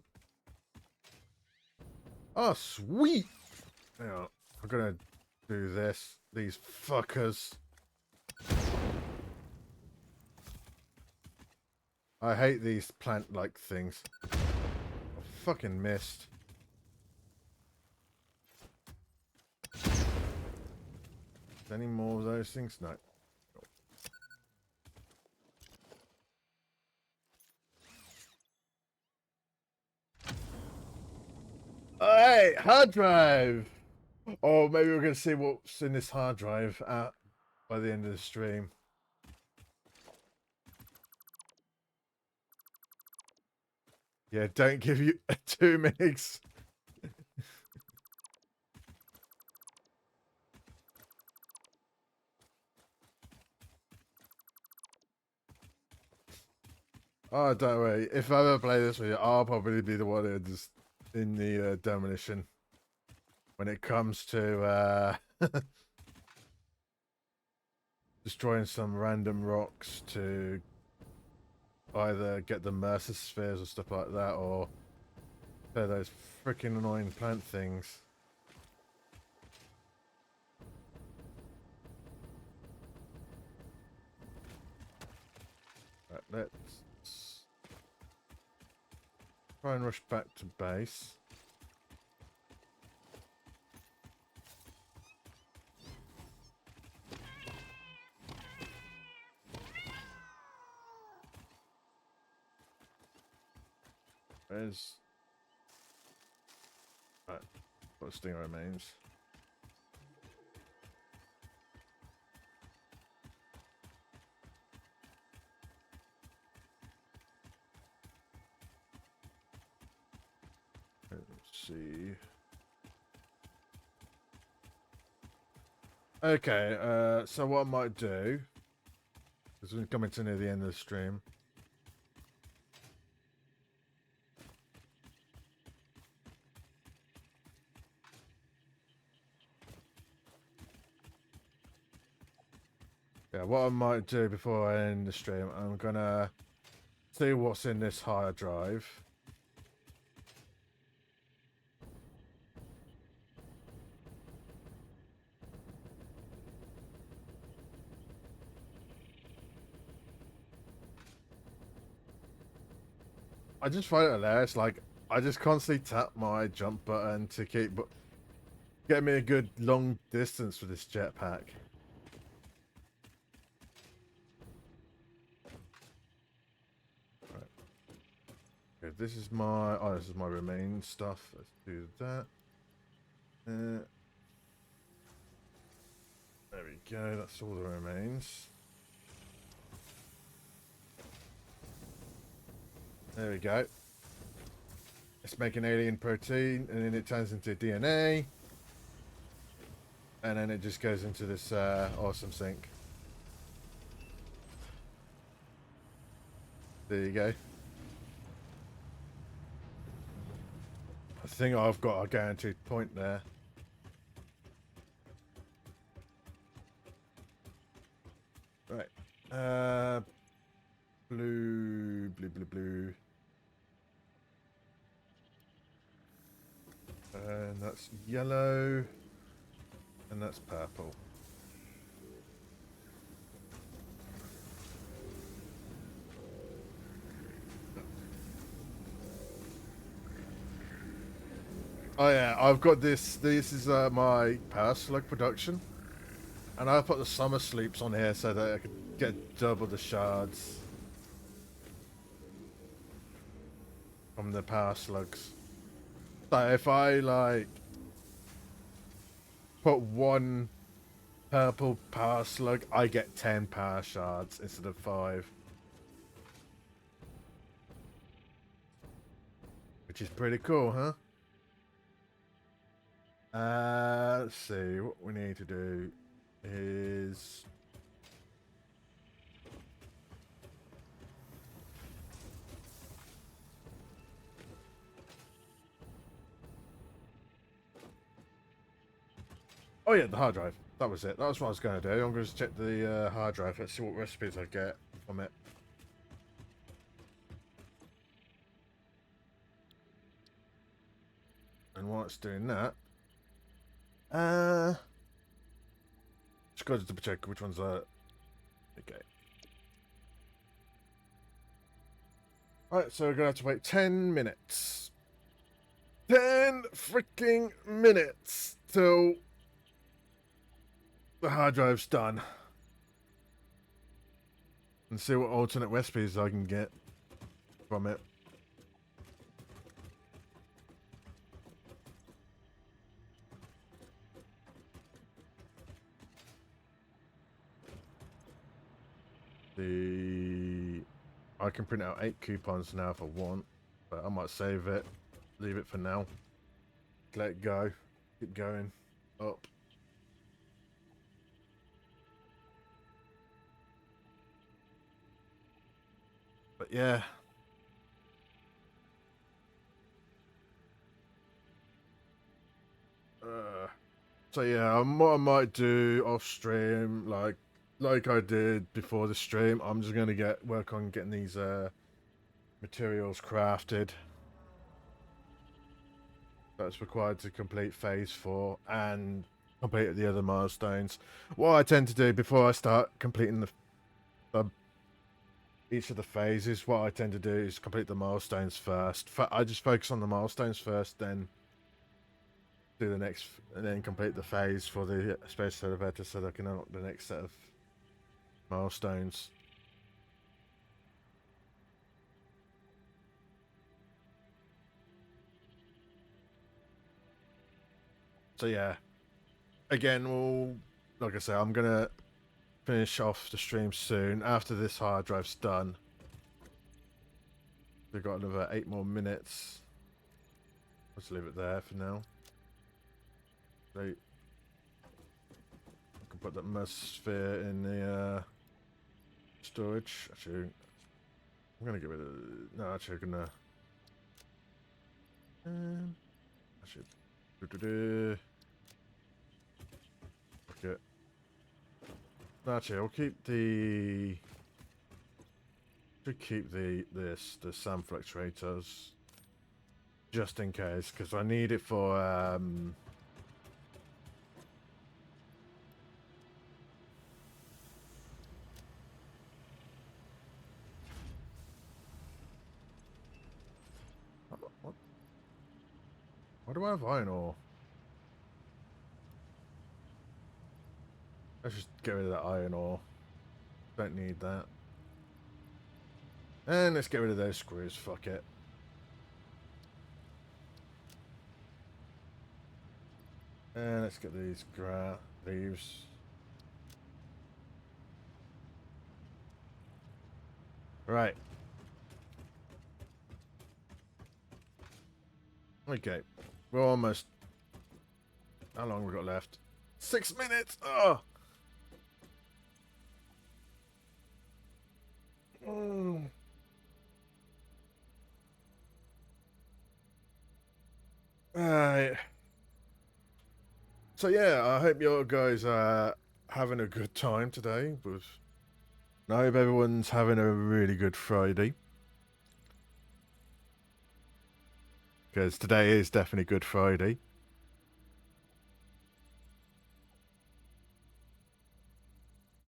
Oh, sweet. Yeah, I'm gonna do this. These fuckers. I hate these plant-like things. I fucking missed. Any more of those things? No. Alright, hard drive. Oh, maybe we're gonna see what's in this hard drive by the end of the stream. Yeah, don't give you 2 minutes. Oh, don't worry. If I ever play this with you, I'll probably be the one who just in the demolition when it comes to destroying some random rocks to either get the Mercer spheres or stuff like that, or they're those freaking annoying plant things. Right, let's try and rush back to base. Where's... Right, what stinger remains. Let's see. Okay, so what I might do, because we're coming to near the end of the stream, Yeah, what I might do before I end the stream, I'm gonna see what's in this hard drive. I just find it hilarious. Like, I just constantly tap my jump button to keep get me a good long distance with this jetpack. Right. Okay, this is my this is my remain stuff. Let's do that. There we go. That's all the remains. There we go. Let's make an alien protein, and then it turns into DNA. And then it just goes into this awesome sink. There you go. I think I've got a guaranteed point there. Right. Blue. And that's yellow. And that's purple. Oh yeah, I've got this. This is my power slug production. And I put the summer sleeps on here so that I could get double the shards from the power slugs. So if I like put one purple power slug, I get 10 power shards instead of 5. Which is pretty cool, huh? Let's see, what we need to do is... Oh yeah, the hard drive. That was it. That was what I was going to do. I'm going to check the hard drive. Let's see what recipes I get from it. And while it's doing that, just go to double check which ones are okay. Alright, so we're gonna have to wait 10 minutes. 10 freaking minutes till the hard drive's done. And see what alternate recipes I can get from it. I can print out 8 coupons now if I want, but I might save it, leave it for now. Let it go, keep going up. But yeah. So yeah, what I might do off stream, like I did before the stream, I'm just gonna work on getting these materials crafted. That's required to complete phase 4 and complete the other milestones. What I tend to do before I start completing each of the phases, what I tend to do is complete the milestones first. I just focus on the milestones first, then do the next, and then complete the phase for the space elevator so that I can unlock the next set of milestones. So yeah, again, like I say, I'm gonna finish off the stream soon after this hard drive's done. We've got another 8 more minutes. Let's leave it there for now. So I can put that Mesosphere in the storage. Actually, I'm gonna get rid of. No, actually, I'm gonna. Actually, okay. Actually, I'll keep the... Should keep the SAM fluctuators. Just in case, because I need it for, What? Why do I have iron ore? Let's just get rid of that iron ore. Don't need that. And let's get rid of those screws. Fuck it. And let's get these leaves. Right. Okay. We're almost... How long we got left? 6 minutes! Oh! Alright. So yeah, I hope you guys are having a good time today. I hope everyone's having a really good Friday. Because today is definitely Good Friday.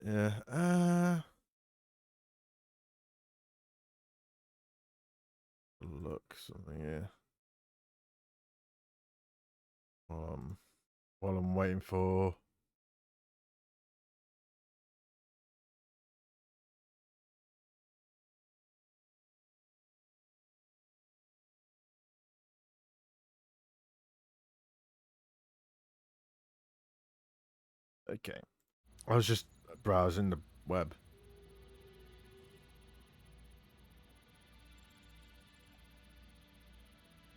Yeah, look, something here. While I'm waiting for... Okay. I was just browsing the web.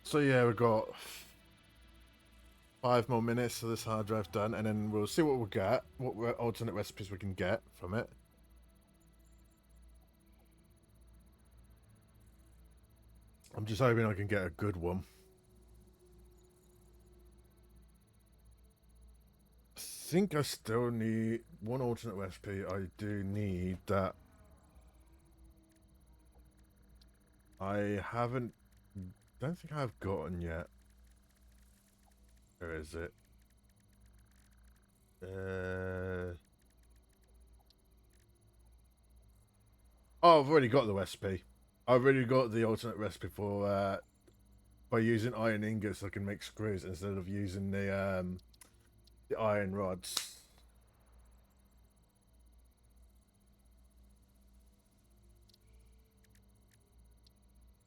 So yeah, we've got 5 more minutes of this hard drive done, and then we'll see what we get, what alternate recipes we can get from it. I'm just hoping I can get a good one. I think I still need one alternate recipe. I do need that. I don't think I've gotten yet. Where is it? Oh, I've already got the recipe. I've already got the alternate recipe for by using iron ingots I can make screws instead of using the iron rods.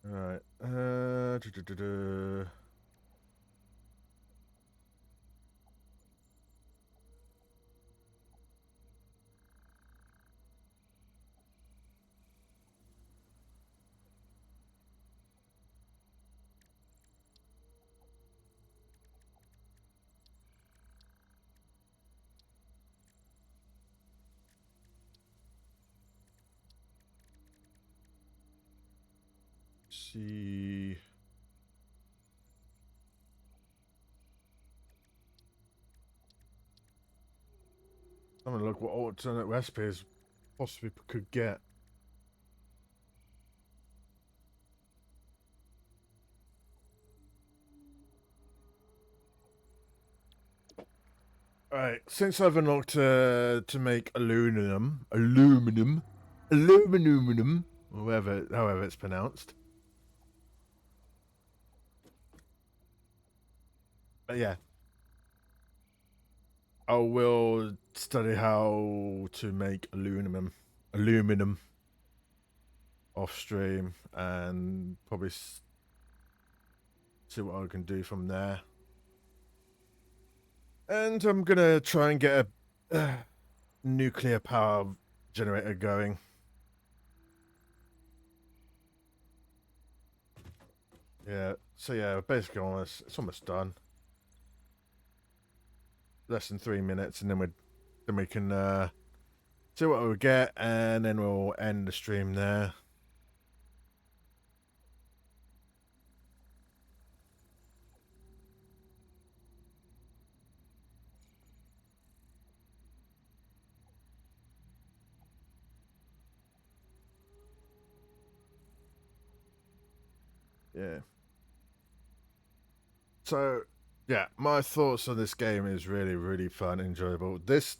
Alright. See. I'm gonna look what alternate recipes possibly could get. Alright, since I've unlocked to make aluminum, however it's pronounced. But yeah, I will study how to make aluminum off stream, and probably see what I can do from there. And I'm gonna try and get a nuclear power generator going. Yeah, so yeah, basically it's almost done. Less than 3 minutes, and then we can see what we get, and then we'll end the stream there. yeah. So, yeah, my thoughts on this game is really, really fun, enjoyable. This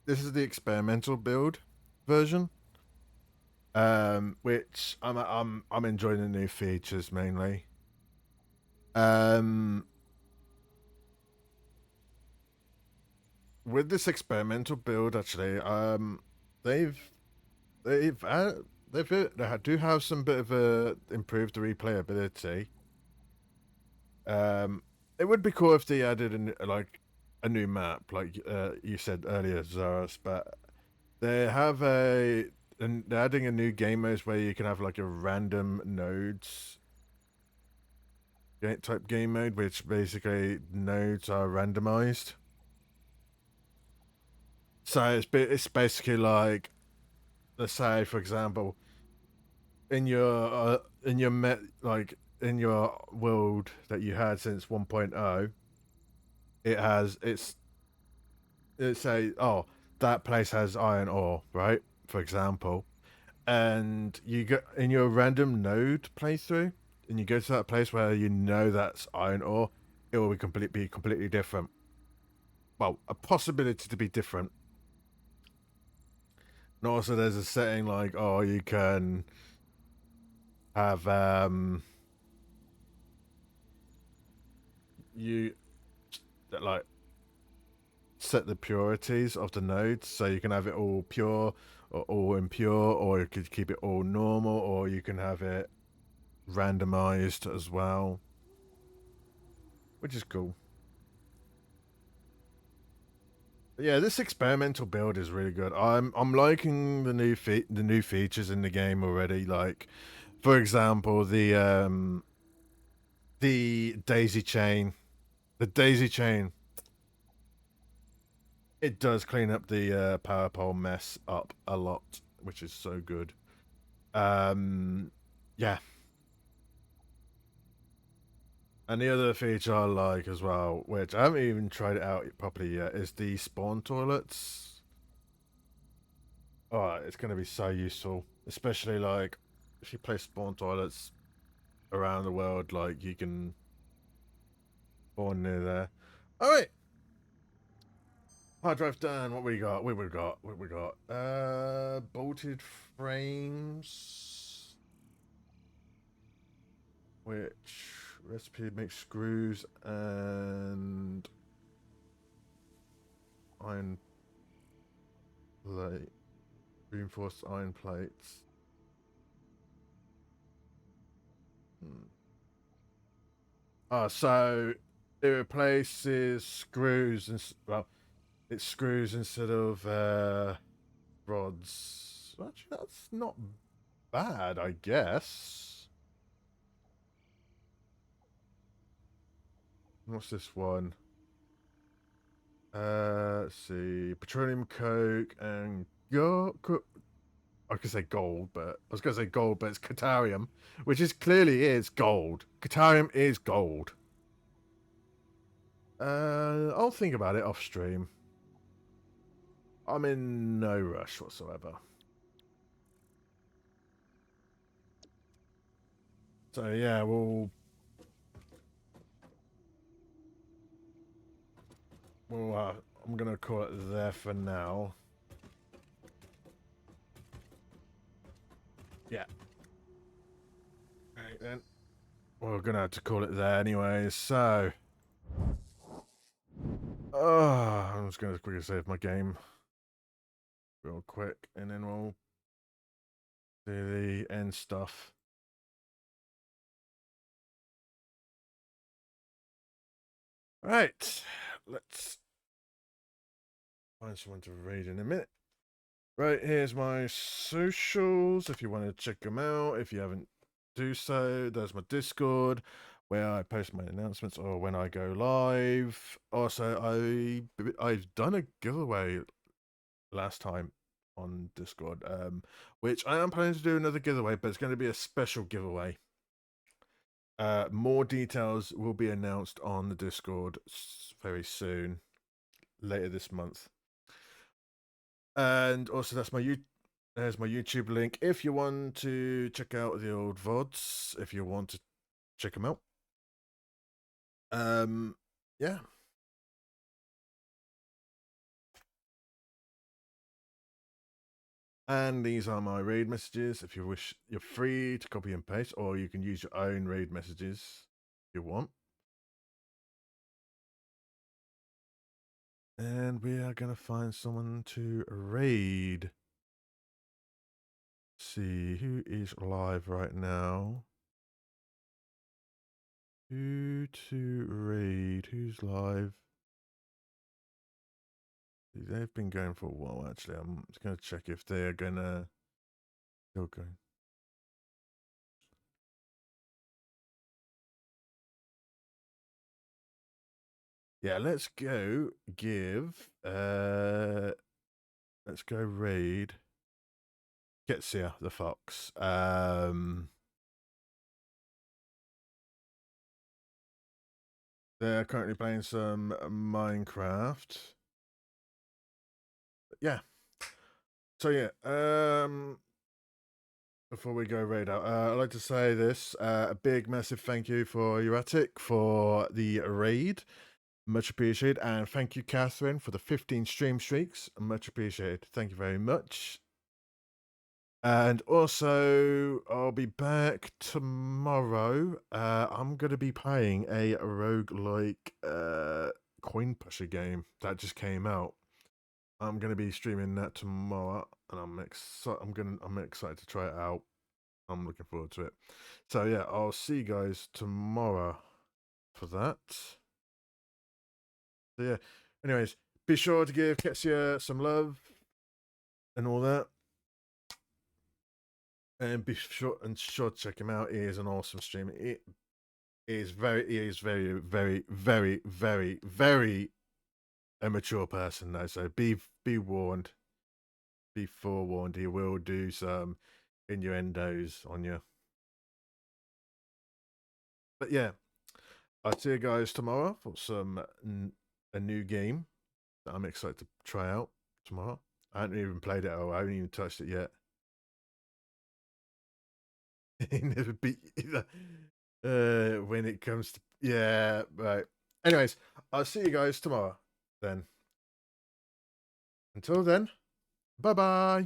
is the experimental build version, which I'm enjoying the new features mainly. With this experimental build, actually, they've they've they do have some bit of a improved replayability. It would be cool if they added a new map, like you said earlier, Zaras. But they have and they're adding a new game mode where you can have like a random nodes type game mode, which basically nodes are randomized. So it's basically like, let's say for example, in your in your world that you had since 1.0, it's say, oh, that place has iron ore, right? For example, and you go in your random node playthrough, and you go to that place where you know that's iron ore, it will be completely different. Well, a possibility to be different. And also, there's a setting like, oh, you can have you like set the purities of the nodes, so you can have it all pure or all impure, or you could keep it all normal, or you can have it randomized as well, which is cool. But yeah, this experimental build is really good. I'm liking the new features in the game already. Like, for example, the daisy chain, the daisy chain. It does clean up the power pole mess up a lot, which is so good. Yeah. And the other feature I like as well, which I haven't even tried it out properly yet, is the spawn toilets. Oh, it's going to be so useful, especially like if you place spawn toilets around the world, like you can spawn near there. All right, hard drive done. What we got? What we got? Bolted frames, which recipe makes screws and iron plate, reinforced iron plates. So it replaces screws and well, it's screws instead of rods. Actually, that's not bad, I guess. What's this one? Let's see, petroleum coke and I could say gold, but I was gonna say gold, but it's Catarium, which is clearly is gold. Catarium is gold. I'll think about it off stream. I'm in no rush whatsoever. So yeah, I'm gonna call it there for now. Yeah. Right then. We're gonna have to call it there anyway. So, I'm just gonna quickly save my game real quick, and then we'll do the end stuff. Right, let's find someone to read in a minute. Right, here's my socials if you want to check them out. If you haven't, do so. There's my Discord where I post my announcements or when I go live. Also, I've done a giveaway last time on Discord, which I am planning to do another giveaway, but it's going to be a special giveaway. More details will be announced on the Discord very soon, later this month. And also, there's my YouTube link if you want to check out the old VODs. If you want to check them out. Yeah. And these are my raid messages. If you wish, you're free to copy and paste, or you can use your own raid messages if you want. And we are going to find someone to raid. See who is live right now. Who to raid? Who's live? They've been going for a while, actually. I'm just going to check if they're going to still go. Yeah, let's go give. Let's go raid. Ketsia the fox. They're currently playing some Minecraft. Yeah. So yeah, before we go raid out, I'd like to say this. A big massive thank you for Uratic for the raid. Much appreciated. And thank you, Catherine, for the 15 stream streaks. Much appreciated. Thank you very much. And also, I'll be back tomorrow. I'm going to be playing a roguelike coin pusher game that just came out. I'm going to be streaming that tomorrow, and I'm excited to try it out. I'm looking forward to it. So yeah, I'll see you guys tomorrow for that. So yeah, anyways, be sure to give Ketsia some love and all that. And be sure to check him out. He is an awesome streamer. He is very, very a mature person though. So be warned. Be forewarned. He will do some innuendos on you. But yeah, I'll see you guys tomorrow for a new game that I'm excited to try out tomorrow. I haven't even played it. I haven't even touched it yet. He never beat when it comes to yeah, right. Anyways, I'll see you guys tomorrow then. Until then, bye bye.